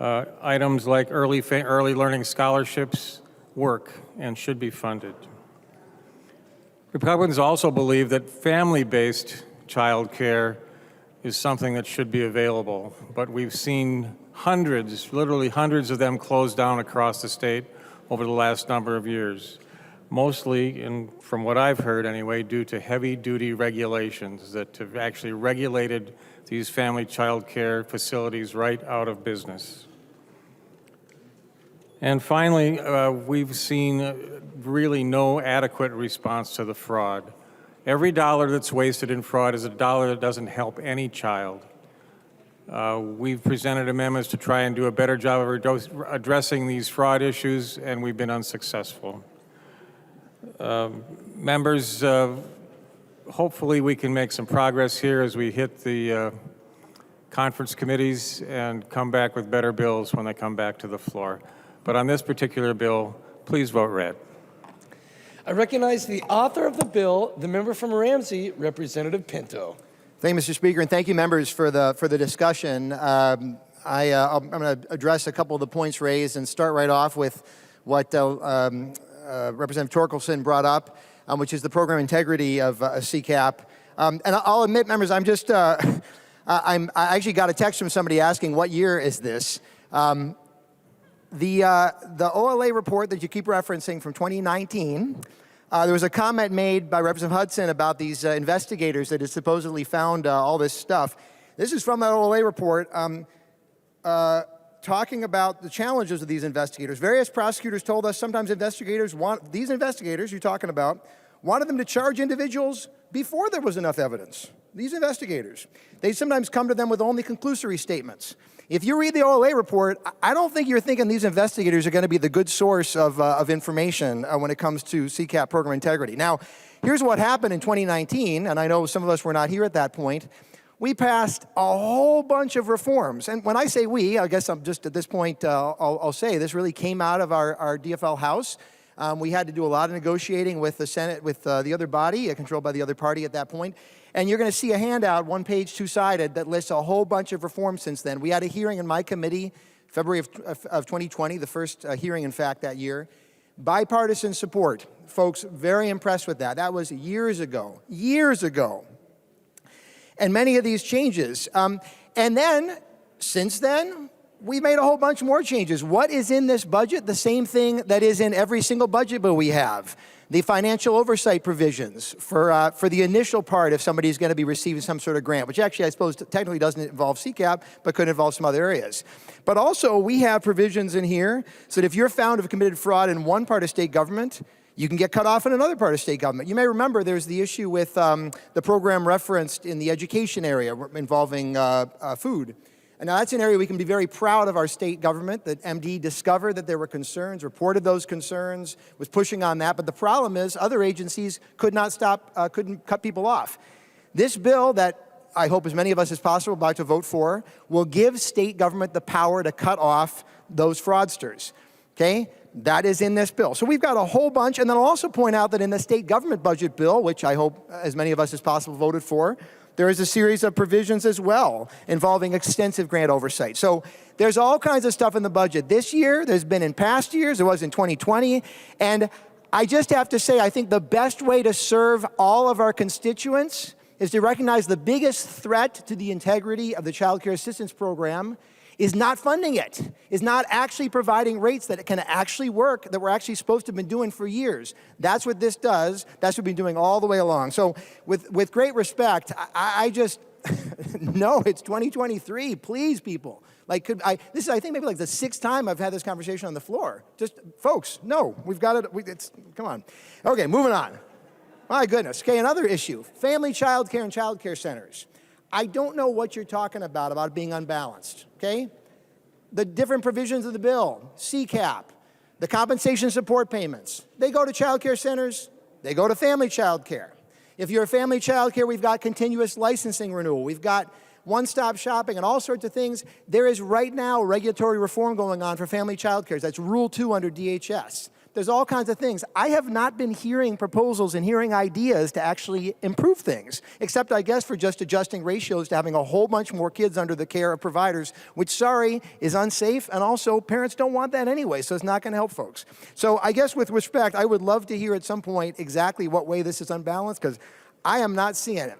Items like early learning scholarships work and should be funded. Republicans also believe that family-based child care is something that should be available, but we've seen hundreds, literally hundreds of them close down across the state over the last number of years, mostly, and from what I've heard anyway, due to heavy-duty regulations that have actually regulated these family child care facilities right out of business. And finally, we've seen really no adequate response to the fraud. Every dollar that's wasted in fraud is a dollar that doesn't help any child. We've presented amendments to try and do a better job of addressing these fraud issues, and we've been unsuccessful. Members, hopefully we can make some progress here as we hit the conference committees and come back with better bills when they come back to the floor. But on this particular bill, please vote red. I recognize the author of the bill, the member from Ramsey, Representative Pinto. Thank you, Mr. Speaker, and thank you, members, for the discussion. I'm going to address a couple of the points raised and start right off with what Representative Torkelson brought up, which is the program integrity of CCAP. And I'll admit, members, I'm just I actually got a text from somebody asking, what year is this? The OLA report that you keep referencing from 2019, there was a comment made by Representative Hudson about these investigators that had supposedly found all this stuff. This is from that OLA report talking about the challenges of these investigators. Various prosecutors told us sometimes these investigators you're talking about wanted them to charge individuals before there was enough evidence. These investigators, they sometimes come to them with only conclusory statements. If you read the OLA report, I don't think you're thinking these investigators are going to be the good source of information when it comes to CCAP program integrity. Now, here's what happened in 2019, and I know some of us were not here at that point. We passed a whole bunch of reforms. And when I say we, I guess I'm just at this point, I'll say this really came out of our DFL House. We had to do a lot of negotiating with the Senate, with the other body, controlled by the other party at that point. And you're going to see a handout, one page, two-sided, that lists a whole bunch of reforms since then. We had a hearing in my committee, February of 2020, the first hearing, in fact, that year. Bipartisan support. Folks, very impressed with that. That was years ago. Years ago. And many of these changes. And then, since then, we made a whole bunch more changes. What is in this budget? The same thing that is in every single budget bill we have. The financial oversight provisions for the initial part if somebody's going to be receiving some sort of grant, which actually I suppose technically doesn't involve CCAP, but could involve some other areas. But also we have provisions in here so that if you're found to have committed fraud in one part of state government, you can get cut off in another part of state government. You may remember there's the issue with the program referenced in the education area involving food. And now that's an area we can be very proud of our state government, that MD discovered that there were concerns, reported those concerns, was pushing on that. But the problem is other agencies could not stop, couldn't cut people off. This bill that I hope as many of us as possible are about to vote for will give state government the power to cut off those fraudsters, okay? That is in this bill. So we've got a whole bunch. And then I'll also point out that in the state government budget bill, which I hope as many of us as possible voted for, there is a series of provisions as well involving extensive grant oversight. So there's all kinds of stuff in the budget this year. There's been in past years. There was in 2020. And I just have to say, I think the best way to serve all of our constituents is to recognize the biggest threat to the integrity of the Child Care Assistance Program is not funding it, is not actually providing rates that can actually work, that we're actually supposed to have been doing for years. That's what this does. That's what we've been doing all the way along. So with great respect, I just, no, it's 2023. Please, people. Like, this is, I think, maybe like the 6th time I've had this conversation on the floor. Just, folks, no, we've got it. Come on. Okay, moving on. My goodness. Okay, another issue. Family child care and child care centers. I don't know what you're talking about being unbalanced, okay? The different provisions of the bill, CCAP, the compensation support payments, they go to child care centers, they go to family child care. If you're a family child care, we've got continuous licensing renewal. We've got one-stop shopping and all sorts of things. There is right now regulatory reform going on for family child care. That's Rule 2 under DHS. There's all kinds of things. I have not been hearing proposals and hearing ideas to actually improve things, except I guess for just adjusting ratios to having a whole bunch more kids under the care of providers, which, sorry, is unsafe, and also parents don't want that anyway, so it's not going to help folks. So I guess with respect, I would love to hear at some point exactly what way this is unbalanced, because I am not seeing it.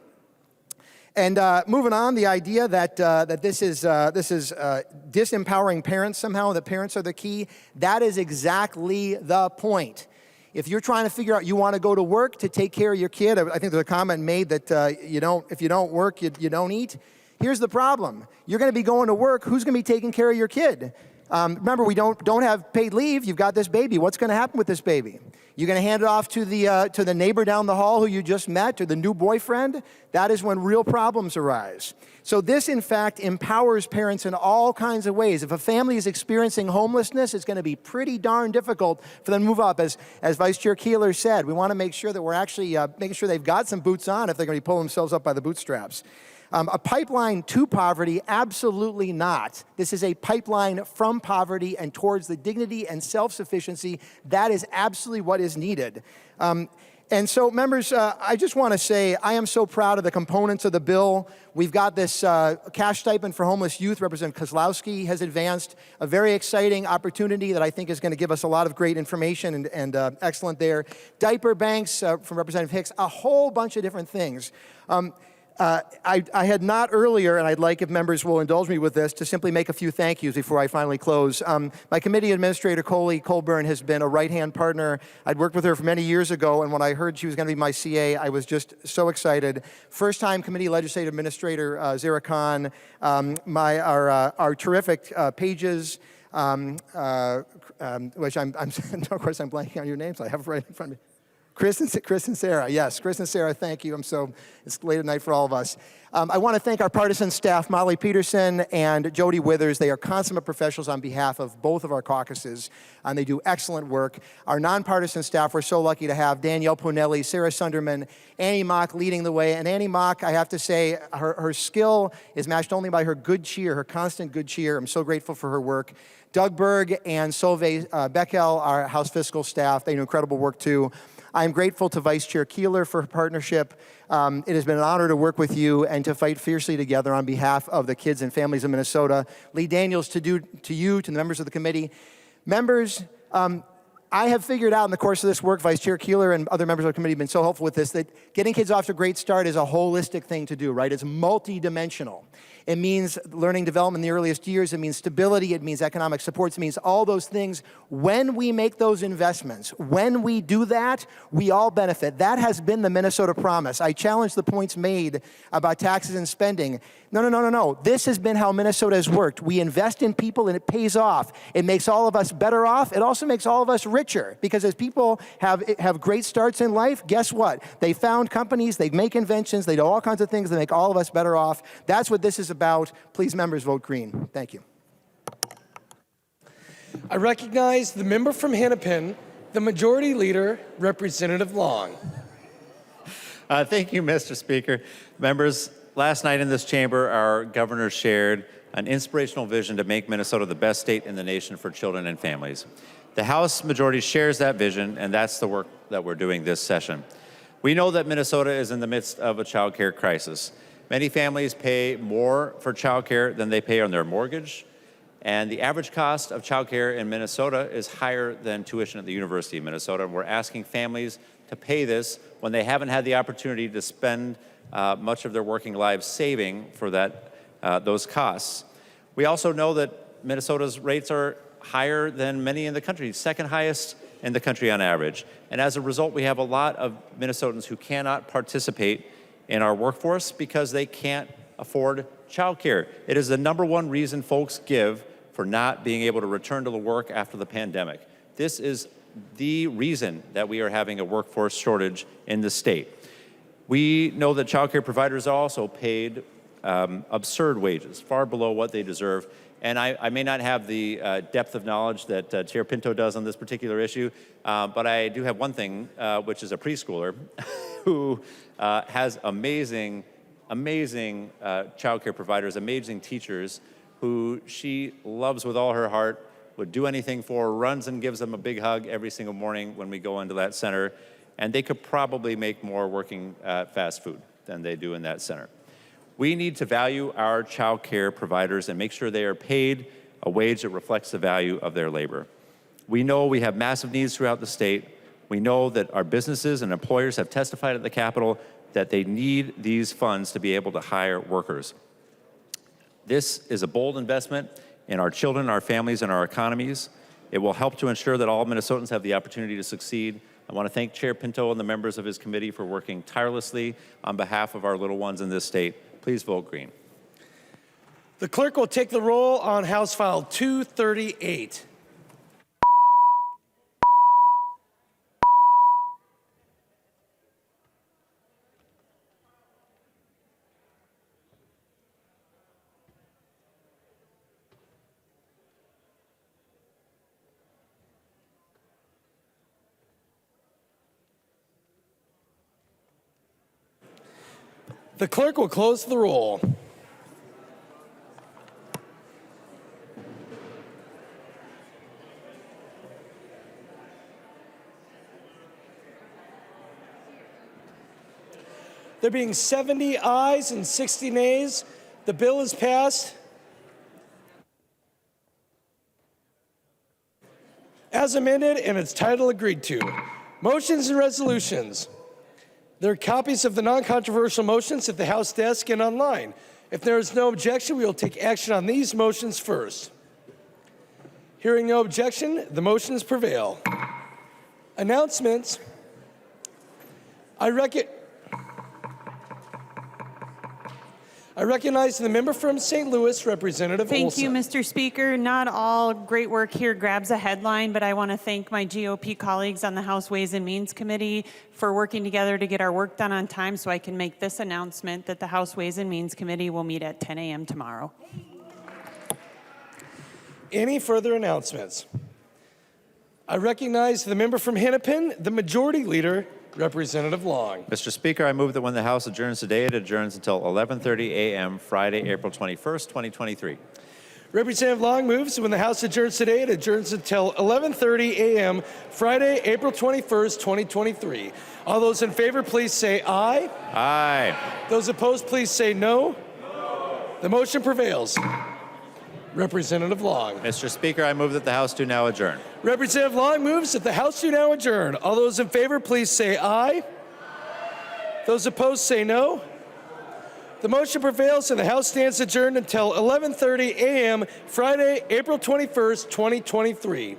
And moving on, the idea that this is disempowering parents somehow, that parents are the key, that is exactly the point. If you're trying to figure out you want to go to work to take care of your kid, I think there's a comment made that if you don't work, you don't eat. Here's the problem. You're going to be going to work. Who's going to be taking care of your kid? Remember, we don't have paid leave. You've got this baby. What's going to happen with this baby? You're going to hand it off to the neighbor down the hall who you just met, or the new boyfriend? That is when real problems arise. So this, in fact, empowers parents in all kinds of ways. If a family is experiencing homelessness, it's going to be pretty darn difficult for them to move up. As Vice Chair Keeler said, we want to make sure that we're actually making sure they've got some boots on if they're going to be pulling themselves up by the bootstraps. A pipeline to poverty? Absolutely not. This is a pipeline from poverty and towards the dignity and self-sufficiency. That is absolutely what is needed. And so, members, I just want to say I am so proud of the components of the bill. We've got this cash stipend for homeless youth. Representative Kozlowski has advanced a very exciting opportunity that I think is going to give us a lot of great information and excellent there. Diaper banks from Representative Hicks, a whole bunch of different things. I had not earlier, and I'd like, if members will indulge me with this, to simply make a few thank yous before I finally close. My committee administrator, Coley Colburn, has been a right-hand partner. I'd worked with her for many years ago, and when I heard she was going to be my CA, I was just so excited. First-time committee legislative administrator, Zara Khan, our terrific pages, which of course I'm blanking on your names. I have it right in front of me. Chris and Sarah, yes, Chris and Sarah, thank you. It's late at night for all of us. I want to thank our partisan staff, Molly Peterson and Jody Withers. They are consummate professionals on behalf of both of our caucuses, and they do excellent work. Our nonpartisan staff, we're so lucky to have Danielle Ponelli, Sarah Sunderman, Annie Mock leading the way. And Annie Mock, I have to say, her skill is matched only by her good cheer, her constant good cheer. I'm so grateful for her work. Doug Berg and Solveig Beckel, our House fiscal staff, they do incredible work too. I'm grateful to Vice Chair Keeler for her partnership. It has been an honor to work with you and to fight fiercely together on behalf of the kids and families of Minnesota. Lee Daniels, to you, to the members of the committee. Members, I have figured out in the course of this work, Vice Chair Keeler and other members of the committee have been so helpful with this, that getting kids off to a great start is a holistic thing to do, right? It's multidimensional. It means learning development in the earliest years. It means stability. It means economic supports. It means all those things. When we make those investments, when we do that, we all benefit. That has been the Minnesota promise. I challenge the points made about taxes and spending. No. This has been how Minnesota has worked. We invest in people and it pays off. It makes all of us better off. It also makes all of us richer, because as people have great starts in life, guess what? They found companies, they make inventions, they do all kinds of things that make all of us better off. That's what this is about. Please, members, vote green. Thank you. I recognize the member from Hennepin, the Majority Leader, Representative Long. Thank you, Mr. Speaker. Members, last night in this chamber, our governor shared an inspirational vision to make Minnesota the best state in the nation for children and families. The House majority shares that vision, and that's the work that we're doing this session. We know that Minnesota is in the midst of a child care crisis. Many families pay more for child care than they pay on their mortgage, and the average cost of child care in Minnesota is higher than tuition at the University of Minnesota. And we're asking families to pay this when they haven't had the opportunity to spend much of their working lives saving for those costs. We also know that Minnesota's rates are higher than many in the country, second highest in the country on average. And as a result, we have a lot of Minnesotans who cannot participate in our workforce because they can't afford childcare. It is the #1 reason folks give for not being able to return to the work after the pandemic. This is the reason that we are having a workforce shortage in the state. We know that childcare providers are also paid absurd wages, far below what they deserve. And I may not have the depth of knowledge that Chair Pinto does on this particular issue, but I do have one thing, which is a preschooler who has amazing childcare providers, amazing teachers who she loves with all her heart, would do anything for, runs and gives them a big hug every single morning when we go into that center. And they could probably make more working fast food than they do in that center. We need to value our child care providers and make sure they are paid a wage that reflects the value of their labor. We know we have massive needs throughout the state. We know that our businesses and employers have testified at the Capitol that they need these funds to be able to hire workers. This is a bold investment in our children, our families, and our economies. It will help to ensure that all Minnesotans have the opportunity to succeed. I want to thank Chair Pinto and the members of his committee for working tirelessly on behalf of our little ones in this state. Please vote green. The clerk will take the roll on House File 238. The clerk will close the roll. There being 70 ayes and 60 nays, the bill is passed. As amended and its title agreed to. Motions and resolutions. There are copies of the non-controversial motions at the House desk and online. If there is no objection, we will take action on these motions first. Hearing no objection, the motions prevail. Announcements. I recognize the member from St. Louis, Representative Thank Olson. you, Mr. Speaker. Not all great work here grabs a headline, but I want to thank my GOP colleagues on the House Ways and Means Committee for working together to get our work done on time so I can make this announcement that the House Ways and Means Committee will meet at 10 a.m. tomorrow. Any further announcements? I recognize the member from Hennepin, the Majority Leader, Representative Long. Mr. Speaker, I move that when the House adjourns today, it adjourns until 11:30 a.m. Friday, April 21st, 2023. Representative Long moves that when the House adjourns today, it adjourns until 11:30 a.m. Friday, April 21st, 2023. All those in favor, please say aye. Aye. Those opposed, please say no. No. The motion prevails. Representative Long. Mr. Speaker, I move that the House do now adjourn. Representative Long moves that the House do now adjourn. All those in favor, please say aye. Those opposed, say no. The motion prevails and the House stands adjourned until 11:30 a.m. Friday, April 21st, 2023.